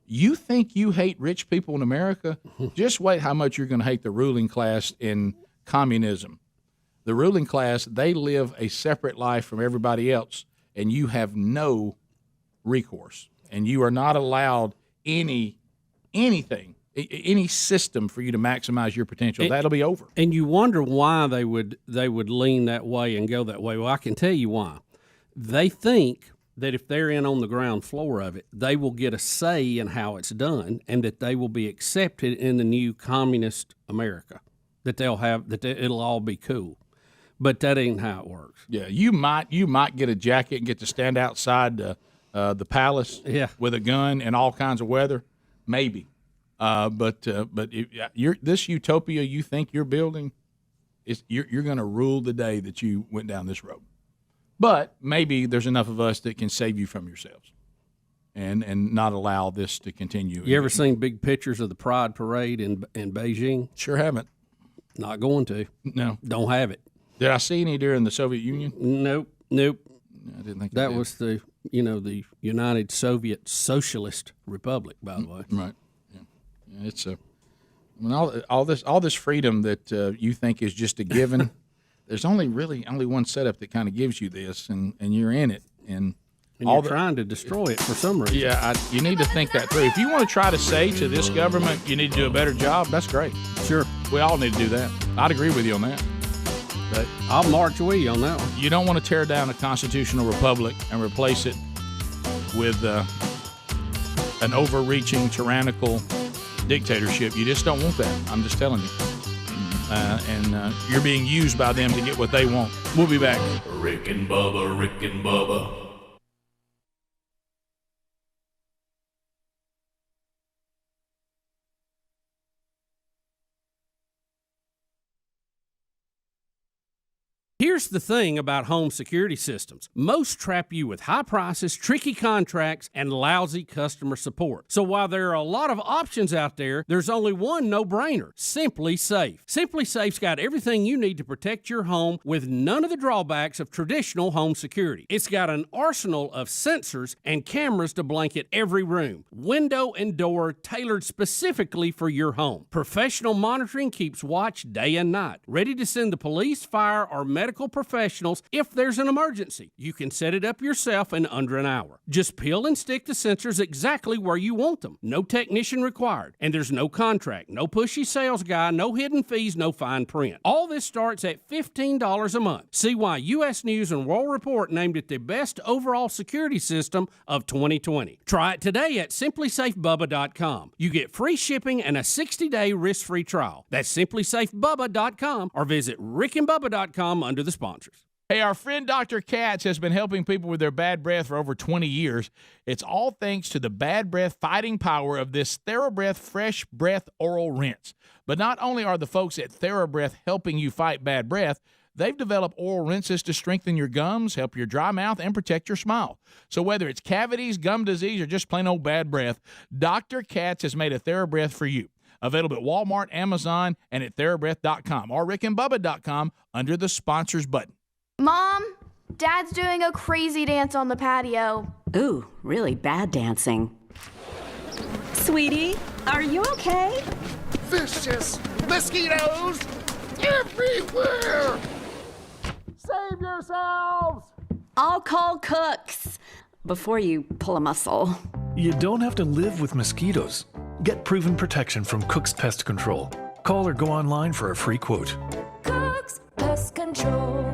You think you hate rich people in America? Just wait how much you're going to hate the ruling class in communism. The ruling class, they live a separate life from everybody else, and you have no recourse. And you are not allowed anything, any system for you to maximize your potential. That'll be over. And you wonder why they would lean that way and go that way. Well, I can tell you why. They think that if they're in on the ground floor of it, they will get a say in how it's done, and that they will be accepted in the new communist America. That it'll all be cool, but that ain't how it works. Yeah, you might get a jacket and get to stand outside the palace, with a gun in all kinds of weather, maybe. But this utopia you think you're building, you're going to rule the day that you went down this road. But maybe there's enough of us that can save you from yourselves and not allow this to continue. You ever seen big pictures of the Pride Parade in Beijing? Sure haven't. Not going to. No. Don't have it. Did I see any during the Soviet Union? Nope. I didn't think that was the United Soviet Socialist Republic, by the way. Right. Yeah. It's all this freedom that you think is just a given. There's only one setup that kind of gives you this, and you're in it. And you're trying to destroy it for some reason. Yeah, you need to think that through. If you want to try to say to this government, you need to do a better job, that's great. Sure. We all need to do that. I'd agree with you on that. But I'll march with you on that one. You don't want to tear down a constitutional republic and replace it with an overreaching, tyrannical dictatorship. You just don't want that. I'm just telling you. And you're being used by them to get what they want. We'll be back. Rick and Bubba, Rick and Bubba. Here's the thing about home security systems. Most trap you with high prices, tricky contracts, and lousy customer support. So while there are a lot of options out there, there's only one no-brainer: Simply Safe. Simply Safe's got everything you need to protect your home with none of the drawbacks of traditional home security. It's got an arsenal of sensors and cameras to blanket every room, window and door tailored specifically for your home. Professional monitoring keeps watch day and night, ready to send the police, fire, or medical medical professionals if there's an emergency. You can set it up yourself in under an hour. Just peel and stick the sensors exactly where you want them. No technician required. And there's no contract, no pushy sales guy, no hidden fees, no fine print. All this starts at $15 a month. See why U.S. News and World Report named it the best overall security system of 2020. Try it today at simplysafebubba.com. You get free shipping and a 60-day risk-free trial. That's simplysafebubba.com or visit rickandbubba.com under the sponsors. Hey, our friend Dr. Katz has been helping people with their bad breath for over 20 years. It's all thanks to the bad breath fighting power of this Thera-Breath Fresh Breath Oral Rinse. But not only are the folks at Thera-Breath helping you fight bad breath, they've developed oral rinses to strengthen your gums, help your dry mouth, and protect your smile. So whether it's cavities, gum disease, or just plain old bad breath, Dr. Katz has made a Thera-Breath for you. Available at Walmart, Amazon, and at TheraBreath.com or rickandbubba.com under the sponsors button. Mom, Dad's doing a crazy dance on the patio. Ooh, really bad dancing. Sweetie, are you okay? Vicious mosquitoes everywhere! Save yourselves! I'll call Cooks before you pull a muscle. You don't have to live with mosquitoes. Get proven protection from Cook's Pest Control. Call or go online for a free quote. Cook's Pest Control.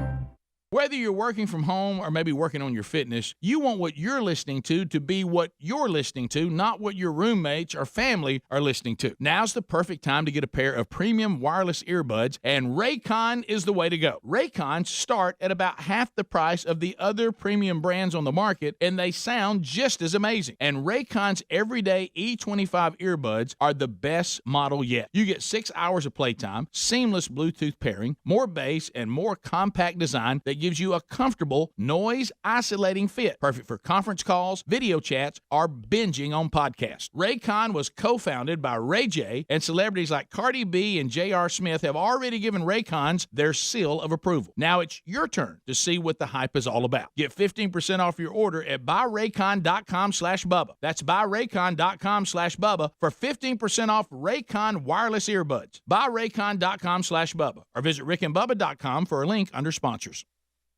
Whether you're working from home or maybe working on your fitness, you want what you're listening to be what you're listening to, not what your roommates or family are listening to. Now's the perfect time to get a pair of premium wireless earbuds, and Raycon is the way to go. Raycons start at about half the price of the other premium brands on the market, and they sound just as amazing. And Raycon's everyday E25 earbuds are the best model yet. You get 6 hours of playtime, seamless Bluetooth pairing, more bass, and more compact design that gives you a comfortable, noise-isolating fit, perfect for conference calls, video chats, or binging on podcasts. Raycon was co-founded by Ray J, and celebrities like Cardi B and J.R. Smith have already given Raycons their seal of approval. Now it's your turn to see what the hype is all about. Get 15% off your order at buyraycon.com/Bubba. That's buyraycon.com/Bubba for 15% off Raycon wireless earbuds. Buyraycon.com/Bubba or visit rickandbubba.com for a link under sponsors.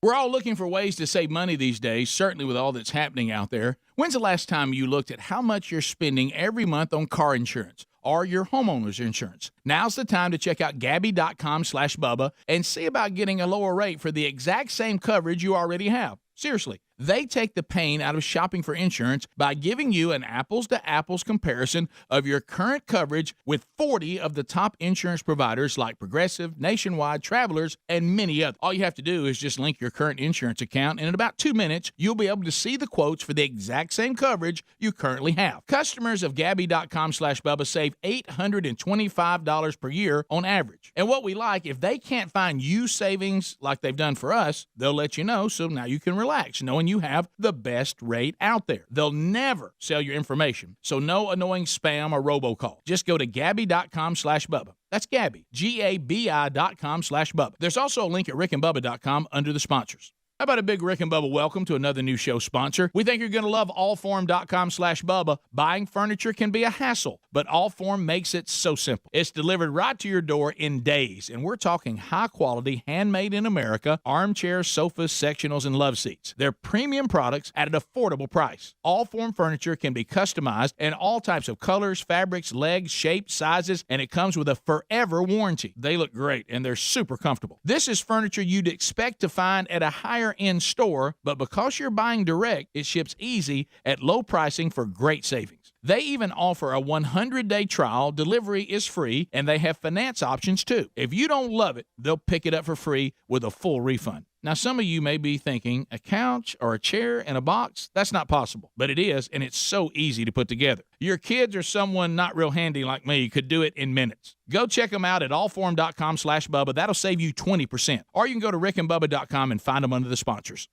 We're all looking for ways to save money these days, certainly with all that's happening out there. When's the last time you looked at how much you're spending every month on car insurance or your homeowner's insurance? Now's the time to check out Gabi.com/Bubba and see about getting a lower rate for the exact same coverage you already have. Seriously, they take the pain out of shopping for insurance by giving you an apples-to-apples comparison of your current coverage with 40 of the top insurance providers like Progressive, Nationwide, Travelers, and many others. All you have to do is just link your current insurance account, and in about 2 minutes, you'll be able to see the quotes for the exact same coverage you currently have. Customers of Gabi.com/Bubba save $825 per year on average. And what we like, if they can't find you savings like they've done for us, they'll let you know, so now you can relax, knowing you have the best rate out there. They'll never sell your information, so no annoying spam or robocall. Just go to Gabi.com/Bubba. That's Gabi, Gabi.com/Bubba. There's also a link at rickandbubba.com under the sponsors. How about a big Rick and Bubba welcome to another new show sponsor? We think you're going to love allform.com/Bubba. Buying furniture can be a hassle, but Allform makes it so simple. It's delivered right to your door in days, and we're talking high-quality, handmade in America, armchairs, sofas, sectionals, and love seats. They're premium products at an affordable price. Allform furniture can be customized in all types of colors, fabrics, legs, shapes, sizes, and it comes with a forever warranty. They look great, and they're super comfortable. This is furniture you'd expect to find at a higher in store, but because you're buying direct, it ships easy at low pricing for great savings. They even offer a 100-day trial, delivery is free, and they have finance options too. If you don't love it, they'll pick it up for free with a full refund. Now, some of you may be thinking, a couch or a chair and a box? That's not possible, but it is, and it's so easy to put together. Your kids or someone not real handy like me could do it in minutes. Go check them out at allform.com/Bubba. That'll save you 20%. Or you can go to rickandbubba.com and find them under the sponsors.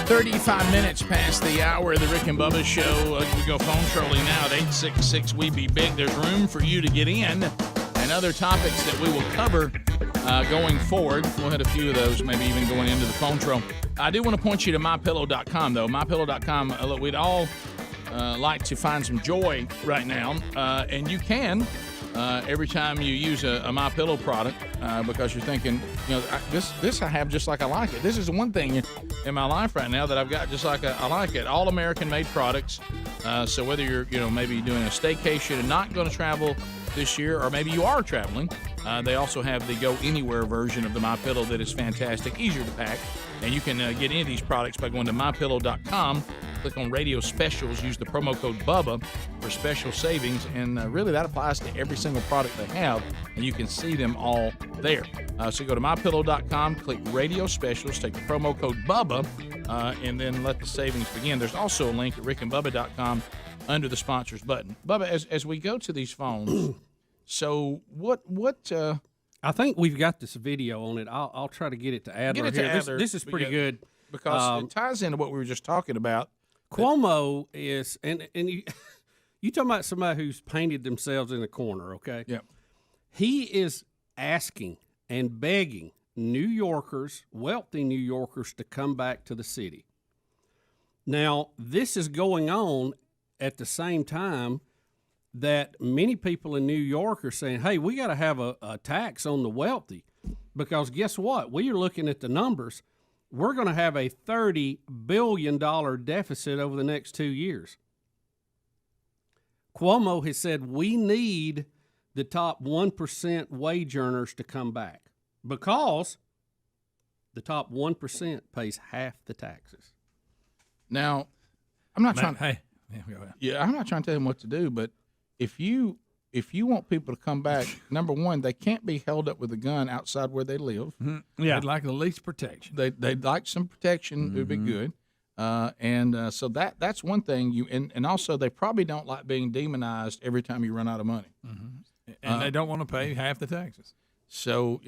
$35 past the hour of the Rick and Bubba show. We go phone trolling now at 866-WE-BE-BIG. There's room for you to get in, and other topics that we will cover going forward. We'll hit a few of those, maybe even going into the phone trail. I do want to point you to MyPillow.com, though. MyPillow.com, look, we'd all like to find some joy right now, and you can every time you use a MyPillow product because you're thinking, this I have just like I like it. This is the one thing in my life right now that I've got just like I like it. All American-made products. So whether you're, maybe doing a staycation and not going to travel this year, or maybe you are traveling, they also have the Go Anywhere version of the MyPillow that is fantastic, easier to pack, and you can get any of these products by going to MyPillow.com, click on Radio Specials, use the promo code BUBBA for special savings, and really that applies to every single product they have, and you can see them all there. So go to MyPillow.com, click Radio Specials, take the promo code BUBBA, and then let the savings begin. There's also a link at rickandbubba.com under the sponsors button. Bubba, as we go to these phones, so what? I think we've got this video on it. I'll try to get it to Adler here. This is pretty good because it ties into what we were just talking about. Cuomo is, and you talking about somebody who's painted themselves in a corner, okay? Yeah. He is asking and begging New Yorkers, wealthy New Yorkers, to come back to the city. Now, this is going on at the same time that many people in New York are saying, hey, we got to have a tax on the wealthy, because guess what? We are looking at the numbers. We're going to have a $30 billion deficit over the next 2 years. Cuomo has said we need the top 1% wage earners to come back because the top 1% pays half the taxes. Now, I'm not trying. Hey, I'm not trying to tell him what to do, but if you want people to come back, number one, they can't be held up with a gun outside where they live. Mm-hmm. Yeah, they'd like the least protection. They'd like some protection. It would be good. So that's one thing. And also they probably don't like being demonized every time you run out of money. Mm-hmm. And they don't want to pay half the taxes. So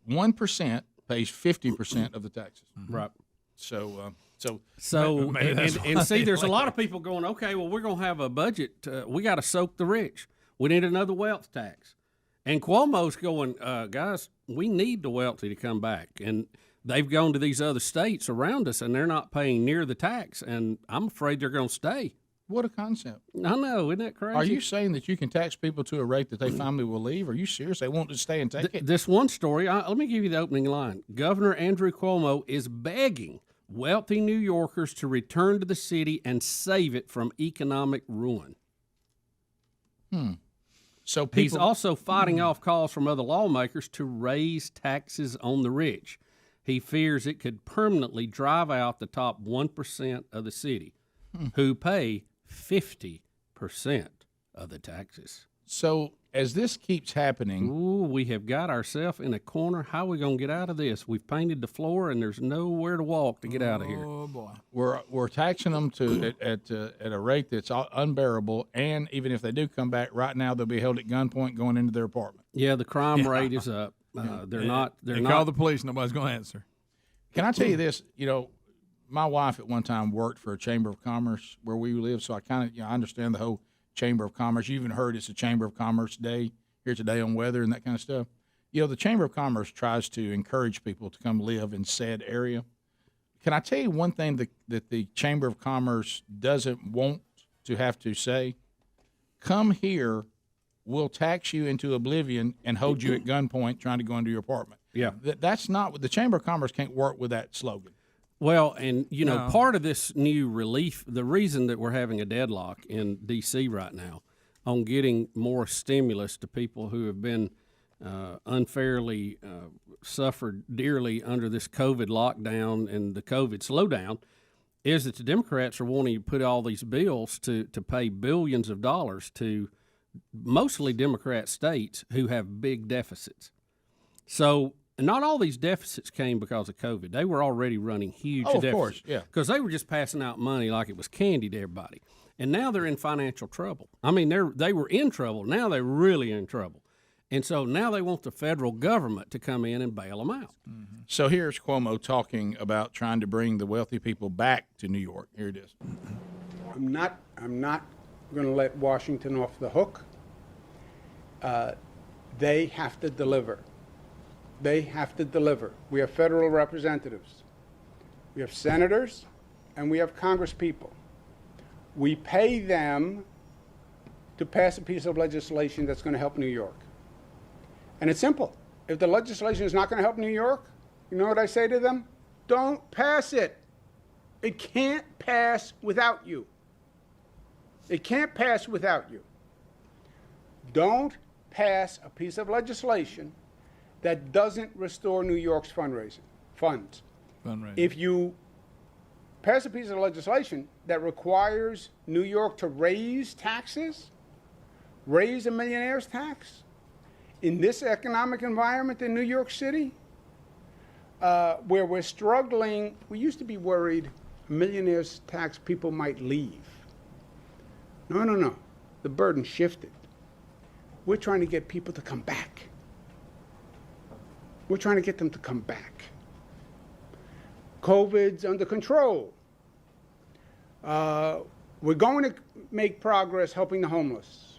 1% pays 50% of the taxes. Mm-hmm. Right. So and see, there's a lot of people going, okay, well, we're going to have a budget. We got to soak the rich. We need another wealth tax. And Cuomo's going, guys, we need the wealthy to come back. And they've gone to these other states around us, and they're not paying near the tax. And I'm afraid they're going to stay. What a concept. I know, isn't that crazy? Are you saying that you can tax people to a rate that they finally will leave? Are you serious? They won't just stay and take it? This one story, let me give you the opening line. Governor Andrew Cuomo is begging wealthy New Yorkers to return to the city and save it from economic ruin. So he's also fighting off calls from other lawmakers to raise taxes on the rich. He fears it could permanently drive out the top 1% of the city, who pay 50% of the taxes. So as this keeps happening, we have got ourselves in a corner. How are we going to get out of this? We've painted the floor, and there's nowhere to walk to get out of here. Oh boy, we're taxing them at a rate that's unbearable. And even if they do come back, right now they'll be held at gunpoint going into their apartment. Yeah, the crime rate is up. They're not. Call the police. Nobody's going to answer. Can I tell you this? My wife at one time worked for a Chamber of Commerce where we live, so I kind of I understand the whole Chamber of Commerce. You even heard it's a Chamber of Commerce day here today on weather and that kind of stuff. The Chamber of Commerce tries to encourage people to come live in said area. Can I tell you one thing that the Chamber of Commerce doesn't want to have to say? Come here, we'll tax you into oblivion and hold you at gunpoint trying to go into your apartment. Yeah. That's not what the Chamber of Commerce can't work with that slogan. Well, and, part of this new relief, the reason that we're having a deadlock in D.C. right now on getting more stimulus to people who have been unfairly suffered dearly under this COVID lockdown and the COVID slowdown is that the Democrats are wanting to put all these bills to pay billions of dollars to mostly Democrat states who have big deficits. So not all these deficits came because of COVID. They were already running huge deficits. Of course, yeah. Because they were just passing out money like it was candy to everybody. And now they're in financial trouble. I mean, they were in trouble. Now they're really in trouble. And so now they want the federal government to come in and bail them out. Mm-hmm. So here's Cuomo talking about trying to bring the wealthy people back to New York. Here it is. I'm not going to let Washington off the hook. They have to deliver. They have to deliver. We have federal representatives. We have senators, and we have congresspeople. We pay them to pass a piece of legislation that's going to help New York. And it's simple. If the legislation is not going to help New York, you know what I say to them? Don't pass it. It can't pass without you. It can't pass without you. Don't pass a piece of legislation that doesn't restore New York's funds. If you pass a piece of legislation that requires New York to raise taxes, raise a millionaire's tax, in this economic environment in New York City, where we're struggling, we used to be worried millionaires' tax people might leave. No. The burden shifted. We're trying to get people to come back. We're trying to get them to come back. COVID's under control. We're going to make progress helping the homeless.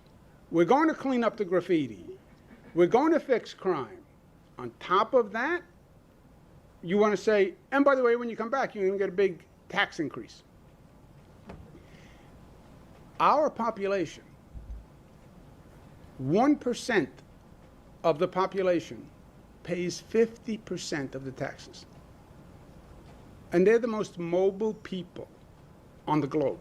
We're going to clean up the graffiti. We're going to fix crime. On top of that, you want to say, and by the way, when you come back, you're going to get a big tax increase. Our population, 1% of the population pays 50% of the taxes. And they're the most mobile people on the globe.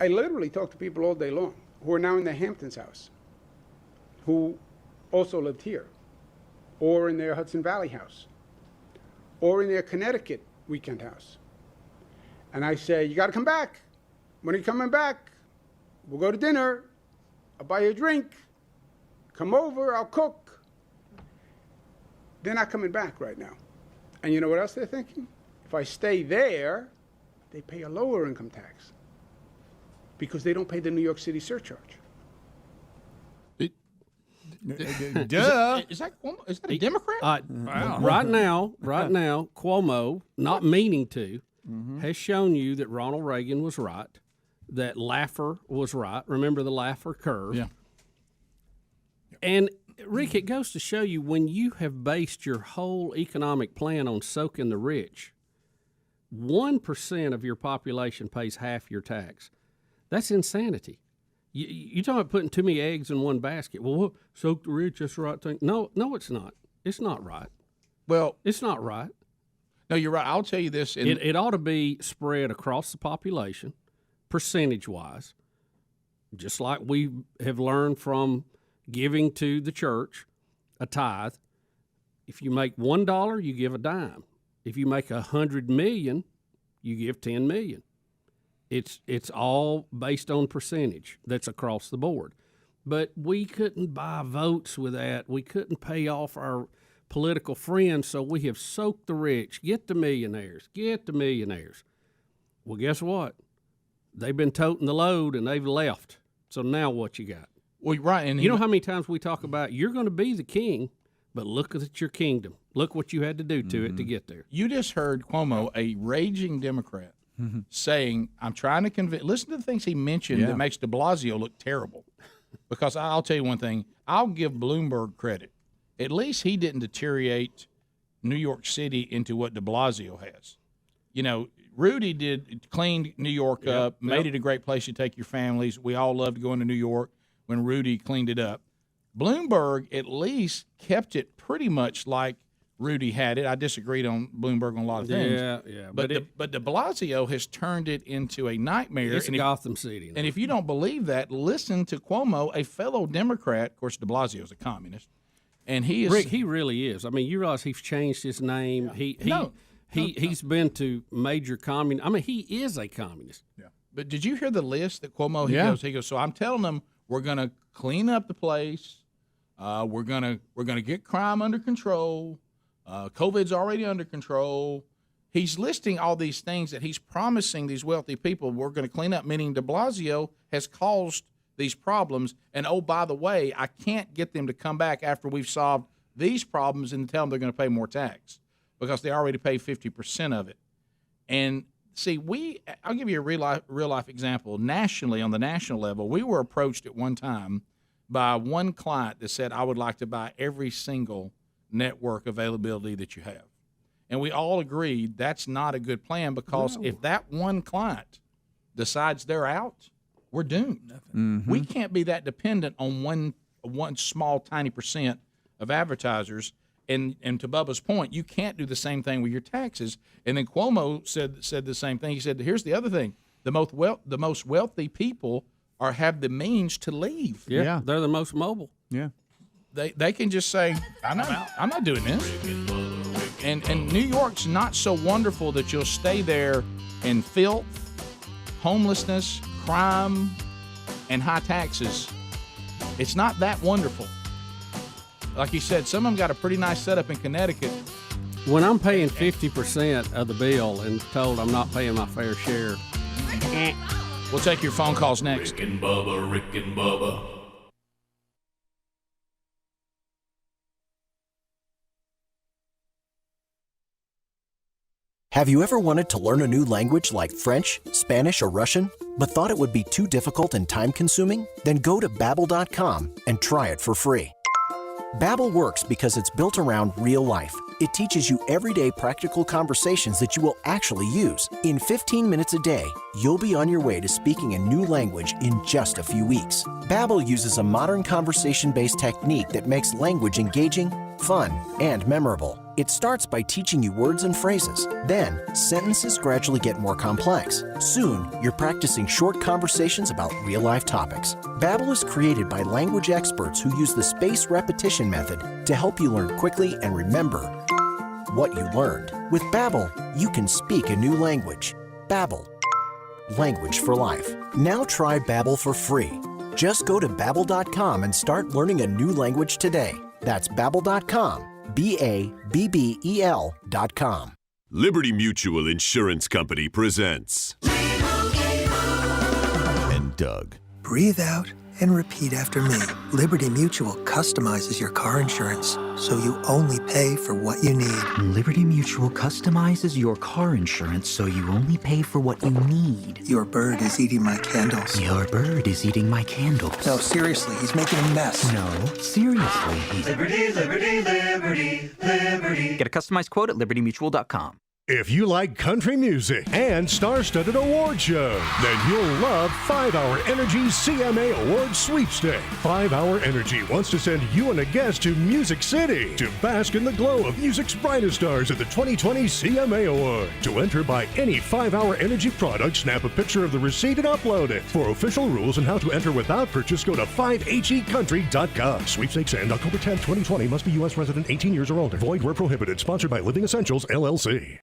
I literally talk to people all day long who are now in their Hamptons house, who also lived here, or in their Hudson Valley house, or in their Connecticut weekend house. And I say, you got to come back. When are you coming back? We'll go to dinner. I'll buy you a drink. Come over, I'll cook. They're not coming back right now. And you know what else they're thinking? If I stay there, they pay a lower income tax because they don't pay the New York City surcharge. Duh. Is that a Democrat? Wow. Right now, Cuomo, not meaning to, has shown you that Ronald Reagan was right, that Laffer was right. Remember the Laffer curve? Yeah. And, Rick, it goes to show you when you have based your whole economic plan on soaking the rich, 1% of your population pays half your tax. That's insanity. You're talking about putting too many eggs in one basket. Well, soak the rich, that's the right thing. No, it's not. It's not right. Well, it's not right. No, you're right. I'll tell you this. It ought to be spread across the population, percentage-wise, just like we have learned from giving to the church, a tithe. If you make $1, you give a dime. If you make $100 million, you give $10 million. It's all based on percentage. That's across the board. But we couldn't buy votes with that. We couldn't pay off our political friends, so we have soaked the rich. Get the millionaires. Get the millionaires. Well, guess what? They've been toting the load, and they've left. So now what you got? Well, right. And you know how many times we talk about you're going to be the king, but look at your kingdom. Look what you had to do to it to get there. You just heard Cuomo, a raging Democrat, saying, I'm trying to convince. Listen to the things he mentioned that makes de Blasio look terrible. Because I'll tell you one thing. I'll give Bloomberg credit. At least he didn't deteriorate New York City into what de Blasio has. You know, Rudy cleaned New York up, made it a great place to take your families. We all loved going to New York when Rudy cleaned it up. Bloomberg at least kept it pretty much like Rudy had it. I disagreed on Bloomberg on a lot of things. Yeah. But de Blasio has turned it into a nightmare. It's Gotham City now. And if you don't believe that, listen to Cuomo, a fellow Democrat. Of course, de Blasio is a communist. And he is. Rick, he really is. I mean, you realize he's changed his name. Yeah. He's been to major communist. I mean, he is a communist. Yeah. But did you hear the list that Cuomo he goes, so I'm telling them we're going to clean up the place. We're gonna get crime under control. COVID's already under control. He's listing all these things that he's promising these wealthy people we're going to clean up, meaning de Blasio has caused these problems. And, oh, by the way, I can't get them to come back after we've solved these problems and tell them they're going to pay more tax because they already pay 50% of it. And, see, I'll give you a real life example. Nationally, on the national level, we were approached at one time by one client that said, I would like to buy every single network availability that you have. And we all agreed that's not a good plan because if that one client decides they're out, we're doomed. We can't be that dependent on one small, tiny percent of advertisers. And to Bubba's point, you can't do the same thing with your taxes. And then Cuomo said the same thing. He said, here's the other thing. The most wealthy people have the means to leave. Yeah, they're the most mobile. Yeah. They can just say, I'm not doing this. And New York's not so wonderful that you'll stay there in filth, homelessness, crime, and high taxes. It's not that wonderful. Like you said, some of them got a pretty nice setup in Connecticut. When I'm paying 50% of the bill and told I'm not paying my fair share. We'll take your phone calls next. Rick and Bubba. Have you ever wanted to learn a new language like French, Spanish, or Russian, but thought it would be too difficult and time-consuming? Then go to Babbel.com and try it for free. Babbel works because it's built around real life. It teaches you everyday practical conversations that you will actually use. In 15 minutes a day, you'll be on your way to speaking a new language in just a few weeks. Babbel uses a modern conversation-based technique that makes language engaging, fun, and memorable. It starts by teaching you words and phrases. Then, sentences gradually get more complex. Soon, you're practicing short conversations about real-life topics. Babbel is created by language experts who use the spaced repetition method to help you learn quickly and remember what you learned. With Babbel, you can speak a new language. Babbel, language for life. Now try Babbel for free. Just go to Babbel.com and start learning a new language today. That's Babbel.com. Babbel.com. Liberty Mutual Insurance Company presents and Doug. Breathe out and repeat after me. Liberty Mutual customizes your car insurance so you only pay for what you need. Liberty Mutual customizes your car insurance so you only pay for what you need. Your bird is eating my candles. Your bird is eating my candles. No, seriously, he's making a mess. No, seriously, he's... Liberty, liberty, liberty, liberty. Get a customized quote at libertymutual.com. If you like country music and star-studded award shows, then you'll love 5-Hour Energy's CMA Award Sweepstakes. 5-Hour Energy wants to send you and a guest to Music City to bask in the glow of music's brightest stars at the 2020 CMA Award. To enter, buy any 5-Hour Energy product, snap a picture of the receipt and upload it. For official rules and how to enter without purchase, go to 5hecountry.com. Sweepstakes end October 10, 2020. Must be U.S. resident 18 years or older. Void where prohibited. Sponsored by Living Essentials, LLC.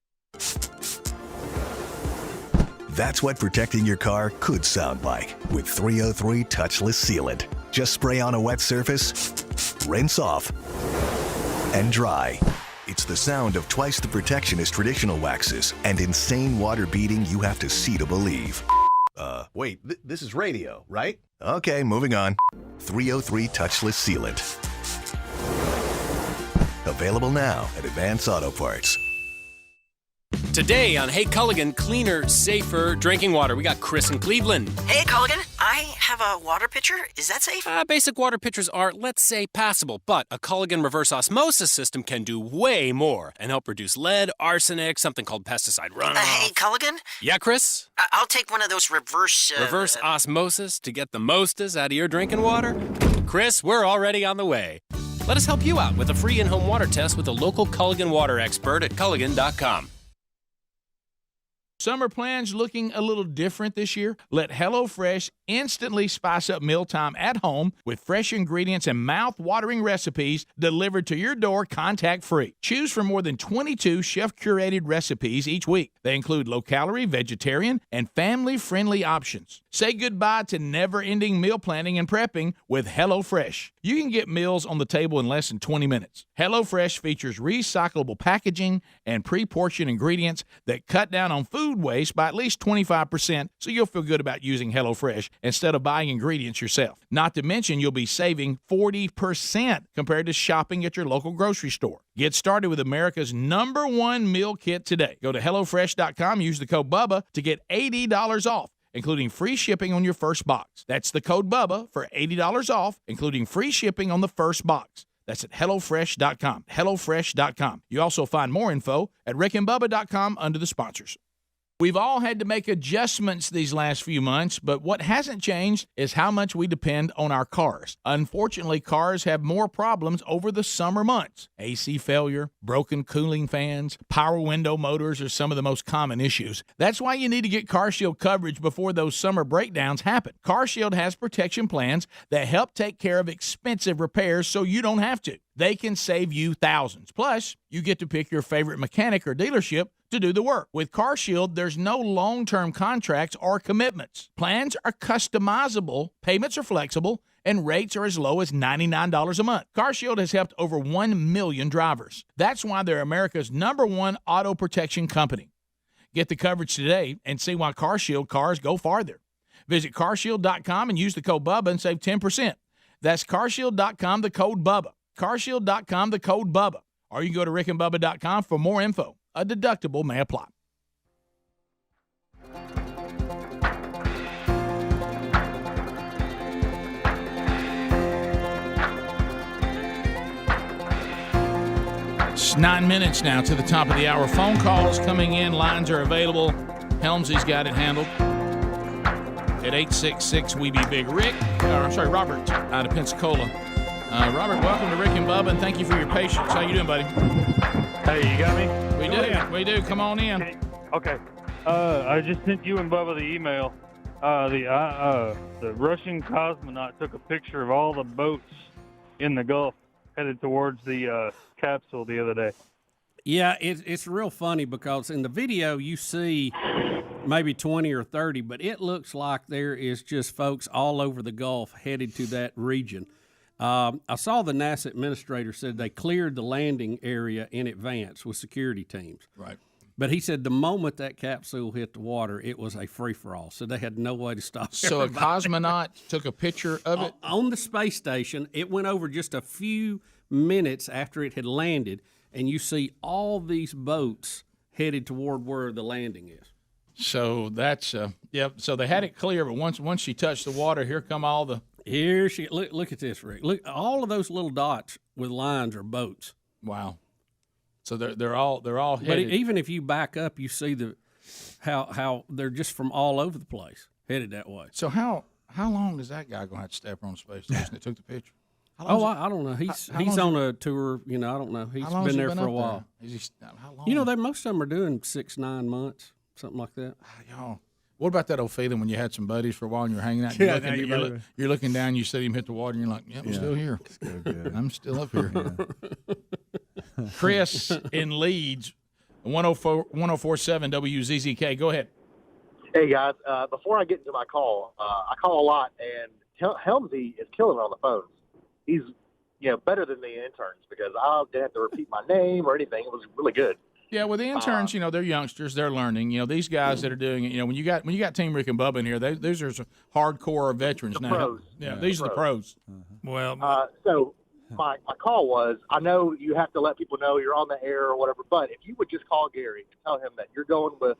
That's what protecting your car could sound like with 303 Touchless Sealant. Just spray on a wet surface, rinse off, and dry. It's the sound of twice the protection as traditional waxes and insane water beading you have to see to believe. Wait, this is radio, right? Okay, moving on. 303 Touchless Sealant. Available now at Advance Auto Parts. Today on Hey Culligan, cleaner, safer drinking water. We got Chris in Cleveland. Hey Culligan, I have a water pitcher. Is that safe? Basic water pitchers are, let's say, passable, but a Culligan reverse osmosis system can do way more and help reduce lead, arsenic, something called pesticide runoff. Hey Culligan? Yeah, Chris? I'll take one of those reverse osmosis to get the mostest out of your drinking water? Chris, we're already on the way. Let us help you out with a free in-home water test with a local Culligan water expert at Culligan.com. Summer plans looking a little different this year? Let HelloFresh instantly spice up mealtime at home with fresh ingredients and mouth-watering recipes delivered to your door contact-free. Choose from more than 22 chef-curated recipes each week. They include low-calorie, vegetarian, and family-friendly options. Say goodbye to never-ending meal planning and prepping with HelloFresh. You can get meals on the table in less than 20 minutes. HelloFresh features recyclable packaging and pre-portioned ingredients that cut down on food waste by at least 25%, so you'll feel good about using HelloFresh instead of buying ingredients yourself. Not to mention, you'll be saving 40% compared to shopping at your local grocery store. Get started with America's #1 meal kit today. Go to HelloFresh.com, use the code BUBBA to get $80 off, including free shipping on your first box. That's the code BUBBA for $80 off, including free shipping on the first box. That's at HelloFresh.com. HelloFresh.com. You also find more info at RickandBubba.com under the sponsors. We've all had to make adjustments these last few months, but what hasn't changed is how much we depend on our cars. Unfortunately, cars have more problems over the summer months. AC failure, broken cooling fans, power window motors are some of the most common issues. That's why you need to get CarShield coverage before those summer breakdowns happen. CarShield has protection plans that help take care of expensive repairs so you don't have to. They can save you thousands. Plus, you get to pick your favorite mechanic or dealership to do the work. With CarShield, there's no long-term contracts or commitments. Plans are customizable, payments are flexible, and rates are as low as $99 a month. CarShield has helped over 1 million drivers. That's why they're America's #1 auto protection company. Get the coverage today and see why CarShield cars go farther. Visit carshield.com and use the code BUBBA and save 10%. That's carshield.com, the code BUBBA. carshield.com, the code BUBBA. Or you can go to rickandbubba.com for more info. A deductible may apply. It's 9 minutes now to the top of the hour. Phone calls coming in. Lines are available. Helmsy's got it handled at 866-WE-BE-BIG. Robert out of Pensacola. Robert, welcome to Rick and Bubba, and thank you for your patience. How you doing, buddy? Hey, you got me? We do. Come on in. Okay. I just sent you and Bubba the email. The Russian cosmonaut took a picture of all the boats in the Gulf headed towards the capsule the other day. Yeah, it's real funny because in the video you see maybe 20 or 30, but it looks like there is just folks all over the Gulf headed to that region. I saw the NASA administrator said they cleared the landing area in advance with security teams. Right. But he said the moment that capsule hit the water, it was a free-for-all, so they had no way to stop So everybody. a cosmonaut took a picture of it? On the space station. It went over just a few minutes after it had landed, and you see all these boats headed toward where the landing is. So that's so they had it clear, but once she touched the water, here come all the... Here she look at this, Rick. Look, all of those little dots with lines are boats. Wow. So they're all headed. But even if you back up, you see how they're just from all over the place headed that way. So how long is that guy going to have to stay up on space station that took the picture? I don't know. He's on a tour. I don't know. He's been there for a while. How long? Most of them are doing 6-9 months, something like that. Y'all. What about that old feeling when you had some buddies for a while and you're hanging out? You're looking down, you see him hit the water, and you're like, "Yep, I'm still here. I'm still up here." Chris in Leeds, 104.7 WZZK. Go ahead. Hey guys, before I get into my call, I call a lot, and Helmsy is killing it on the phones. He's better than the interns because I didn't have to repeat my name or anything. It was really good. Yeah, well, the interns, they're youngsters, they're learning. These guys that are doing it. When you got Team Rick and Bubba in here, those are some hardcore veterans the now. Pros. Yeah, these are the pros. Well, so my call was, I know you have to let people know you're on the air or whatever, but if you would just call Gary and tell him that you're going with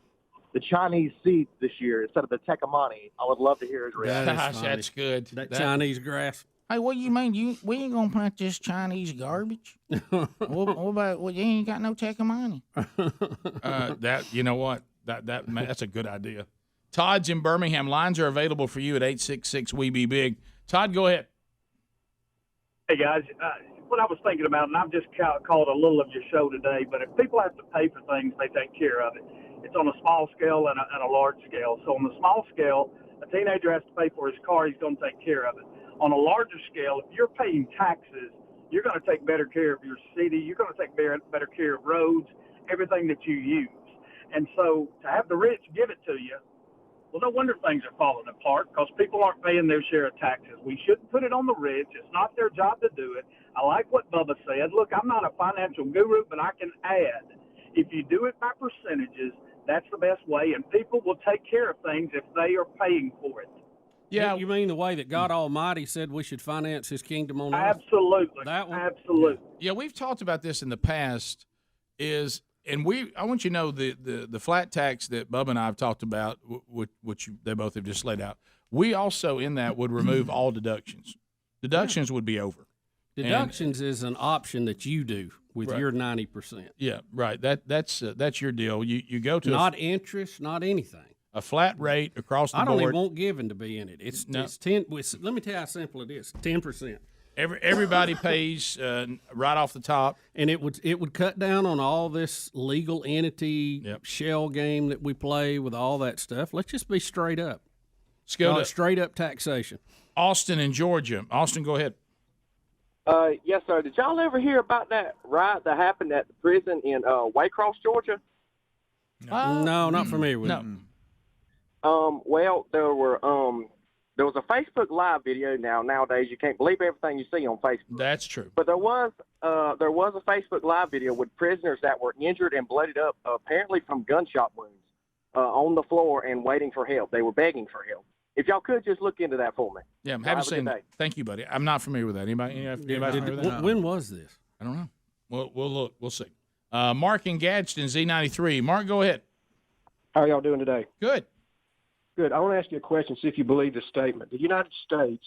the Chinese seed this year instead of the Tecumani, I would love to hear his reaction. Gosh, that's good. That Chinese grass. Hey, what do you mean? We ain't gonna plant this Chinese garbage? what about? You ain't got no Tecumani. That's a good idea. Todd's in Birmingham. Lines are available for you at 866-WE-BE-BIG. Todd, go ahead. Hey guys, what I was thinking about, and I've just called a little of your show today, but if people have to pay for things, they take care of it. It's on a small scale and a large scale. So on the small scale, a teenager has to pay for his car, he's going to take care of it. On a larger scale, if you're paying taxes, you're going to take better care of your city. You're going to take better care of roads, everything that you use. And so to have the rich give it to you, well, no wonder things are falling apart because people aren't paying their share of taxes. We shouldn't put it on the rich. It's not their job to do it. I like what Bubba said. Look, I'm not a financial guru, but I can add. If you do it by percentages, that's the best way, and people will take care of things if they are paying for it. Yeah, you mean the way that God Almighty said we should finance His kingdom on earth? Absolutely. That one? Absolutely. Yeah, we've talked about this in the past. Is And I want you to know the flat tax that Bubba and I have talked about, which they both have just laid out. We also in that would remove all deductions. Deductions would be over. Deductions is an option that you do with your 90%. Yeah, right. That's your deal. You go to not interest, not anything. A flat rate across the board. I don't even want giving to be in it. It's 10. Let me tell you how simple it is. 10%. Everybody pays right off the top, and it would cut down on all this legal entity shell game that we play with all that stuff. Let's just be straight up. Let's go to straight up taxation. Austin in Georgia. Austin, go ahead. Yes, sir. Did y'all ever hear about that riot that happened at the prison in Waycross, Georgia? No, not familiar with it. Well, there was a Facebook Live video. Nowadays, you can't believe everything you see on Facebook. That's true. But there was a Facebook Live video with prisoners that were injured and blooded up, apparently from gunshot wounds, on the floor and waiting for help. They were begging for help. If y'all could just look into that for me. Yeah, I haven't seen that. Thank you, buddy. I'm not familiar with that. Anybody familiar with that? When was this? I don't know. We'll look. We'll see. Mark in Gadsden, Z93. Mark, go ahead. How are y'all doing today? Good. Good. I want to ask you a question, see if you believe this statement. The United States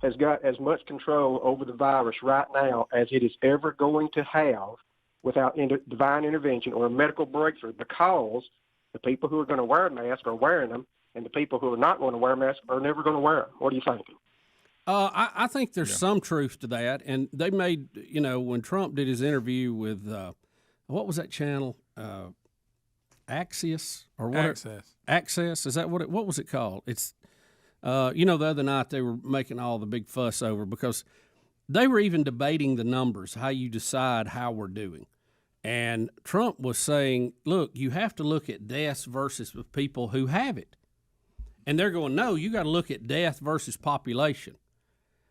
has got as much control over the virus right now as it is ever going to have without divine intervention or a medical breakthrough, because the people who are going to wear a mask are wearing them, and the people who are not going to wear masks are never going to wear them. What are you thinking? I think there's some truth to that. And they made, when Trump did his interview with, what was that channel? Axios or what? Access. Is that what was it called? It's, the other night they were making all the big fuss over because they were even debating the numbers, how you decide how we're doing. And Trump was saying, look, you have to look at deaths versus the people who have it. And they're going, no, you got to look at death versus population.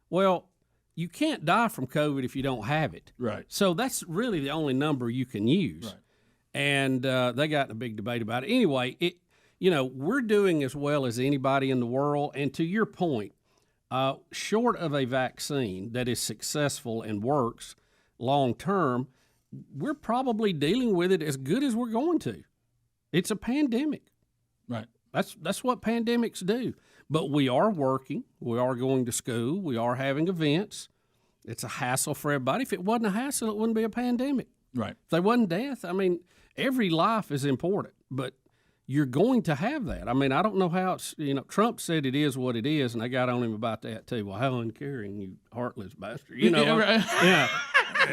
Well, you can't die from COVID if you don't have it. Right. So that's really the only number you can use. Right. And they got in a big debate about it. Anyway, we're doing as well as anybody in the world. And to your point, short of a vaccine that is successful and works long term, we're probably dealing with it as good as we're going to. It's a pandemic. Right. That's what pandemics do. But we are working. We are going to school. We are having events. It's a hassle for everybody. If it wasn't a hassle, it wouldn't be a pandemic. Right. If there wasn't death, every life is important, but you're going to have that. I don't know how it's, Trump said it is what it is, and I got on him about that too. Well, how uncaring, you heartless bastard. Yeah.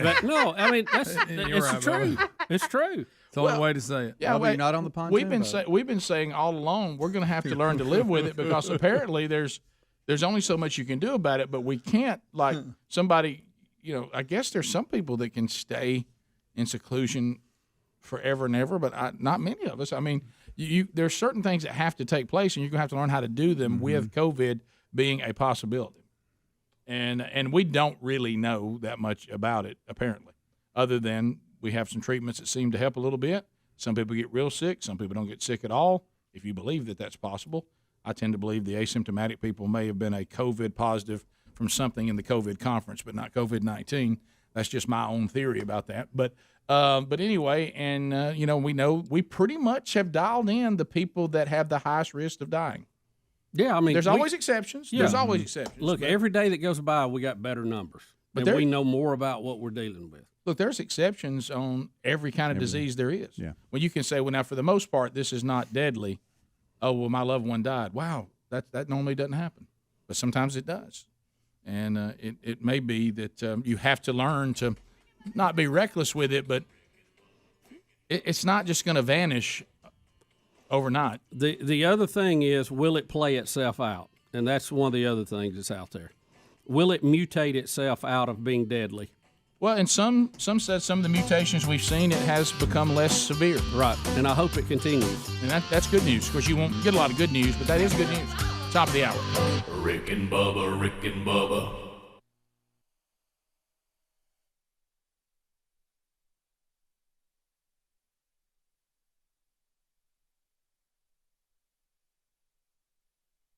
But no, it's true. It's true. It's the only way to say it. Yeah, you're not on the pontoon we've been saying all along we're going to have to learn to live with it, because apparently there's only so much you can do about it, but we can't, like somebody, I guess there's some people that can stay in seclusion forever and ever, but not many of us. There's certain things that have to take place, and you're going to have to learn how to do them with COVID being a possibility. And we don't really know that much about it, apparently, other than we have some treatments that seem to help a little bit. Some people get real sick. Some people don't get sick at all, if you believe that that's possible. I tend to believe the asymptomatic people may have been a COVID positive from something in the COVID conference, but not COVID-19. That's just my own theory about that. But anyway, and, we pretty much have dialed in the people that have the highest risk of dying. Yeah, there's always exceptions. Yeah. There's always exceptions. Look, every day that goes by, we got better numbers, and we know more about what we're dealing with. Look, there's exceptions on every kind of disease there is. Yeah. When you can say, well, now for the most part, this is not deadly. Oh, well, my loved one died. Wow, that normally doesn't happen, but sometimes it does, and it may be that you have to learn to not be reckless with it, but it's not just going to vanish overnight. The other thing is, will it play itself out? And that's one of the other things that's out there. Will it mutate itself out of being deadly? Well, and some said some of the mutations we've seen, it has become less severe. Right, and I hope it continues. And that's good news. Of course, you won't get a lot of good news, but that is good news. Top of the hour. Rick and Bubba, Rick and Bubba.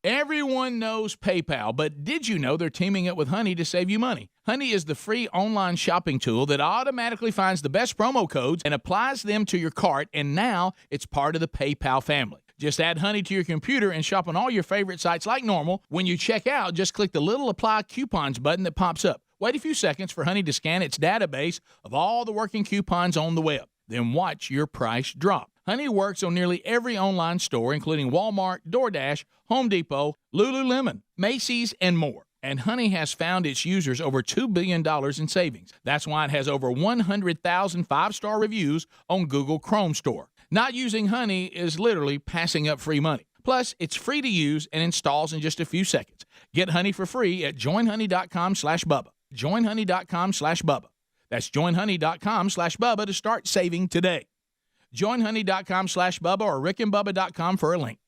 Everyone knows PayPal, but did you know they're teaming up with Honey to save you money? Honey is the free online shopping tool that automatically finds the best promo codes and applies them to your cart, and now it's part of the PayPal family. Just add Honey to your computer and shop on all your favorite sites like normal. When you check out, just click the little Apply Coupons button that pops up. Wait a few seconds for Honey to scan its database of all the working coupons on the web. Then watch your price drop. Honey works on nearly every online store, including Walmart, DoorDash, Home Depot, Lululemon, Macy's, and more. And Honey has found its users over $2 billion in savings. That's why it has over 100,000 five-star reviews on Google Chrome Store. Not using Honey is literally passing up free money. Plus, it's free to use and installs in just a few seconds. Get Honey for free at joinhoney.com/Bubba. Joinhoney.com/Bubba. That's joinhoney.com/Bubba to start saving today. Joinhoney.com/Bubba or rickandbubba.com for a link.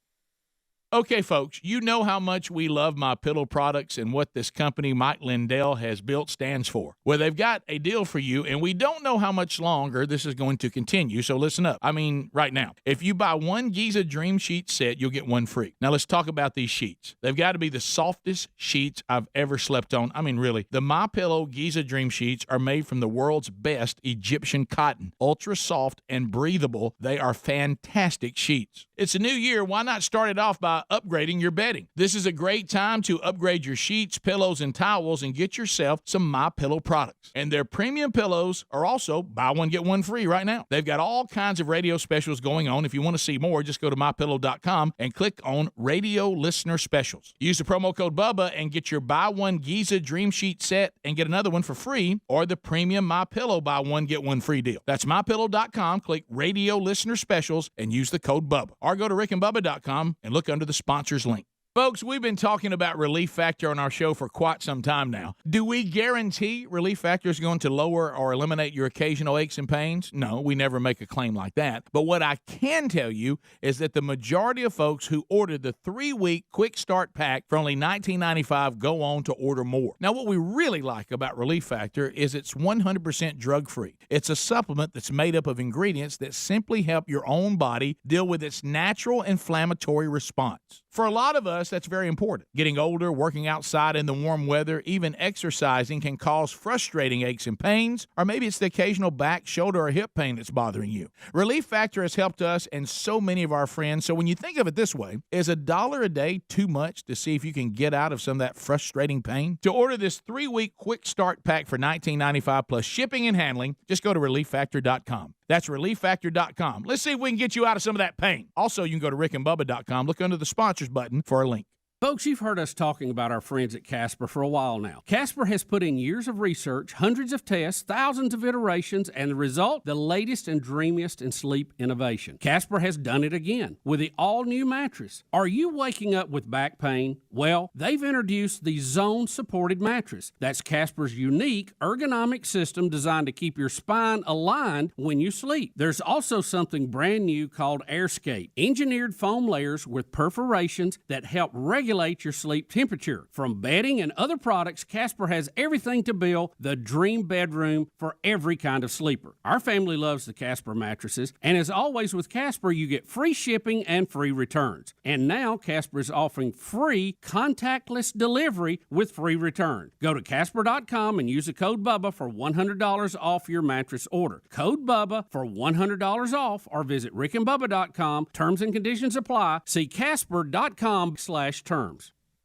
Okay, folks, you know how much we love MyPillow products and what this company Mike Lindell has built stands for. Well, they've got a deal for you, and we don't know how much longer this is going to continue, so listen up. I mean, right now. If you buy one Giza Dream Sheet set, you'll get one free. Now, let's talk about these sheets. They've got to be the softest sheets I've ever slept on. I mean, really. The MyPillow Giza Dream Sheets are made from the world's best Egyptian cotton. Ultra soft and breathable, they are fantastic sheets. It's a new year. Why not start it off by upgrading your bedding? This is a great time to upgrade your sheets, pillows, and towels and get yourself some MyPillow products. And their premium pillows are also buy one, get one free right now. They've got all kinds of radio specials going on. If you want to see more, just go to MyPillow.com and click on Radio Listener Specials. Use the promo code BUBBA and get your buy one Giza Dream Sheet set and get another one for free, or the premium MyPillow buy one, get one free deal. That's MyPillow.com, click Radio Listener Specials, and use the code BUBBA. Or go to rickandbubba.com and look under the sponsors link. Folks, we've been talking about Relief Factor on our show for quite some time now. Do we guarantee Relief Factor is going to lower or eliminate your occasional aches and pains? No, we never make a claim like that. But what I can tell you is that the majority of folks who ordered the 3-week Quick Start Pack for only $19.95 go on to order more. Now, what we really like about Relief Factor is it's 100% drug-free. It's a supplement that's made up of ingredients that simply help your own body deal with its natural inflammatory response. For a lot of us, that's very important. Getting older, working outside in the warm weather, even exercising can cause frustrating aches and pains, or maybe it's the occasional back, shoulder, or hip pain that's bothering you. Relief Factor has helped us and so many of our friends, so when you think of it this way, is $1 a day too much to see if you can get out of some of that frustrating pain? To order this 3-week Quick Start Pack for $19.95 plus shipping and handling, just go to ReliefFactor.com. That's ReliefFactor.com. Let's see if we can get you out of some of that pain. Also, you can go to rickandbubba.com. Look under the sponsors button for a link. Folks, you've heard us talking about our friends at Casper for a while now. Casper has put in years of research, hundreds of tests, thousands of iterations, and the result, the latest and dreamiest in sleep innovation. Casper has done it again with the all-new mattress. Are you waking up with back pain? Well, they've introduced the Zone-supported mattress. That's Casper's unique ergonomic system designed to keep your spine aligned when you sleep. There's also something brand new called AirScape, engineered foam layers with perforations that help regulate your sleep temperature. From bedding and other products, Casper has everything to build the dream bedroom for every kind of sleeper. Our family loves the Casper mattresses, and as always with Casper, you get free shipping and free returns. And now Casper is offering free contactless delivery with free return. Go to Casper.com and use the code BUBBA for $100 off your mattress order. Code BUBBA for $100 off, or visit rickandbubba.com. Terms and conditions apply. See Casper.com/terms.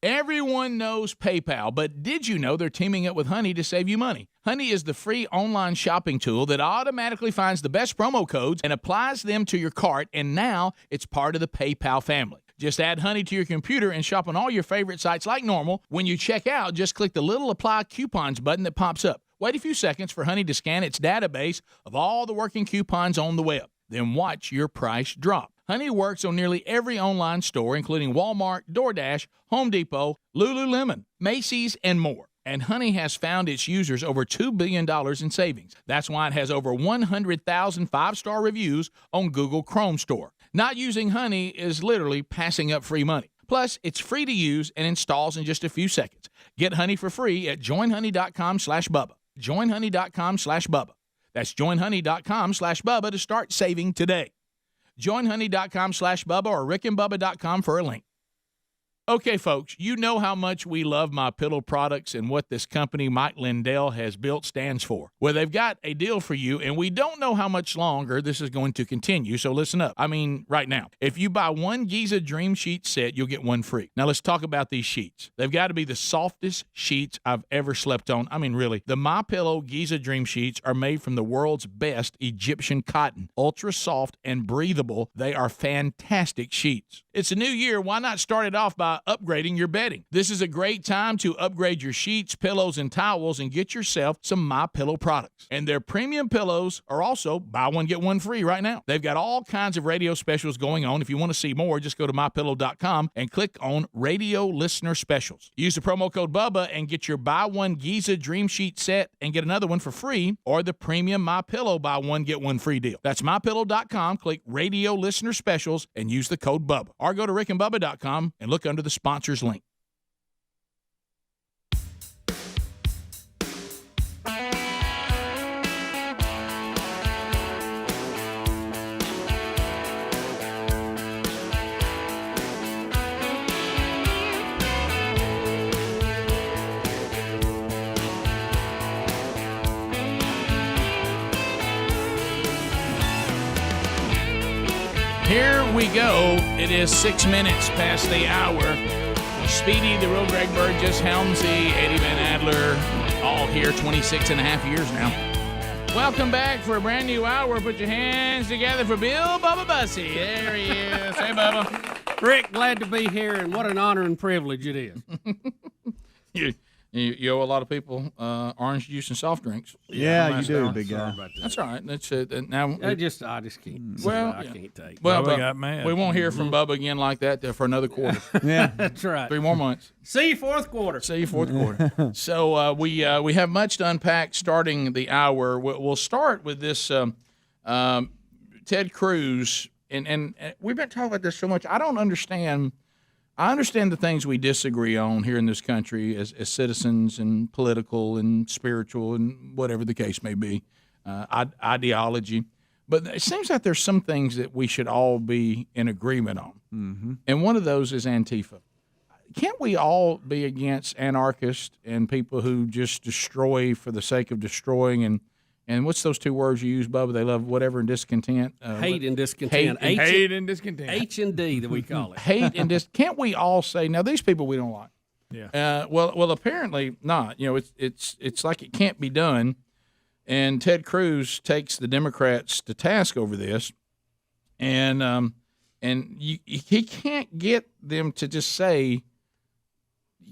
Everyone knows PayPal, but did you know they're teaming up with Honey to save you money? Honey is the free online shopping tool that automatically finds the best promo codes and applies them to your cart, and now it's part of the PayPal family. Just add Honey to your computer and shop on all your favorite sites like normal. When you check out, just click the little Apply Coupons button that pops up. Wait a few seconds for Honey to scan its database of all the working coupons on the web. Then watch your price drop. Honey works on nearly every online store, including Walmart, DoorDash, Home Depot, Lululemon, Macy's, and more. And Honey has found its users over $2 billion in savings. That's why it has over 100,000 five-star reviews on Google Chrome Store. Not using Honey is literally passing up free money. Plus, it's free to use and installs in just a few seconds. Get Honey for free at joinhoney.com/Bubba. Joinhoney.com/Bubba. That's joinhoney.com/Bubba to start saving today. Joinhoney.com/Bubba or rickandbubba.com for a link. Okay, folks, you know how much we love MyPillow products and what this company, Mike Lindell, has built stands for. Well, they've got a deal for you, and we don't know how much longer this is going to continue, so listen up. I mean, right now. If you buy one Giza Dream Sheet set, you'll get one free. Now, let's talk about these sheets. They've got to be the softest sheets I've ever slept on. I mean, really. The MyPillow Giza Dream Sheets are made from the world's best Egyptian cotton. Ultra soft and breathable, they are fantastic sheets. It's a new year. Why not start it off by upgrading your bedding? This is a great time to upgrade your sheets, pillows, and towels and get yourself some MyPillow products. And their premium pillows are also buy one, get one free right now. They've got all kinds of radio specials going on. If you want to see more, just go to MyPillow.com and click on Radio Listener Specials. Use the promo code Bubba and get your buy one Giza Dream Sheet set and get another one for free, or the premium MyPillow buy one, get one free deal. That's MyPillow.com, click Radio Listener Specials, and use the code Bubba. Or go to rickandbubba.com and look under the sponsors link. Here we go. It is 6 minutes past the hour. Speedy, the real Greg Burgess, Helmsy, Eddie Van Adler, all here 26 and a half years now. Welcome back for a brand new hour. Put your hands together for Bill Bubba Bussey. There he is. Hey, Bubba. Rick, glad to be here, and what an honor and privilege it is. You owe a lot of people orange juice and soft drinks. Yeah, you do, big guy. That's all right. That's now. I just can't. Well, I can't take. Well, Bubba got mad. We won't hear from Bubba again like that for another quarter. Yeah, that's right. 3 more months. See you fourth quarter. See you fourth quarter. So we have much to unpack starting the hour. We'll start with this Ted Cruz, and we've been talking about this so much. I don't understand. I understand the things we disagree on here in this country as citizens and political and spiritual and whatever the case may be, ideology. But it seems like there's some things that we should all be in agreement on. Mm-hmm. And one of those is Antifa. Can't we all be against anarchists and people who just destroy for the sake of destroying and what's those 2 words you use, Bubba? They love whatever and discontent. Hate and discontent. Hate and discontent. H and D that we call it. Hate and can't we all say now these people we don't like? Yeah. Well, apparently not. You know, it's like it can't be done. And Ted Cruz takes the Democrats to task over this, and he can't get them to just say.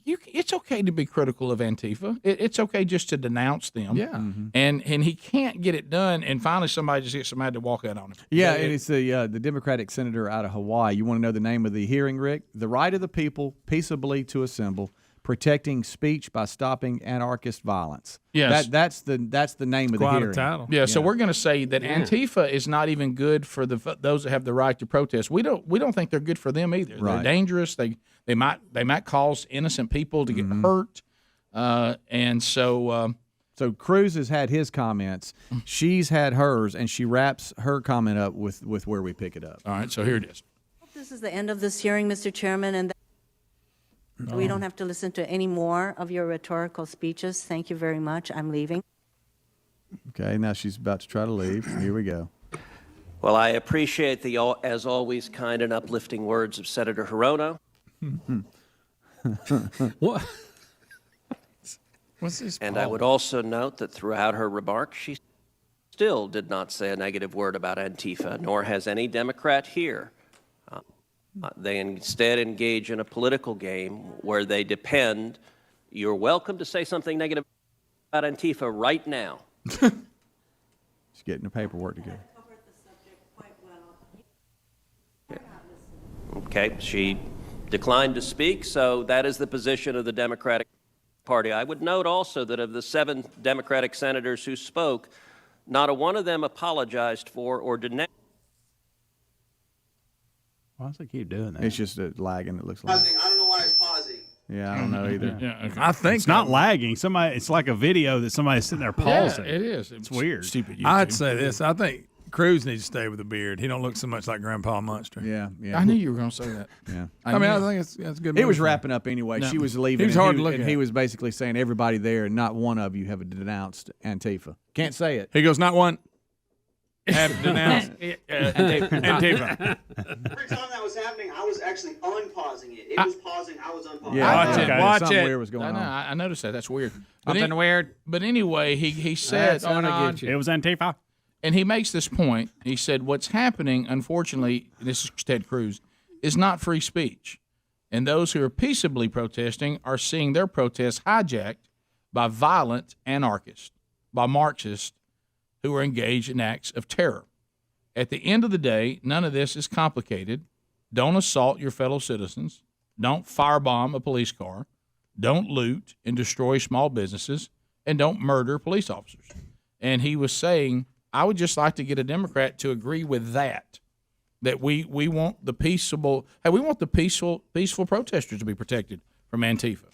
It's okay to be critical of Antifa. It's okay just to denounce them. Yeah. Mm-hmm. And he can't get it done. And finally, somebody just gets somebody to walk out on him. Yeah, and it's the Democratic senator out of Hawaii. You want to know the name of the hearing, Rick? The right of the people peaceably to assemble, protecting speech by stopping anarchist violence. Yes. That's the name of the hearing. Title. Yeah. So we're going to say that Antifa is not even good for those that have the right to protest. We don't think they're good for them either. Right. They're dangerous. They might cause innocent people to get hurt, and so Cruz has had his comments, she's had hers, and she wraps her comment up with where we pick it up. All right, so here it is. This is the end of this hearing, Mr. Chairman, and we don't have to listen to any more of your rhetorical speeches. Thank you very much. I'm leaving. Okay, now she's about to try to leave. Here we go. Well, I appreciate the, as always, kind and uplifting words of Senator Hirono. What? What's this? And I would also note that throughout her remarks, she still did not say a negative word about Antifa, nor has any Democrat here. They instead engage in a political game where they depend. You're welcome to say something negative about Antifa right now. She's getting the paperwork together. Okay, she declined to speak, so that is the position of the Democratic Party. I would note also that of the 7 Democratic senators who spoke, not a one of them apologized for or denounced. Why does it keep doing that? It's just lagging, it looks like. I don't know why it's pausing. Yeah, I don't know either. Yeah, okay. I think it's not lagging. It's like a video that somebody's sitting there pausing. Yeah, it is. It's weird. Stupid YouTube. I'd say this. I think Cruz needs to stay with a beard. He don't look so much like Grandpa Munster. Yeah. I knew you were going to say that. Yeah. I mean, I think it's a good. It was move. wrapping up anyway. No. She was leaving. He was and hard to look and at. he was basically saying everybody there, not one of you have denounced Antifa. Can't say it. He goes, not one have denounced Antifa. Every time that was happening, I was actually unpausing it. It was pausing. I was unpausing. Yeah, Watch something it. weird was going on. I noticed that. That's weird. Something weird. But anyway, he said, That's gonna get you. It was Antifa. And he makes this point. He said, what's happening, unfortunately, this is Ted Cruz, is not free speech. And those who are peaceably protesting are seeing their protests hijacked by violent anarchists, by Marxists who are engaged in acts of terror. At the end of the day, none of this is complicated. Don't assault your fellow citizens. Don't firebomb a police car. Don't loot and destroy small businesses. And don't murder police officers. And he was saying, I would just like to get a Democrat to agree with that we want the peaceable protesters to be protected from Antifa.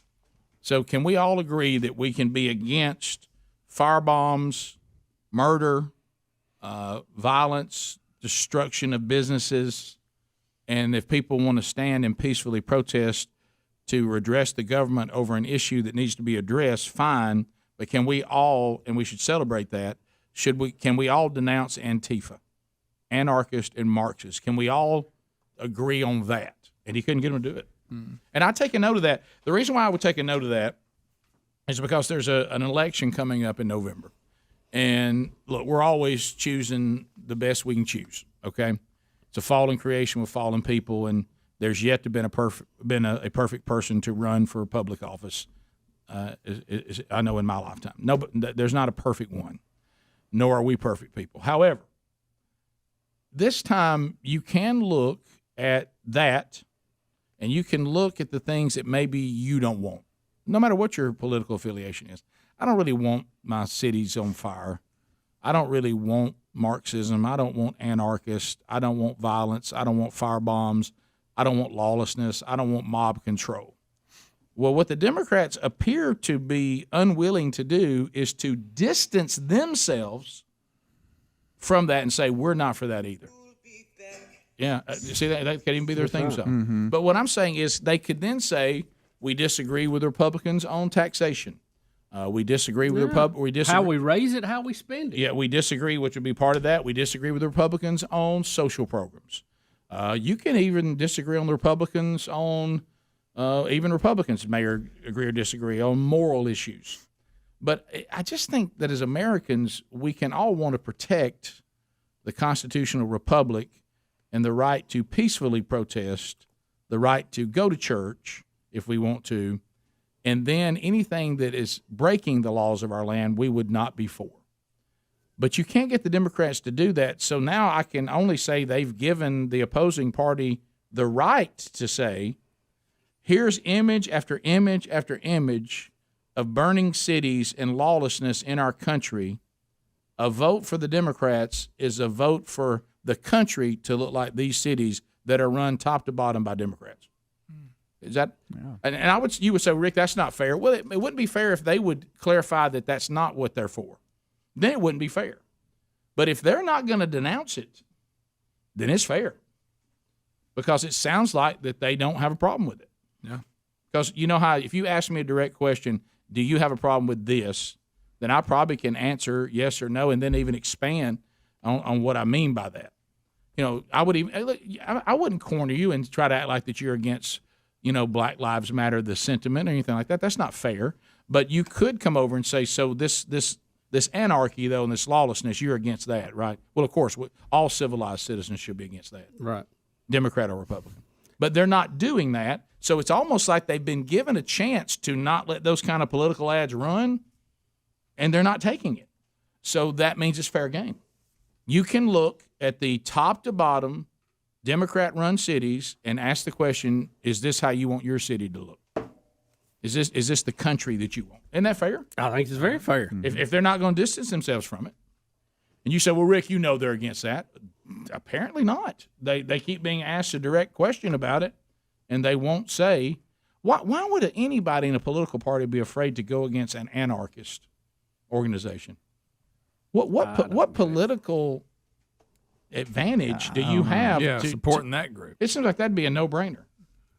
So can we all agree that we can be against firebombs, murder, violence, destruction of businesses, and if people want to stand and peacefully protest to address the government over an issue that needs to be addressed, fine, but can we all, and we should celebrate that, can we all denounce Antifa, anarchist and Marxist? Can we all agree on that? And he couldn't get them to do it. And I take a note of that. The reason why I would take a note of that is because there's an election coming up in November. And look, we're always choosing the best we can choose, okay? It's a fallen creation with fallen people, and there's yet to been a perfect person to run for public office, I know, in my lifetime. No, but there's not a perfect one, nor are we perfect people. However, this time you can look at that, and you can look at the things that maybe you don't want, no matter what your political affiliation is. I don't really want my cities on fire. I don't really want Marxism. I don't want anarchists. I don't want violence. I don't want firebombs. I don't want lawlessness. I don't want mob control. Well, what the Democrats appear to be unwilling to do is to distance themselves from that and say, we're not for that either. Yeah, see, that could even be their theme song. Mm-hmm. But what I'm saying is they could then say, we disagree with Republicans on taxation. We disagree with how we raise it, how we spend it. Yeah, we disagree, which would be part of that. We disagree with the Republicans on social programs. You can even disagree on the Republicans on, even Republicans may agree or disagree on moral issues. But I just think that as Americans, we can all want to protect the constitutional republic and the right to peacefully protest, the right to go to church if we want to, and then anything that is breaking the laws of our land, we would not be for. But you can't get the Democrats to do that, so now I can only say they've given the opposing party the right to say, here's image after image after image of burning cities and lawlessness in our country. A vote for the Democrats is a vote for the country to look like these cities that are run top to bottom by Democrats. Is that? Yeah. And you would say, Rick, that's not fair. Well, it wouldn't be fair if they would clarify that that's not what they're for. Then it wouldn't be fair. But if they're not going to denounce it, then it's fair. Because it sounds like that they don't have a problem with it. Yeah. Because you know how if you ask me a direct question, do you have a problem with this, then I probably can answer yes or no and then even expand on what I mean by that. You know, I wouldn't corner you and try to act like that you're against, Black Lives Matter, the sentiment or anything like that. That's not fair. But you could come over and say, so this anarchy, though, and this lawlessness, you're against that, right? Well, of course, all civilized citizens should be against that. Right. Democrat or Republican. But they're not doing that. So it's almost like they've been given a chance to not let those kind of political ads run, and they're not taking it. So that means it's fair game. You can look at the top to bottom Democrat-run cities and ask the question, is this how you want your city to look? Is this the country that you want? Isn't that fair? I think it's very fair. Mm-hmm. If they're not going to distance themselves from it. And you say, well, Rick, they're against that. Apparently not. They keep being asked a direct question about it, and they won't say, why would anybody in a political party be afraid to go against an anarchist organization? What political advantage do you have? Supporting that group. It seems like that'd be a no-brainer.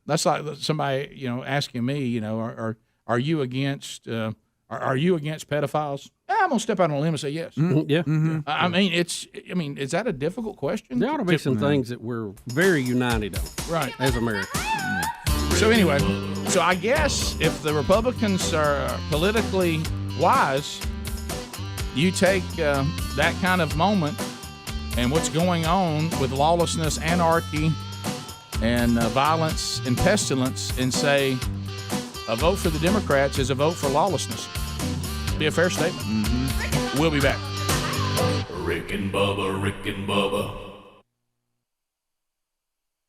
That's like somebody, asking me, are you against pedophiles? I'm gonna step out on a limb and say yes. Yeah. I mean, is that a difficult question? There ought to be some things that we're very united on, right, as Americans. So anyway, I guess if the Republicans are politically wise, you take that kind of moment and what's going on with lawlessness, anarchy, and violence and pestilence, and say a vote for the Democrats is a vote for lawlessness. Be a fair statement. We'll be back. Rick and Bubba, Rick and Bubba.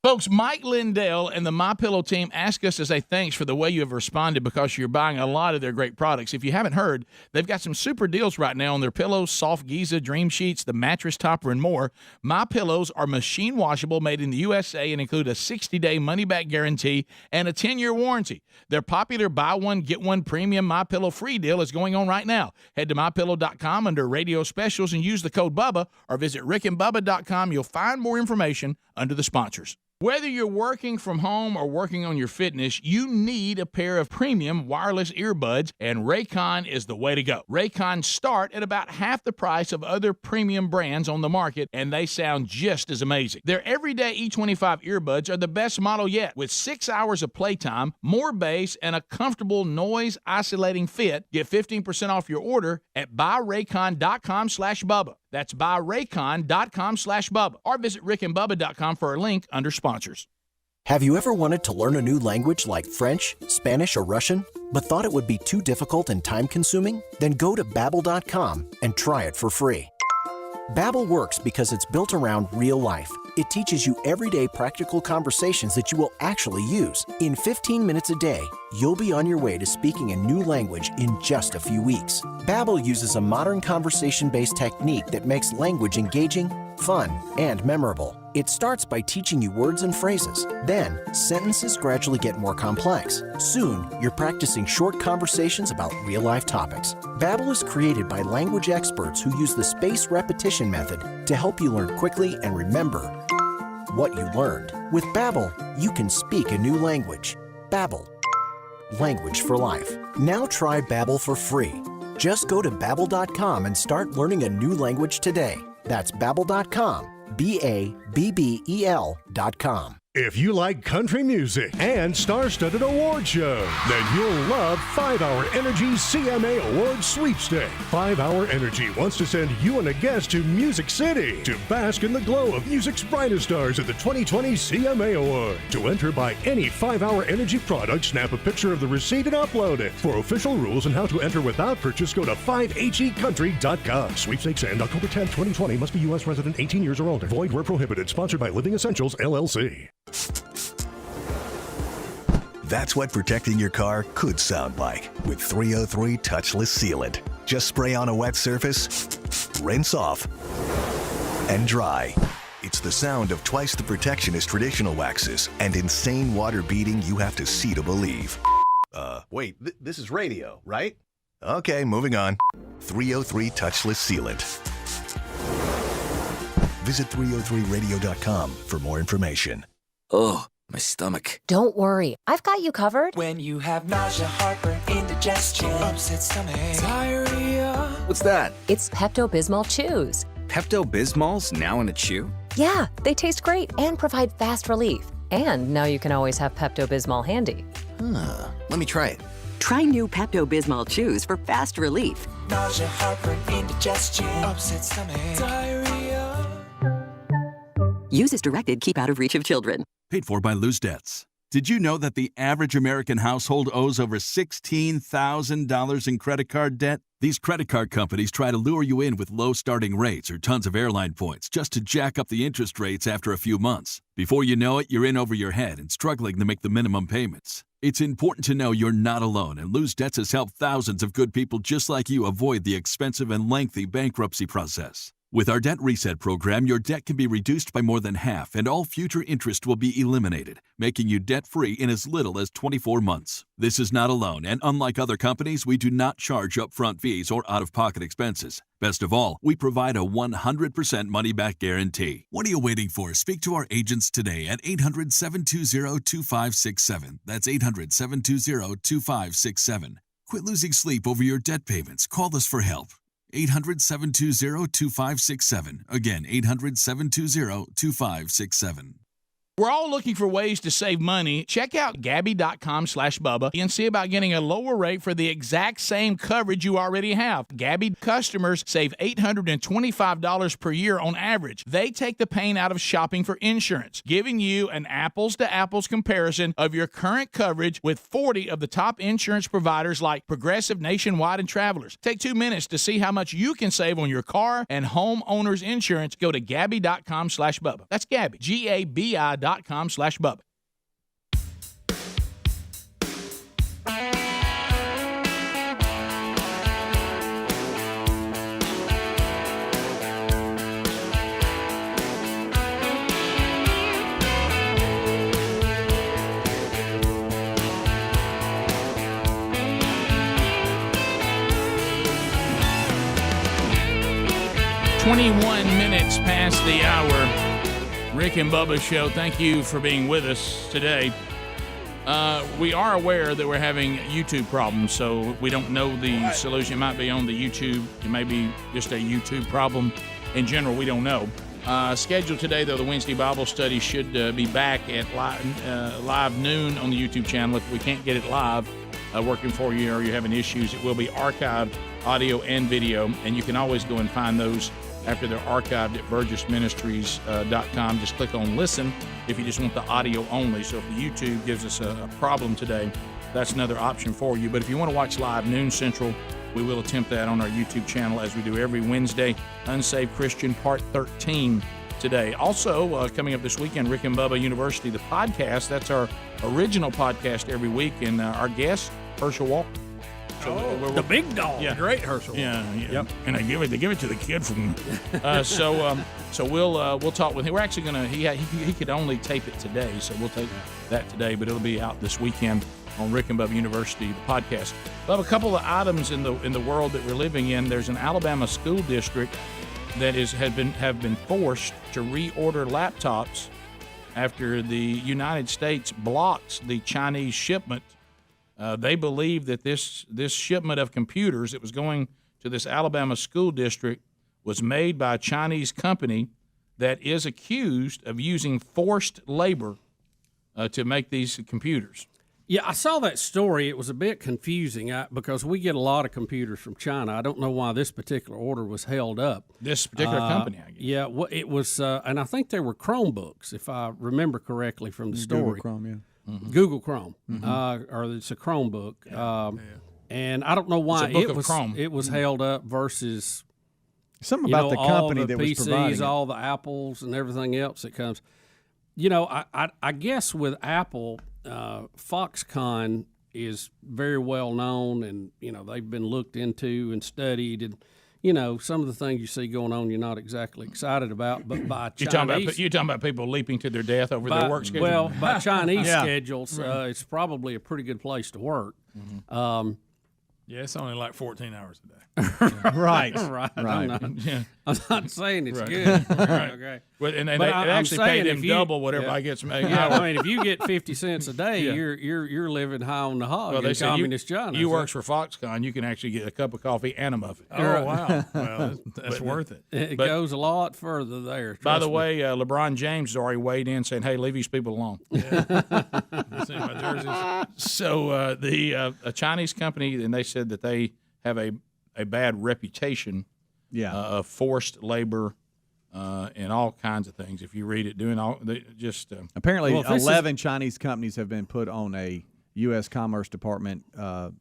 Folks, Mike Lindell and the MyPillow team ask us to say thanks for the way you have responded because you're buying a lot of their great products. If you haven't heard, they've got some super deals right now on their pillows, soft Giza, dream sheets, the mattress topper, and more. MyPillows are machine washable, made in the USA, and include a 60-day money-back guarantee and a 10-year warranty. Their popular buy one, get one premium MyPillow free deal is going on right now. Head to MyPillow.com under radio specials and use the code BUBBA, or visit rickandbubba.com. You'll find more information under the sponsors. Whether you're working from home or working on your fitness, you need a pair of premium wireless earbuds, and Raycon is the way to go. Raycons start at about half the price of other premium brands on the market, and they sound just as amazing. Their everyday E25 earbuds are the best model yet, with 6 hours of playtime, more bass, and a comfortable noise-isolating fit. Get 15% off your order at buyraycon.com/Bubba. That's buyraycon.com/Bubba, or visit rickandbubba.com for a link under sponsors. Have you ever wanted to learn a new language like French, Spanish, or Russian, but thought it would be too difficult and time-consuming? Then go to Babbel.com and try it for free. Babbel works because it's built around real life. It teaches you everyday practical conversations that you will actually use. In 15 minutes a day, you'll be on your way to speaking a new language in just a few weeks. Babbel uses a modern conversation-based technique that makes language engaging, fun, and memorable. It starts by teaching you words and phrases. Then, sentences gradually get more complex. Soon, you're practicing short conversations about real-life topics. Babbel is created by language experts who use the spaced repetition method to help you learn quickly and remember what you learned. With Babbel, you can speak a new language. Babbel, language for life. Now try Babbel for free. Just go to Babbel.com and start learning a new language today. That's Babbel.com. Babbel.com. If you like country music and star-studded award shows, then you'll love 5 Hour Energy CMA Award Sweepstakes. 5 Hour Energy wants to send you and a guest to Music City to bask in the glow of music's brightest stars at the 2020 CMA Award. To enter, buy any 5 Hour Energy product, snap a picture of the receipt and upload it. For official rules and how to enter without purchase, go to 5hecountry.com. Sweepstakes end October 10, 2020. Must be U.S. resident 18 years or older. Void where prohibited. Sponsored by Living Essentials, LLC. That's what protecting your car could sound like with 303 Touchless Sealant. Just spray on a wet surface, rinse off, and dry. It's the sound of twice the protection as traditional waxes and insane water beating you have to see to believe. Wait, this is radio, right? Okay, moving on. 303 Touchless Sealant. Visit 303radio.com for more information. Oh, my stomach. Don't worry, I've got you covered. When you have nausea, heartburn, indigestion, upset stomach, diarrhea. What's that? It's Pepto-Bismol Chews. Pepto-Bismol's now in a chew? Yeah, they taste great and provide fast relief. And now you can always have Pepto-Bismol handy. Let me try it. Try new Pepto-Bismol Chews for fast relief. Nausea, heartburn, indigestion, upset stomach, diarrhea. Use as directed. Keep out of reach of children. Paid for by Lose Debts. Did you know that the average American household owes over $16,000 in credit card debt? These credit card companies try to lure you in with low starting rates or tons of airline points just to jack up the interest rates after a few months. Before you know it, you're in over your head and struggling to make the minimum payments. It's important to know you're not alone, and Lose Debts has helped thousands of good people just like you avoid the expensive and lengthy bankruptcy process. With our debt reset program, your debt can be reduced by more than half, and all future interest will be eliminated, making you debt-free in as little as 24 months. This is not a loan, and unlike other companies, we do not charge upfront fees or out-of-pocket expenses. Best of all, we provide a 100% money-back guarantee. What are you waiting for? Speak to our agents today at 800-720-2567. That's 800-720-2567. Quit losing sleep over your debt payments. Call us for help. 800-720-2567. Again, 800-720-2567. We're all looking for ways to save money. Check out Gabi.com/Bubba and see about getting a lower rate for the exact same coverage you already have. Gabi customers save $825 per year on average. They take the pain out of shopping for insurance, giving you an apples-to-apples comparison of your current coverage with 40 of the top insurance providers like Progressive, Nationwide, and Travelers. Take 2 minutes to see how much you can save on your car and homeowner's insurance. Go to Gabi.com/Bubba. That's Gabi, Gabi.com/Bubba. 21 minutes past the hour. Rick and Bubba Show. Thank you for being with us today. We are aware that we're having YouTube problems, so we don't know the solution. It might be on the YouTube. It may be just a YouTube problem. In general, we don't know. Scheduled today, though, the Wednesday Bible study should be back at live noon on the YouTube channel. If we can't get it live working for you or you're having issues, it will be archived audio and video, and you can always go and find those after they're archived at burgessministries.com. Just click on listen if you just want the audio only. So if the YouTube gives us a problem today, that's another option for you. But if you want to watch live noon Central, we will attempt that on our YouTube channel as we do every Wednesday. Unsaved Christian Part 13 today. Also, coming up this weekend, Rick and Bubba University, the podcast. That's our original podcast every week. And our guest, Herschel Walker. So the big dog. Yeah. Great Herschel. Yeah. Yep. And they give it to the kid from. So we'll talk with him. We're actually gonna. He could only tape it today, so we'll take that today. But it'll be out this weekend on Rick and Bubba University, the podcast. We'll have a couple of items in the world that we're living in. There's an Alabama school district that have been forced to reorder laptops after the United States blocks the Chinese shipment. They believe that this shipment of computers that was going to this Alabama school district was made by a Chinese company that is accused of using forced labor to make these computers. Yeah, I saw that story. It was a bit confusing because we get a lot of computers from China. I don't know why this particular order was held up. This particular company, I guess. Yeah, well, it was, and I think they were Chromebooks, if I remember correctly from the story. Google Chrome, yeah. Mm-hmm. Google Chrome, or it's a Chromebook, and I don't know why it was held up versus something about the company all the that PCs, was providing it. all the Apples, and everything else that comes. I guess with Apple, Foxconn is very well known, and they've been looked into and studied, and some of the things you see going on, you're not exactly excited about. But by Chinese, you're talking about people leaping to their death over their work schedule. Well, by Chinese schedules, it's probably a pretty good place to work. Mm-hmm. It's only like 14 hours a day. Right. I'm not saying it's good. Right. Okay. Well, and they actually pay them double what everybody gets. I mean, if you get 50 cents a day, you're living high on the hog in communist China. You works for Foxconn, you can actually get a cup of coffee and a muffin. Oh, wow. Well, that's worth it. It goes a lot further there. By the way, LeBron James has already weighed in saying, hey, leave these people alone. Yeah. You seen my jerseys? So a Chinese company, and they said that they have a bad reputation of forced labor and all kinds of things. If you read it, apparently 11 Chinese companies have been put on a U.S. Commerce Department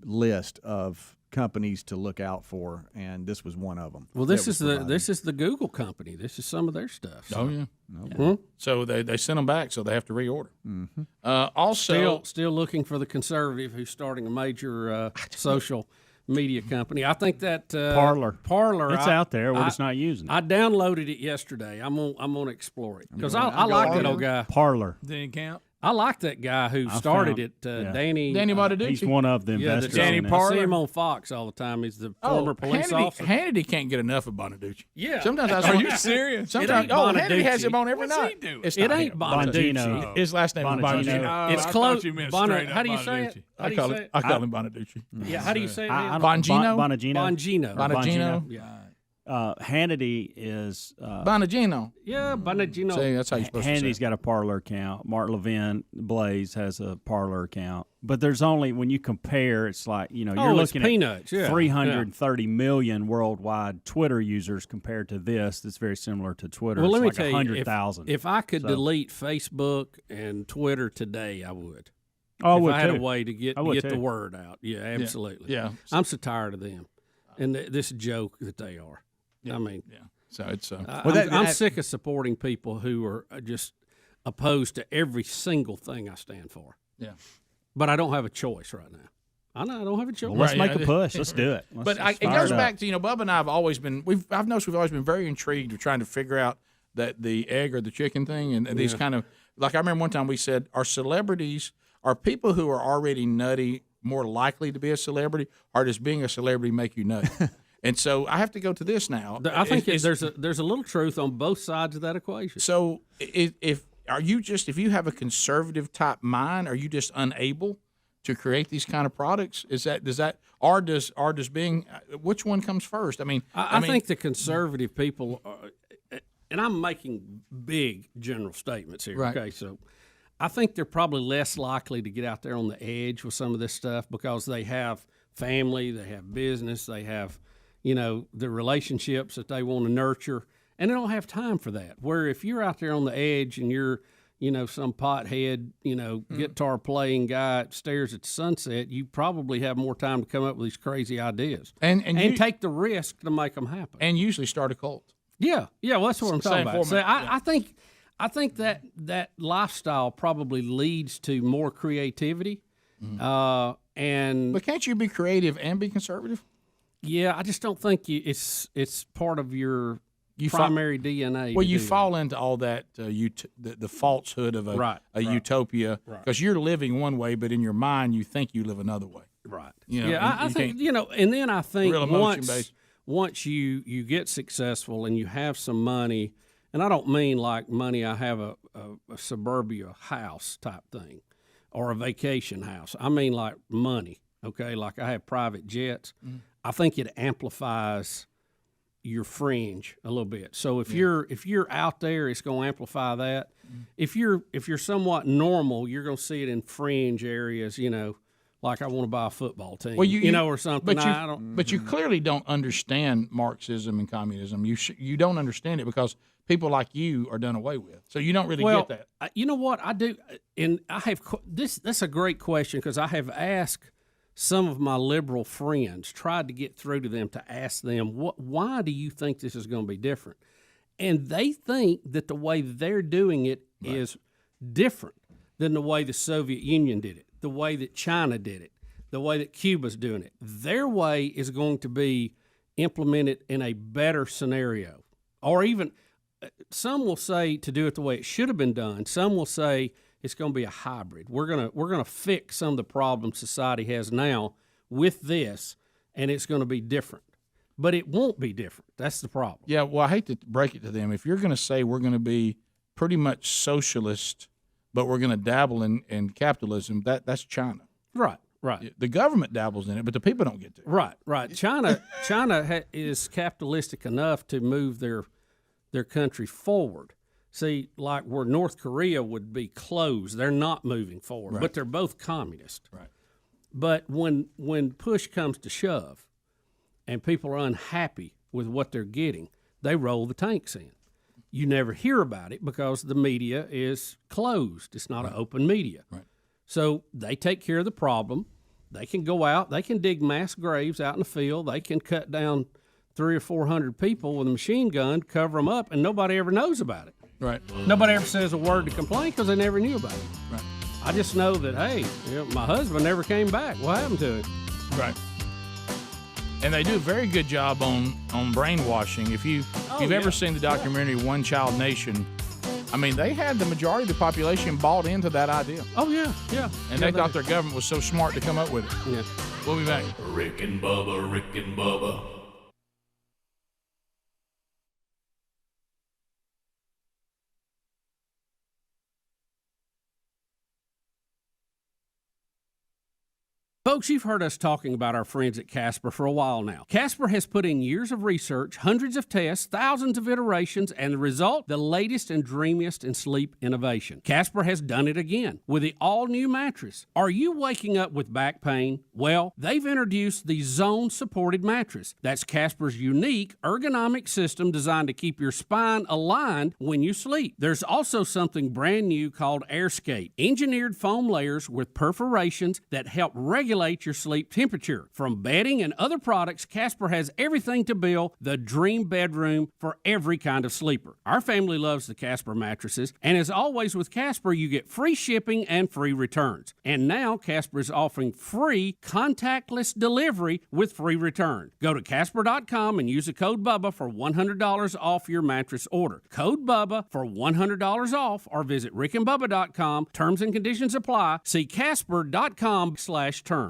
list of companies to look out for, and this was one of them. Well, this is the Google company. This is some of their stuff. So. Oh yeah. Okay. So they sent them back, so they have to reorder. Also, still looking for the conservative who's starting a major social media company. I think that Parler. It's I- out there. We're I- just not using it. I downloaded it yesterday. I'm gonna explore it because I like that old guy. Parler. Didn't count. I like that guy who started it, Danny. Danny Bonaducci. He's one of the investors. Danny in it. I see him on Fox all the time. He's the former police officer. Hannity can't get enough of Bonaducci. Yeah. Sometimes I Are you serious? Sometimes, It ain't Hannity has Bonaducci. him on every What's night. he doing? It's It not ain't him. Bongino. His last name is Bongino. Bongino. It's I close. thought you meant Bono- straight up how do you say it? Bonaducci. How do you say it? I call him Bonaducci. Yeah. How do you say it? I man? don't- Bongino? Bongino. Bongino. Yeah. Hannity is Bonagino. Yeah, Bonagino. See, that's how you're supposed to say Hannity's got a Parler account. Mark Levin, Blaze has a Parler account. But there's only, when you compare, it's like, you're it's looking peanuts, at yeah. 330 million worldwide Twitter users compared to this. That's very similar to Twitter. Well, it's let me like tell you, 100,000. if I could delete Facebook and Twitter today, I would. Oh, I if would I had too. a way to get I would the too. word out. Yeah, absolutely. Yeah. I'm so tired of them and this joke that they are. I mean, So it's I'm sick of supporting people who are just opposed to every single thing I stand for. Yeah. But I don't have a choice right now. I know I don't have a choice. Well, let's make a push. Let's do it. But it goes back to, Bubba and I have always been, I've noticed we've always been very intrigued of trying to figure out that the egg or the chicken thing and these kind of, like I remember one time we said, are people who are already nutty more likely to be a celebrity, or does being a celebrity make you nutty? And so I have to go to this now. I think there's a little truth on both sides of that equation. So if you have a conservative type mind, are you just unable to create these kind of products? Or does being, which one comes first? I mean, I think the conservative people are, and I'm making big general statements here. Right. Okay, so I think they're probably less likely to get out there on the edge with some of this stuff because they have family, they have business, they have the relationships that they want to nurture, and they don't have time for that. Where if you're out there on the edge and you're, some pothead, guitar playing guy that stares at the sunset, you probably have more time to come up with these crazy ideas and you, take the risk to make them happen. And usually start a cult. Yeah, well, that's what I'm talking about. So I think that lifestyle probably leads to more creativity, but can't you be creative and be conservative? Yeah, I just don't think it's part of your primary DNA. Well, you fall into all that the falsehood of a utopia because you're living one way, but in your mind you think you live another way. Right. I think and then I think real once you get successful and you have some money, and I don't mean like money. I have a suburbia house type thing, or a vacation house. I mean like money. Okay, like I have private jets. Mm-hmm. I think it amplifies your fringe a little bit. So if you're out there, it's going to amplify that. Mm-hmm. If you're somewhat normal, you're going to see it in fringe areas. Like I want to buy a football team. Well, or something. But you clearly don't understand Marxism and communism. You don't understand it because people like you are done away with. So you don't really get that. You know what I do, and I have this. That's a great question because I have asked some of my liberal friends, tried to get through to them to ask them, why do you think this is going to be different? And they think that the way they're doing it is different than the way the Soviet Union did it, the way that China did it, the way that Cuba's doing it. Their way is going to be implemented in a better scenario. Or even, some will say to do it the way it should have been done. Some will say it's going to be a hybrid. We're gonna fix some of the problems society has now with this, and it's going to be different. But it won't be different. That's the problem. Yeah, well, I hate to break it to them. If you're going to say we're going to be pretty much socialist, but we're going to dabble in capitalism, that's China. Right. The government dabbles in it, but the people don't get to. Right. China is capitalistic enough to move their country forward. See, like where North Korea would be closed, they're not moving forward, but they're both communist. Right. But when push comes to shove and people are unhappy with what they're getting, they roll the tanks in. You never hear about it because the media is closed. It's not an open media. Right. So they take care of the problem. They can go out. They can dig mass graves out in the field. They can cut down 300 or 400 people with a machine gun, cover them up, and nobody ever knows about it. Right. Nobody ever says a word to complain because they never knew about it. Right. I just know that, hey, my husband never came back. What happened to him? Right. And they do a very good job on brainwashing. If you've ever seen the documentary One Child Nation, I mean, they had the majority of the population bought into that idea. Oh, yeah. And they thought their government was so smart to come up with it. Yeah. We'll be back. Rick and Bubba, Rick and Bubba. Folks, you've heard us talking about our friends at Casper for a while now. Casper has put in years of research, hundreds of tests, thousands of iterations, and the result, the latest and dreamiest in sleep innovation. Casper has done it again with the all-new mattress. Are you waking up with back pain? Well, they've introduced the zone-supported mattress. That's Casper's unique ergonomic system designed to keep your spine aligned when you sleep. There's also something brand new called AirScape, engineered foam layers with perforations that help regulate your sleep temperature. From bedding and other products, Casper has everything to build the dream bedroom for every kind of sleeper. Our family loves the Casper mattresses, and as always with Casper, you get free shipping and free returns. And now Casper is offering free contactless delivery with free return. Go to Casper.com and use the code Bubba for $100 off your mattress order. Code Bubba for $100 off, or visit rickandbubba.com. Terms and conditions apply. See Casper.com/terms.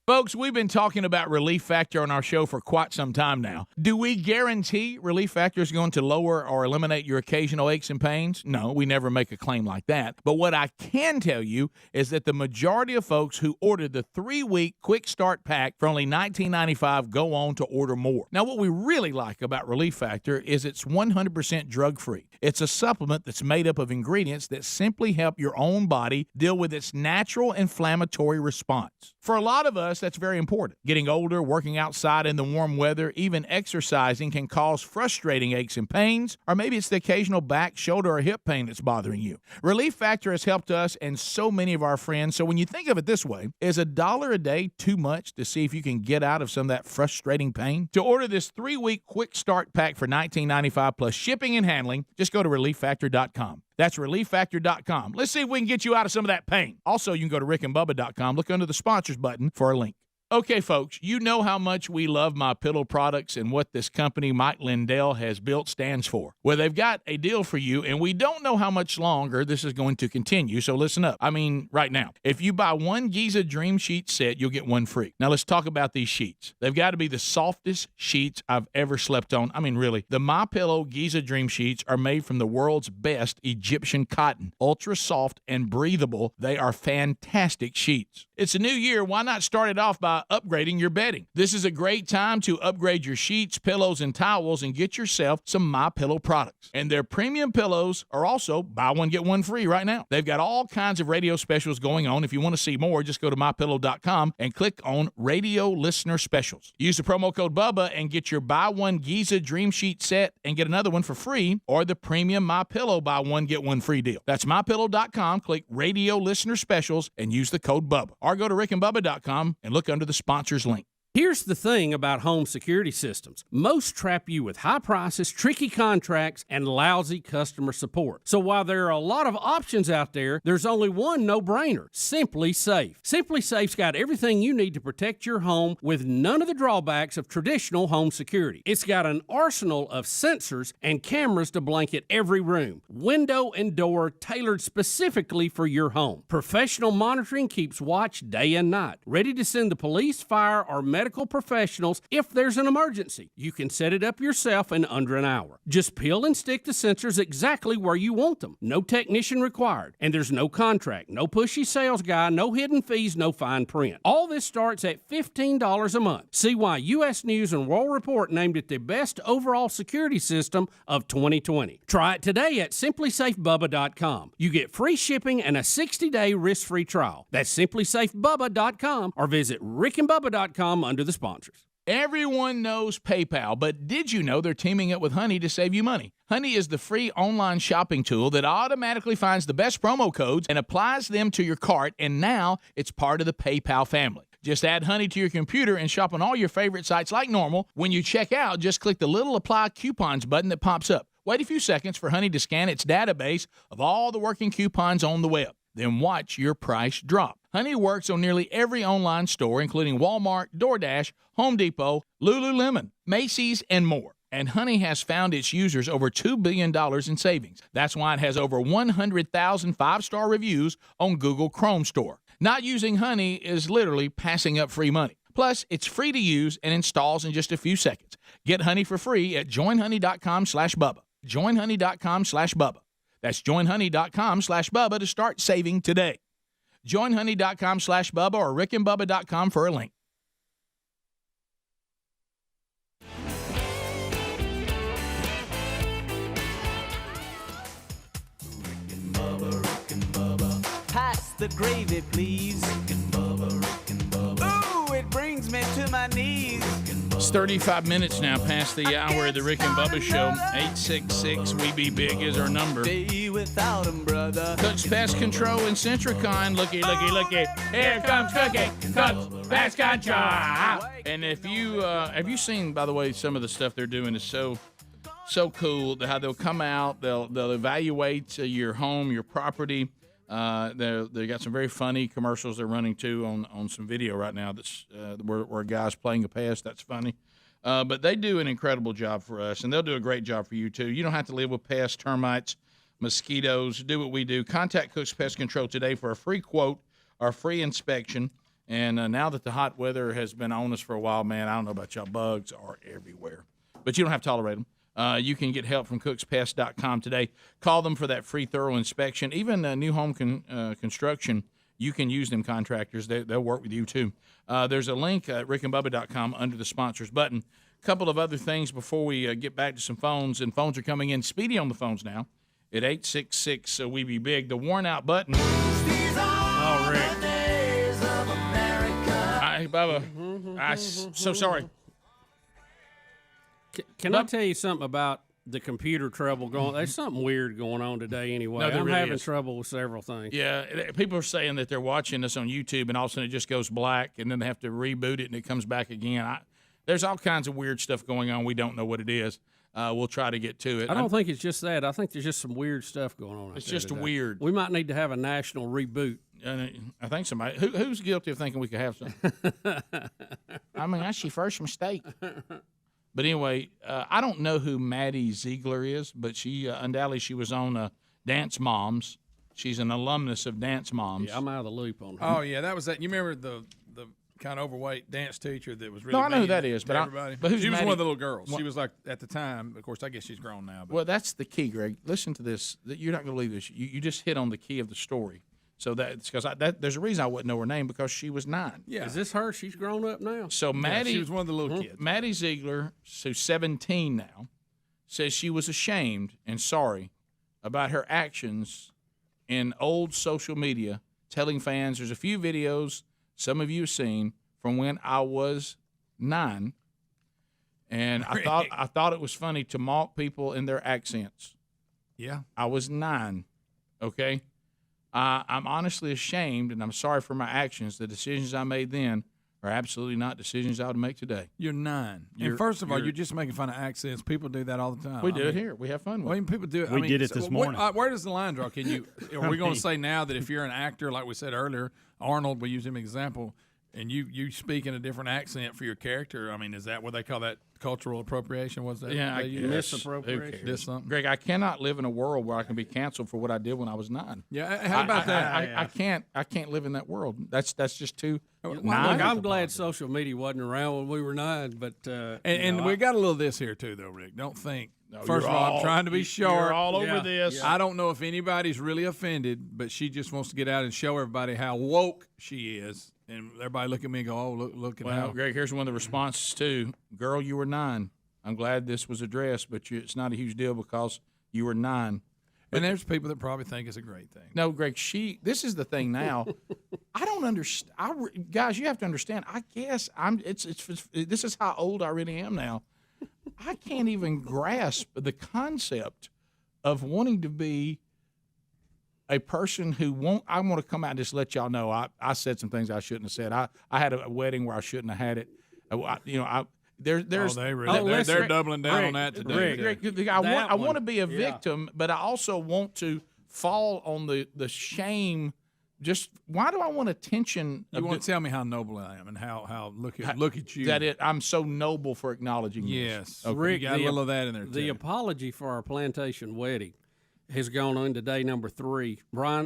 Folks, we've been talking about Relief Factor on our show for quite some time now. Do we guarantee Relief Factor is going to lower or eliminate your occasional aches and pains? No, we never make a claim like that. But what I can tell you is that the majority of folks who ordered the 3-week Quick Start Pack for only $19.95 go on to order more. Now, what we really like about Relief Factor is it's 100% drug-free. It's a supplement that's made up of ingredients that simply help your own body deal with its natural inflammatory response. For a lot of us, that's very important. Getting older, working outside in the warm weather, even exercising can cause frustrating aches and pains, or maybe it's the occasional back, shoulder, or hip pain that's bothering you. Relief Factor has helped us and so many of our friends, so when you think of it this way, is $1 a day too much to see if you can get out of some of that frustrating pain? To order this 3-week Quick Start Pack for $19.95 plus shipping and handling, just go to ReliefFactor.com. That's ReliefFactor.com. Let's see if we can get you out of some of that pain. Also, you can go to RickandBubba.com. Look under the sponsors button for a link. Okay, folks, you know how much we love MyPillow products and what this company Mike Lindell has built stands for. Well, they've got a deal for you, and we don't know how much longer this is going to continue, so listen up. I mean, right now. If you buy one Giza Dream Sheet set, you'll get one free. Now, let's talk about these sheets. They've got to be the softest sheets I've ever slept on. I mean, really. The MyPillow Giza Dream Sheets are made from the world's best Egyptian cotton. Ultra soft and breathable. They are fantastic sheets. It's a new year. Why not start it off by upgrading your bedding? This is a great time to upgrade your sheets, pillows, and towels and get yourself some MyPillow products. And their premium pillows are also buy one, get one free right now. They've got all kinds of radio specials going on. If you want to see more, just go to MyPillow.com and click on Radio Listener Specials. Use the promo code Bubba and get your buy one Giza Dream Sheet set and get another one for free, or the premium MyPillow buy one, get one free deal. That's MyPillow.com, click Radio Listener Specials, and use the code Bubba. Or go to RickandBubba.com and look under the sponsors link. Here's the thing about home security systems. Most trap you with high prices, tricky contracts, and lousy customer support. So while there are a lot of options out there, there's only one no-brainer: Simply Safe. Simply Safe's got everything you need to protect your home with none of the drawbacks of traditional home security. It's got an arsenal of sensors and cameras to blanket every room, window and door tailored specifically for your home. Professional monitoring keeps watch day and night, ready to send the police, fire, or medical professionals if there's an emergency. You can set it up yourself in under an hour. Just peel and stick the sensors exactly where you want them. No technician required. And there's no contract, no pushy sales guy, no hidden fees, no fine print. All this starts at $15 a month. See why U.S. News and World Report named it the best overall security system of 2020. Try it today at simplysafebubba.com. You get free shipping and a 60-day risk-free trial. That's simplysafebubba.com, or visit rickandbubba.com under the sponsors. Everyone knows PayPal, but did you know they're teaming up with Honey to save you money? Honey is the free online shopping tool that automatically finds the best promo codes and applies them to your cart, and now it's part of the PayPal family. Just add Honey to your computer and shop on all your favorite sites like normal. When you check out, just click the little Apply Coupons button that pops up. Wait a few seconds for Honey to scan its database of all the working coupons on the web. then watch your price drop. Honey works on nearly every online store, including Walmart, DoorDash, Home Depot, Lululemon, Macy's, and more. And Honey has found its users over $2 billion in savings. That's why it has over 100,000 five-star reviews on Google Chrome Store. Not using Honey is literally passing up free money. Plus, it's free to use and installs in just a few seconds. Get Honey for free at joinhoney.com/Bubba. Joinhoney.com/Bubba. That's joinhoney.com/Bubba to start saving today. Joinhoney.com/Bubba or rickandbubba.com for a link. Pass the gravy, please. Ooh, it brings me to my knees. It's 35 minutes now past the hour of the Rick and Bubba Show. 866-WE-BE-BIG is our number. Without 'em, brother. Cooks Pest Control and Centricon. Looky. Here comes Cookie. Cooks Pest Control. And if you have you seen, by the way, some of the stuff they're doing is so cool. How they'll come out, they'll evaluate your home, your property. They got some very funny commercials they're running too on some video right now. That's where a guy's playing a pest. That's funny. But they do an incredible job for us, and they'll do a great job for you too. You don't have to live with pests, termites, mosquitoes. Do what we do. Contact Cooks Pest Control today for a free quote or free inspection. And now that the hot weather has been on us for a while, man, I don't know about y'all, bugs are everywhere. But you don't have to tolerate them. You can get help from cookspest.com today. Call them for that free thorough inspection. Even new home construction, you can use them contractors. They'll work with you too. There's a link at rickandbubba.com under the sponsors button. A couple of other things before we get back to some phones, and phones are coming in speedy on the phones now at 866-WE-BE-BIG. The worn out button. Oh, Rick. Hi, Bubba. I'm so sorry. Can I tell you something about the computer trouble going? There's something weird going on today anyway. No, I'm really having is. trouble with several things. Yeah, people are saying that they're watching us on YouTube and all of a sudden it just goes black and then they have to reboot it and it comes back again. There's all kinds of weird stuff going on. We don't know what it is. We'll try to get to it. I don't think it's just that. I think there's just some weird stuff going on. It's just weird. We might need to have a national reboot. I think somebody who's guilty of thinking we could have something. I mean, that's your first mistake. But anyway, I don't know who Maddie Ziegler is, but she undoubtedly she was on Dance Moms. She's an alumnus of Dance Moms. Yeah, I'm out of the loop on her. Oh yeah, that was that. You remember the kind of overweight dance teacher that was really No, I know who mean that is, to but everybody. who's she was Maddie? one of the little girls. She was like at the time. Of course, I guess she's grown now. But. Well, that's the key, Greg. Listen to this. You're not going to believe this. You just hit on the key of the story. So that's because there's a reason I wouldn't know her name because she was 9. Yeah. Is this her? She's grown up now. So Maddie, she was one of the little kids. Maddie Ziegler, who's 17 now, says she was ashamed and sorry about her actions in old social media, telling fans there's a few videos some of you have seen from when I was 9, and I thought it was funny to mock people in their accents. Yeah, I was 9. Okay. I'm honestly ashamed, and I'm sorry for my actions. The decisions I made then are absolutely not decisions I would make today. You're 9. And first of all, you're just making fun of accents. People do that all the time. We do it here. We have fun with it. People do it. We did it this morning. Where does the line draw? Can you? Are we going to say now that if you're an actor, like we said earlier, Arnold, we use him as an example, and you speak in a different accent for your character? I mean, is that what they call that? Cultural appropriation? What's that? Yeah, misappropriation. This something. Greg, I cannot live in a world where I can be canceled for what I did when I was 9. Yeah, how about that? I can't live in that world. That's just too. Look, I'm glad social media wasn't around when we were 9, but and we got a little of this here too, though, Rick. Don't think. First of all, I'm trying to be sharp. You're all over this. Yeah. I don't know if anybody's really offended, but she just wants to get out and show everybody how woke she is. And everybody look at me and go, oh, look at how. Well, Greg, here's one of the responses, too. Girl, you were 9. I'm glad this was addressed, but it's not a huge deal because you were 9. And there's people that probably think it's a great thing. No, Greg, this is the thing now. I don't understand. Guys, you have to understand. I guess this is how old I really am now. I can't even grasp the concept of wanting to be a person who won't. I want to come out and just let y'all know I said some things I shouldn't have said. I had a wedding where I shouldn't have had it. They're doubling down on that today. Rick, I want to be a victim, but I also want to fall on the shame just why do I want attention? You want to tell me how noble I am and how look at you. I'm so noble for acknowledging this. Yes. Okay. Rick, you got a little of that in there, The too. apology for our plantation wedding has gone on to day number 3.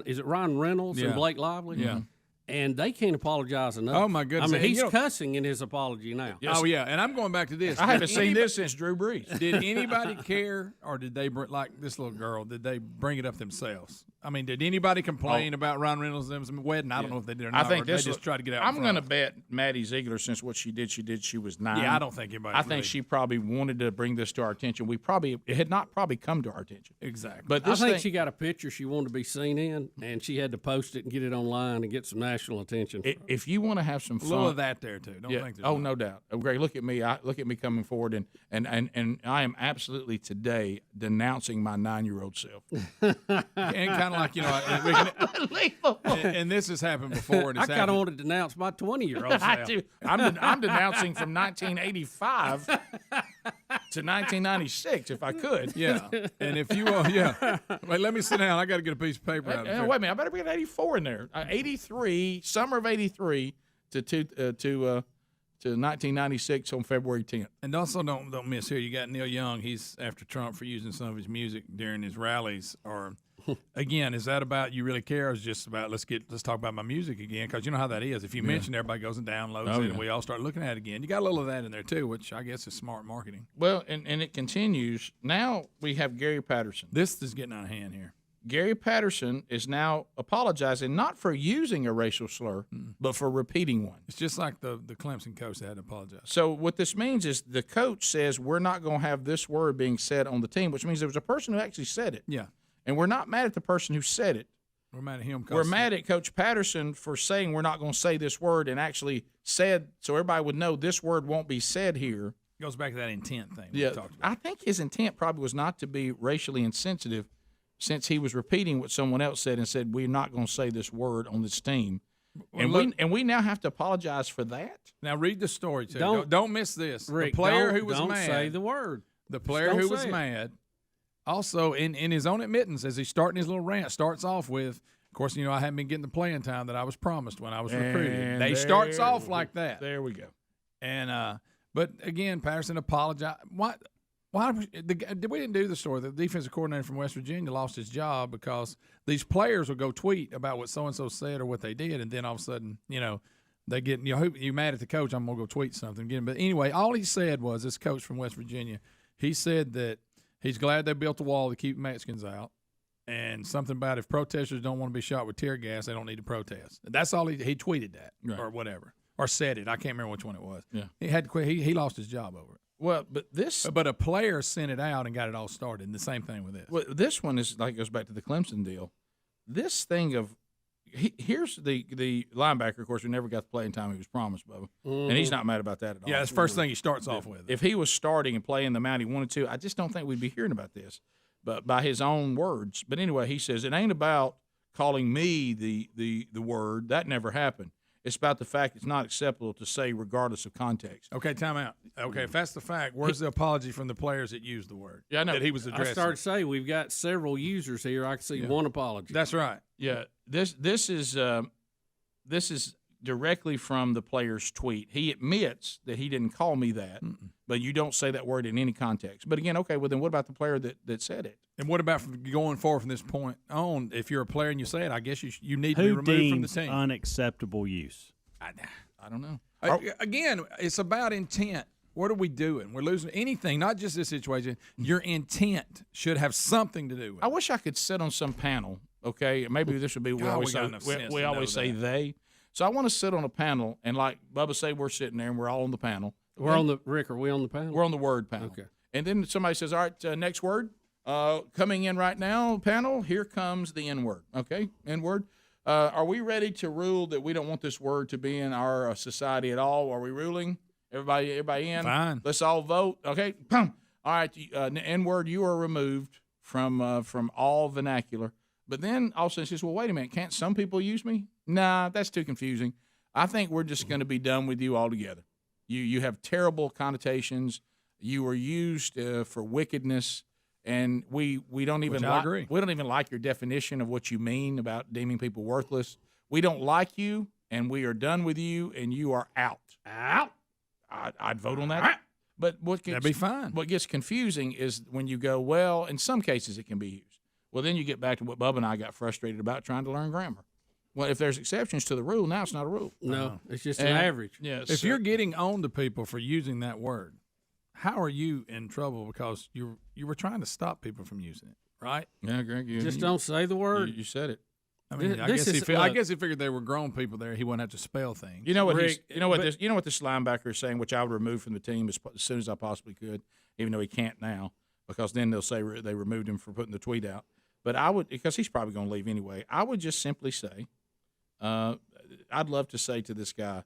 Is it Ryan Reynolds and Blake Lively? Yeah. And they can't apologize enough. Oh, my goodness. I mean, And, he's you know- cussing in his apology now. Yes. Oh, yeah, and I'm going back to this. I haven't seen this since Drew Brees. Did anybody care, or did they, like this little girl, did they bring it up themselves? I mean, did anybody complain about Ryan Reynolds' wedding? I don't know if they did or not. I think or they just tried to get out. I'm going to bet Maddie Ziegler, since what she did, she was 9. Yeah, I don't think anybody. I think she probably wanted to bring this to our attention. It had not probably come to our attention. Exactly. But I think she got a picture she wanted to be seen in, and she had to post it and get it online and get some national attention. If you want to have some fun, a little of that there too. Don't think. Oh, no doubt. Oh, Greg, look at me. Look at me coming forward, and I am absolutely today denouncing my 9-year-old self. And kind of like, you know, unbelievable. And this has happened before. And I kind of want to denounce my 20-year-old I self. do. I'm denouncing from 1985 to 1996, if I could. Yeah, and if you wait, let me sit down. I got to get a piece of paper out. Wait a minute, I better get 84 in there. 83, summer of 83 to 1996 on February 10th. And also don't miss here. You got Neil Young. He's after Trump for using some of his music during his rallies. Or again, is that about you really care? Or is it just about let's talk about my music again? Because you know how that is. If you mention it, everybody goes and downloads it, and we all start looking at it again. You got a little of that in there too, which I guess is smart marketing. Well, and it continues. Now we have Gary Patterson. This is getting out of hand here. Gary Patterson is now apologizing not for using a racial slur, but for repeating one. It's just like the Clemson coach that had to apologize. So what this means is the coach says we're not going to have this word being said on the team, which means there was a person who actually said it. Yeah. And we're not mad at the person who said it. We're mad at him. We're mad at Coach Patterson for saying we're not going to say this word and actually said so everybody would know this word won't be said here. Goes back to that intent thing. Yeah. We talked about. I think his intent probably was not to be racially insensitive, since he was repeating what someone else said and said, we're not going to say this word on this team. Well, And we now have to apologize for that? Now read the story, too. Don't miss this. Rick, the player who was don't mad. say the word. The player who was mad, also in his own admittance, as he's starting his little rant, starts off with, of course, you know, I haven't been getting the playing time that I was promised when I was recruited. He starts off like that. There we go. And but again, Patterson apologized. Why we didn't do the story? The defensive coordinator from West Virginia lost his job because these players will go tweet about what so and so said or what they did, and then all of a sudden, you know, they get you mad at the coach. I'm gonna go tweet something again. But anyway, all he said was this coach from West Virginia. He said that he's glad they built a wall to keep Mexicans out, and something about if protesters don't want to be shot with tear gas, they don't need to protest. That's all he tweeted that or whatever or said it. I can't remember which one it was. Yeah, he had to quit. He lost his job over it. Well, but a player sent it out and got it all started. And the same thing with this. Well, this one is like goes back to the Clemson deal. This thing of here's the linebacker, of course, who never got the playing time he was promised, Bubba, and he's not mad about that at all. Yeah, that's the first thing he starts off with. If he was starting and playing the amount he wanted to, I just don't think we'd be hearing about this. But by his own words. But anyway, he says it ain't about calling me the word. That never happened. It's about the fact it's not acceptable to say regardless of context. Okay, time out. Okay, if that's the fact, where's the apology from the players that used the word? Yeah, I know. That he was addressing. I started to say we've got several users here. I can see one apology. That's right. Yeah, this is directly from the player's tweet. He admits that he didn't call me that, but you don't say that word in any context. But again, okay, well then what about the player that said it? And what about from going forward from this point on? If you're a player and you say it, I guess you need to be removed from the team. Unacceptable use. I don't know. Again, it's about intent. What are we doing? We're losing anything, not just this situation. Your intent should have something to do with it. I wish I could sit on some panel, okay? Maybe this would be we always say they. So I want to sit on a panel and like Bubba say we're sitting there and we're all on the panel. Rick, are we on the panel? We're on the word panel. Okay. And then somebody says, all right, next word. Coming in right now, panel, here comes the N-word. Okay, N-word. Are we ready to rule that we don't want this word to be in our society at all? Are we ruling? Everybody in? Fine. Let's all vote. Okay. All right, N-word, you are removed from all vernacular. But then all of a sudden she says, well, wait a minute, can't some people use me? Nah, that's too confusing. I think we're just going to be done with you altogether. You have terrible connotations. You are used for wickedness. And we don't even agree. We don't even like your definition of what you mean about deeming people worthless. we don't like you, and we are done with you, and you are out. Out. I'd vote on that. But that'd be fine. What gets confusing is when you go, well, in some cases it can be used. Well, then you get back to what Bubba and I got frustrated about trying to learn grammar. Well, if there's exceptions to the rule, now it's not a rule. No, it's just an average. Yes. If you're getting on to people for using that word, how are you in trouble? Because you were trying to stop people from using it, right? Yeah, Greg. Just don't say the word. You said it. I mean, I guess he figured they were grown people there. He wouldn't have to spell things. You know what? This linebacker is saying, which I would remove from the team as soon as I possibly could, even though he can't now, because then they'll say they removed him for putting the tweet out. But I would, because he's probably going to leave anyway. I would just simply say, I'd love to say to this guy,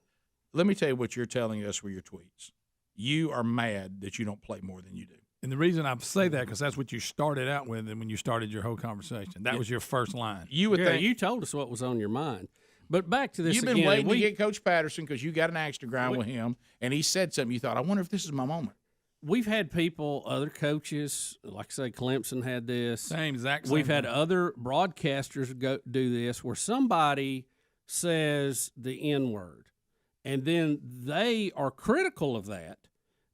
let me tell you what you're telling us with your tweets. You are mad that you don't play more than you do. And the reason I say that, because that's what you started out with and when you started your whole conversation. That was your first line. You would think. You told us what was on your mind. But back to this You've been waiting to get Coach Patterson because you got an axe to grind with him, and he said something. You thought, I wonder if this is my moment. We've had people, other coaches, like I say, Clemson had this. Same. We've had other broadcasters do this where somebody says the N-word, and then they are critical of that.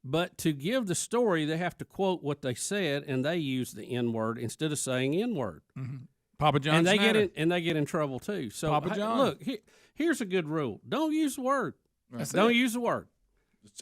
But to give the story, they have to quote what they said, and they use the N-word instead of saying N-word. Mm-hmm. Papa John and they Schneider. get in trouble too. So Papa John. Look, here's a good rule: don't use the word. That's don't it. use the word.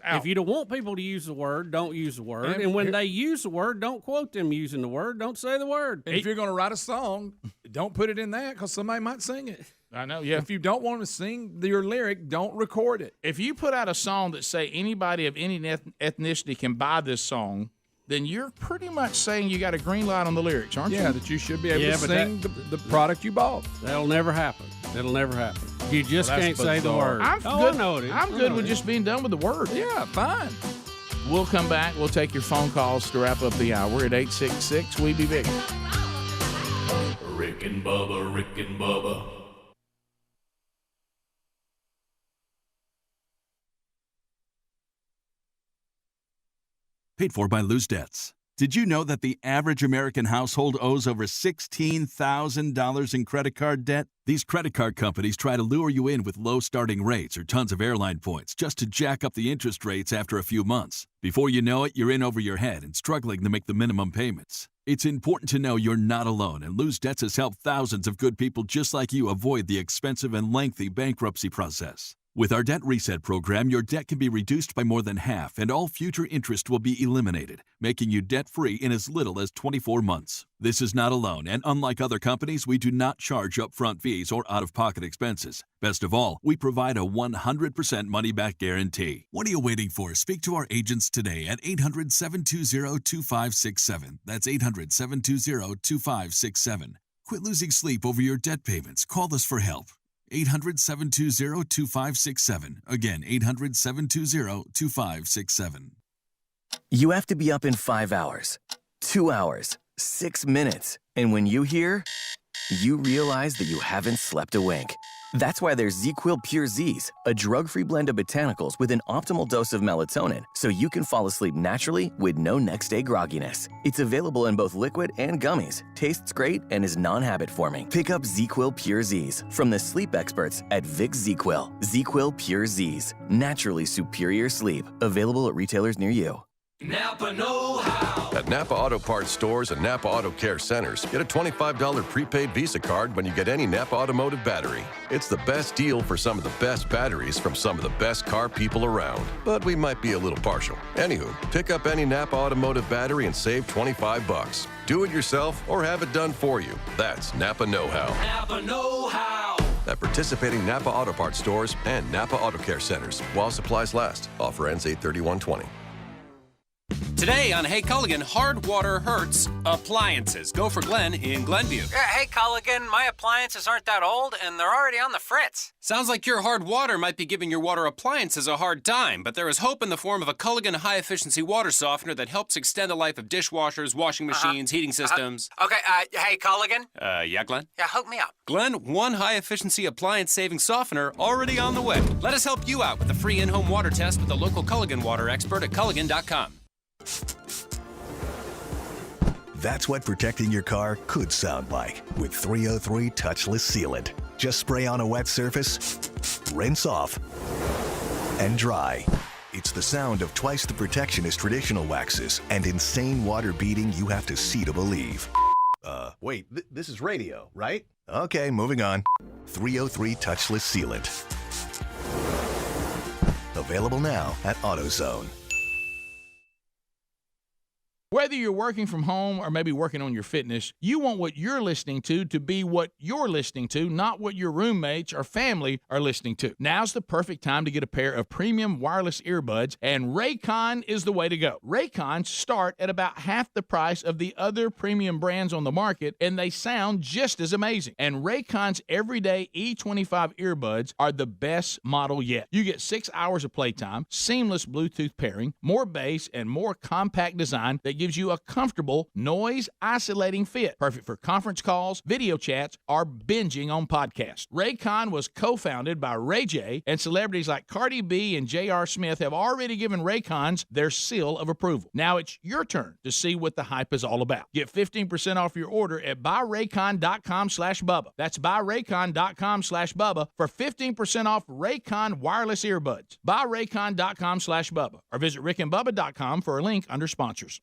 If you don't want people to use the word, don't use the word. And when they use the word, don't quote them using the word. Don't say the word. And if you're going to write a song, don't put it in that because somebody might sing it. I know, yeah. If you don't want to sing your lyric, don't record it. If you put out a song that say anybody of any ethnicity can buy this song, then you're pretty much saying you got a green light on the lyrics, aren't you? Yeah, that you should be able to sing the product you bought. That'll never happen. It'll never happen. You just can't say the word. I'm good with just being done with the word. Yeah, fine. We'll come back. We'll take your phone calls to wrap up the hour at 866 We Be Big. Rick and Bubba, Rick and Bubba. Paid for by Lose Debts. Did you know that the average American household owes over $16,000 in credit card debt? These credit card companies try to lure you in with low starting rates or tons of airline points just to jack up the interest rates after a few months. Before you know it, you're in over your head and struggling to make the minimum payments. It's important to know you're not alone, and Lose Debts has helped thousands of good people just like you avoid the expensive and lengthy bankruptcy process. With our Debt Reset program, your debt can be reduced by more than half, and all future interest will be eliminated, making you debt-free in as little as 24 months. This is not alone, and unlike other companies, we do not charge upfront fees or out-of-pocket expenses. Best of all, we provide a 100% money-back guarantee. What are you waiting for? Speak to our agents today at 800-720-2567. That's 800-720-2567. Quit losing sleep over your debt payments. Call us for help. 800-720-2567. Again, 800-720-2567. You have to be up in 5 hours, 2 hours, 6 minutes. And when you hear, you realize that you haven't slept a wink. That's why there's ZzzQuil Pure Z's, a drug-free blend of botanicals with an optimal dose of melatonin, so you can fall asleep naturally with no next-day grogginess. It's available in both liquid and gummies, tastes great, and is non-habit forming. Pick up ZzzQuil Pure Z's from the sleep experts at Vicks ZzzQuil. ZzzQuil Pure Z's, naturally superior sleep. Available at retailers near you. Napa know-how. At Napa Auto Parts stores and Napa Auto Care centers, get a $25 prepaid Visa card when you get any Napa Automotive battery. It's the best deal for some of the best batteries from some of the best car people around. But we might be a little partial. Anywho, pick up any Napa Automotive battery and save $25. Do it yourself or have it done for you. That's Napa know-how. Napa know-how. At participating Napa Auto Parts stores and Napa Auto Care centers while supplies last. Offer ends 8/31/20. Today on Hey Culligan, hard water hurts appliances. Go for Glenn in Glenview. Hey Culligan, my appliances aren't that old and they're already on the fritz. Sounds like your hard water might be giving your water appliances a hard time, but there is hope in the form of a Culligan high-efficiency water softener that helps extend the life of dishwashers, washing machines, heating systems. Okay, hey Culligan? Yeah, Glenn? Yeah, hook me up. Glenn, one high-efficiency appliance-saving softener already on the way. Let us help you out with a free in-home water test with a local Culligan water expert at Culligan.com. That's what protecting your car could sound like with 303 Touchless Sealant. Just spray on a wet surface, rinse off, and dry. It's the sound of twice the protection as traditional waxes and insane water beading you have to see to believe. Wait, this is radio, right? Okay, moving on. 303 Touchless Sealant. Available now at AutoZone. Whether you're working from home or maybe working on your fitness, you want what you're listening to be what you're listening to, not what your roommates or family are listening to. Now's the perfect time to get a pair of premium wireless earbuds, and Raycon is the way to go. Raycons start at about half the price of the other premium brands on the market, and they sound just as amazing. And Raycon's everyday E25 earbuds are the best model yet. You get 6 hours of playtime, seamless Bluetooth pairing, more bass, and more compact design that gives you a comfortable, noise-isolating fit. Perfect for conference calls, video chats, or binging on podcasts. Raycon was co-founded by Ray J, and celebrities like Cardi B and J.R. Smith have already given Raycons their seal of approval. Now it's your turn to see what the hype is all about. Get 15% off your order at buyraycon.com/Bubba. That's buyraycon.com/Bubba for 15% off Raycon wireless earbuds. Buyraycon.com/Bubba or visit rickandbubba.com for a link under sponsors.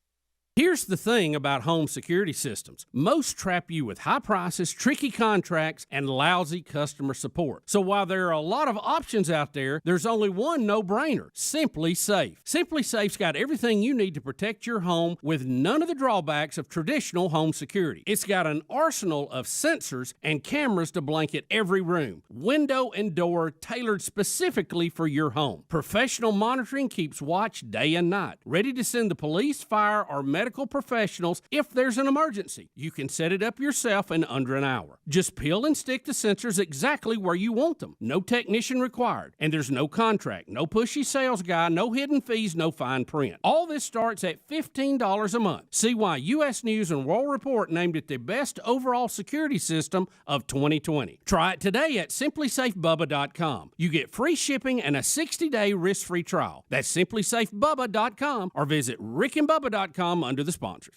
Here's the thing about home security systems. Most trap you with high prices, tricky contracts, and lousy customer support. So while there are a lot of options out there, there's only one no-brainer: Simply Safe. Simply Safe's got everything you need to protect your home with none of the drawbacks of traditional home security. It's got an arsenal of sensors and cameras to blanket every room, window and door tailored specifically for your home. Professional monitoring keeps watch day and night, ready to send the police, fire, or medical professionals if there's an emergency. You can set it up yourself in under an hour. Just peel and stick the sensors exactly where you want them. No technician required. And there's no contract, no pushy sales guy, no hidden fees, no fine print. All this starts at $15 a month. See why U.S. News and World Report named it the best overall security system of 2020. Try it today at simplysafebubba.com. You get free shipping and a 60-day risk-free trial. That's simplysafebubba.com or visit rickandbubba.com under the sponsors.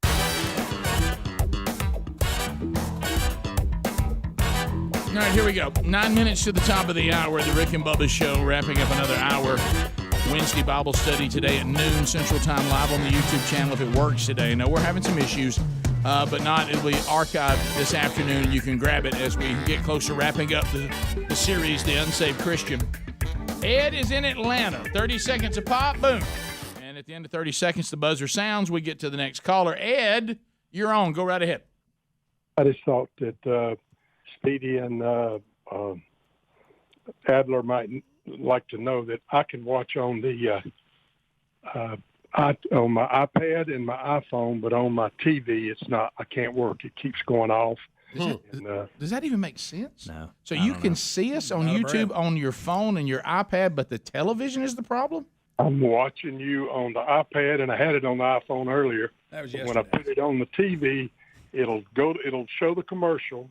All right, here we go. 9 minutes to the top of the hour, the Rick and Bubba Show, wrapping up another hour. Wednesday Bible study today at noon Central Time, live on the YouTube channel if it works today. No, we're having some issues, but not. It'll be archived this afternoon. You can grab it as we get closer to wrapping up the series, The Unsaved Christian. Ed is in Atlanta. 30 seconds a pop, boom. And at the end of 30 seconds, the buzzer sounds. We get to the next caller. Ed, you're on. Go right ahead. I just thought that Speedy and Adler might like to know that I can watch on the on my iPad and my iPhone, but on my TV, it's not. I can't work. It keeps going off. Does that even make sense? No. So you can see us on YouTube on your phone and your iPad, but the television is the problem? I'm watching you on the iPad, and I had it on the iPhone earlier. That was yesterday. When I put it on the TV, it'll show the commercial.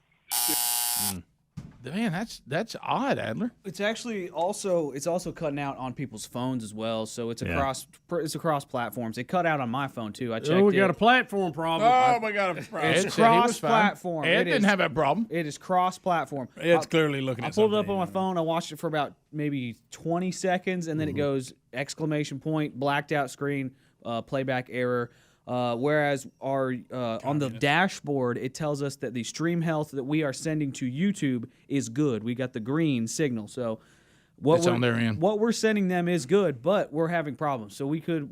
Man, that's odd, Adler. It's actually also cutting out on people's phones as well. So it's across platforms. It cut out on my phone too. I checked. Oh, we got a platform problem. Oh, we got a problem. It's cross-platform. Ed didn't have that problem. It is cross-platform. Ed's clearly looking at I pulled it up something. on my phone. I watched it for about maybe 20 seconds, and then it goes exclamation point, blacked out screen, playback error. Whereas our on the dashboard, it tells us that the stream health that we are sending to YouTube is good. We got the green signal. So It's on their end. What we're sending them is good, but we're having problems. So we could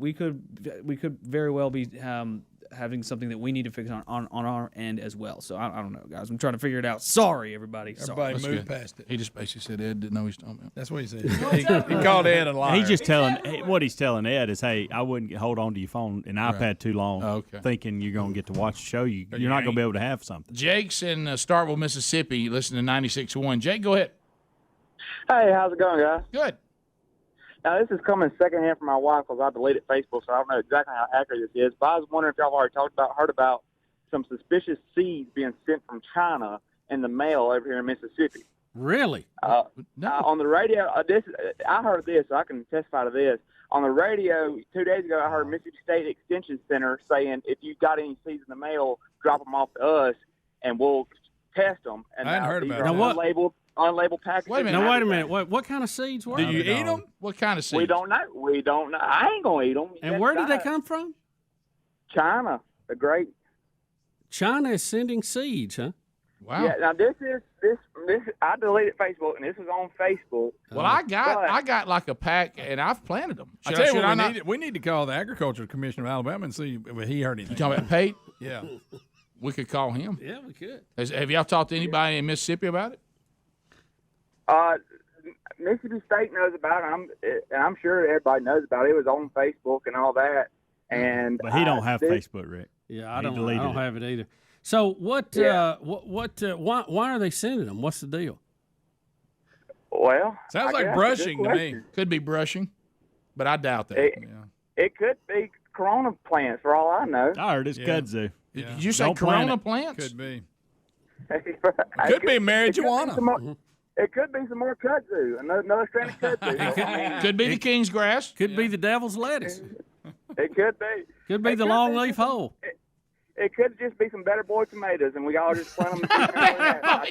very well be having something that we need to fix on our end as well. So I don't know, guys. I'm trying to figure it out. Sorry, everybody. Everybody moved past it. He just basically said Ed didn't know he's talking about. That's what he said. he called Ed a liar. He's just what he's telling Ed is, hey, I wouldn't hold on to your phone and iPad too long, thinking you're going to get to watch the show. You're not going to be able to have something. Jake's in Starkville, Mississippi. Listen to 96.1. Jake, go ahead. Hey, how's it going, guys? Good. Now, this is coming secondhand from my wife because I deleted Facebook, so I don't know exactly how accurate this is. But I was wondering if y'all already heard about some suspicious seeds being sent from China in the mail over here in Mississippi. Really? On the radio, I heard this, so I can testify to this. on the radio 2 days ago, I heard Mississippi State Extension Center saying, if you got any seeds in the mail, drop them off to us, and we'll test them. And I hadn't heard about that. Unlabeled packages. Wait a minute. What kind of seeds were Do they? you eat them? What kind of seeds? We don't know. I ain't going to eat them. And where did they come from? China. The great. China is sending seeds, huh? Wow. Yeah, now this. I deleted Facebook, and this is on Facebook. Well, I got like a pack, and I've planted them. I tell you what, we need to call the Agriculture Commissioner of Alabama and see if he heard anything. You talking about Pate? Yeah. We could call him. Yeah, we could. Have y'all talked to anybody in Mississippi about it? Mississippi State knows about it. I'm sure everybody knows about it. It was on Facebook and all that. But he don't have Facebook, Rick. Yeah, I don't have it either. So what? Why are they sending them? What's the deal? Well, sounds like brushing to me. Could be brushing, but I doubt that. It could be corona plants for all I know. I heard it's kudzu. Yeah. Did you say corona plants? Could be. Could be marijuana. It could be some more kudzu, another strand of kudzu. Could be the king's grass. Could be the devil's lettuce. It could be. Could be the longleaf hole. It could just be some Better Boy tomatoes, and we all just plant them.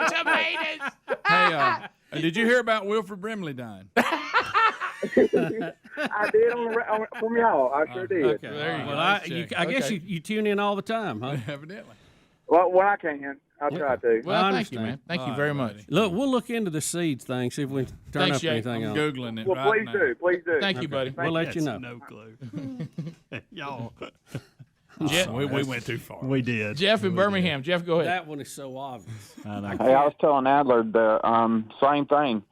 Tomatoes. Hey, did you hear about Wilford Brimley dying? I did from y'all. I sure did. Okay. There you go. I guess you tune in all the time, huh? Evidently. Well, when I can, I'll try to. Well, thank you, man. Thank you very much. Look, we'll look into the seeds thing, see if we can turn up anything I'm else. Googling it Well, right please now. do. Please do. Thank you, buddy. We'll let you know. No clue. Y'all. Jeff, we went too far. We did. Jeff in Birmingham. Jeff, go ahead. That one is so obvious. Hey, I was telling Adler the same thing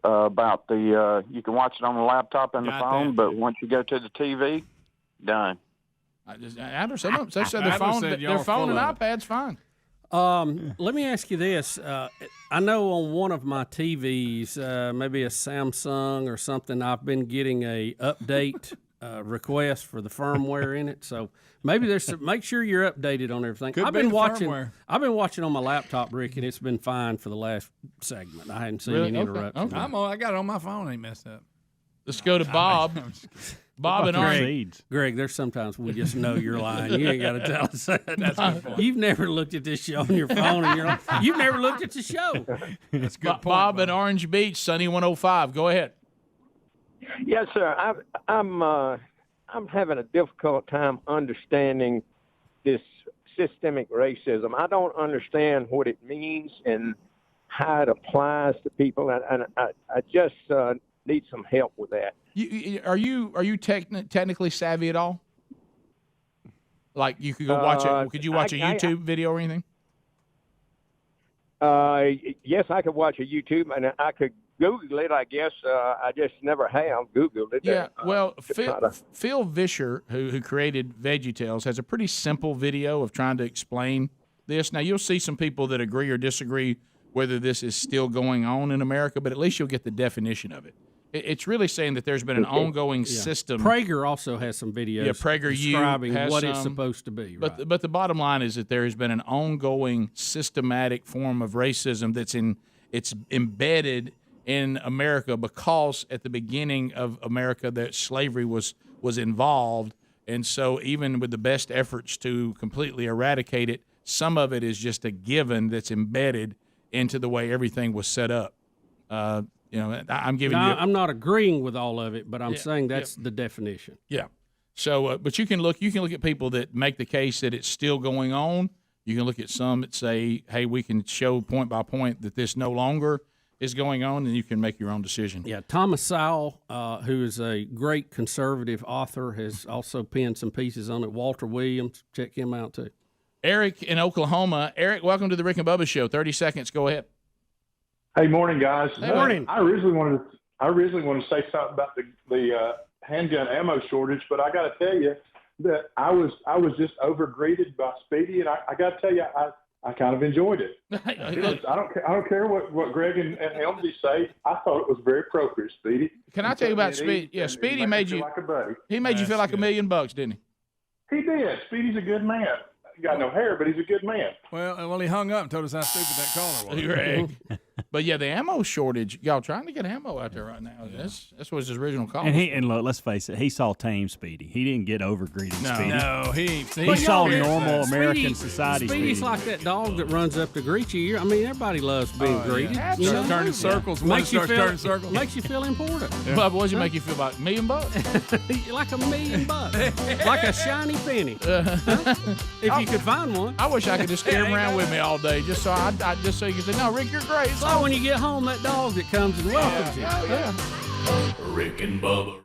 about the you can watch it on the laptop and the phone, but once you go to the TV, done. Adler said their phone and iPad's fine. Let me ask you this. I know on one of my TVs, maybe a Samsung or something, I've been getting a update request for the firmware in it. So maybe make sure you're updated on everything. I've been watching on my laptop, Rick, and it's been fine for the last segment. I hadn't seen any interruptions. Okay. I got it on my phone. Ain't messed up. Let's go to Bob. Bob and Greg, there's sometimes we just know you're lying. You ain't got to tell us that. You've never looked at this show on your phone, and you've never looked at the show. That's a good point. Bob in Orange Beach, Sunny 105. Go ahead. Yes, sir. I'm having a difficult time understanding this systemic racism. I don't understand what it means and how it applies to people, and I just need some help with that. Are you technically savvy at all? Like you could go watch it. Could you watch a YouTube video or anything? Yes, I could watch a YouTube, and I could Google it. I guess I just never have Googled it. Yeah. Well, Phil Vischer, who created VeggieTales, has a pretty simple video of trying to explain this. Now you'll see some people that agree or disagree whether this is still going on in America, but at least you'll get the definition of it. It's really saying that there's been an ongoing system. Prager also has some videos describing what it's supposed to be. But the bottom line is that there has been an ongoing systematic form of racism it's embedded in America because at the beginning of America that slavery was involved. And so even with the best efforts to completely eradicate it, some of it is just a given that's embedded into the way everything was set up. I'm not agreeing with all of it, but I'm saying that's the definition. Yeah. So, but you can look at people that make the case that it's still going on. You can look at some that say, hey, we can show point by point that this no longer is going on, and you can make your own decision. Yeah. Thomas Sowell, who is a great conservative author, has also penned some pieces on it. Walter Williams, check him out too. Eric in Oklahoma. Eric, welcome to the Rick and Bubba Show. 30 seconds. Go ahead. Hey, morning, guys. Hey, morning. I originally wanted to say something about the handgun ammo shortage, but I got to tell you that I was just over-greeted by Speedy, and I got to tell you, I kind of enjoyed it. I don't care what Greg and Helmsy say. I thought it was very appropriate, Speedy. Can I tell you about Speedy? Yeah, Speedy made you like a buddy. He made you feel like $1 million, didn't he? He did. Speedy's a good man. got no hair, but he's a good man. Well, he hung up and told us how stupid that caller was. Greg. But yeah, the ammo shortage. Y'all trying to get ammo out there right now. That's what his original call. And look, let's face it, he saw tame Speedy. He didn't get overgreeted Speedy. No, he saw normal American society Speedy's like that dog that runs up to greet you. I mean, everybody loves being greeted. Yeah. Starts turning circles. Makes you feel important. Yeah. Bubba, what does it make you feel about $1 million? Like $1 million, like a shiny penny. If you could find one. I wish I could just carry him around with me all day, just so you could say, "No, Rick, you're great." So when you get home, that dog that comes and welcomes you. Rick and Bubba.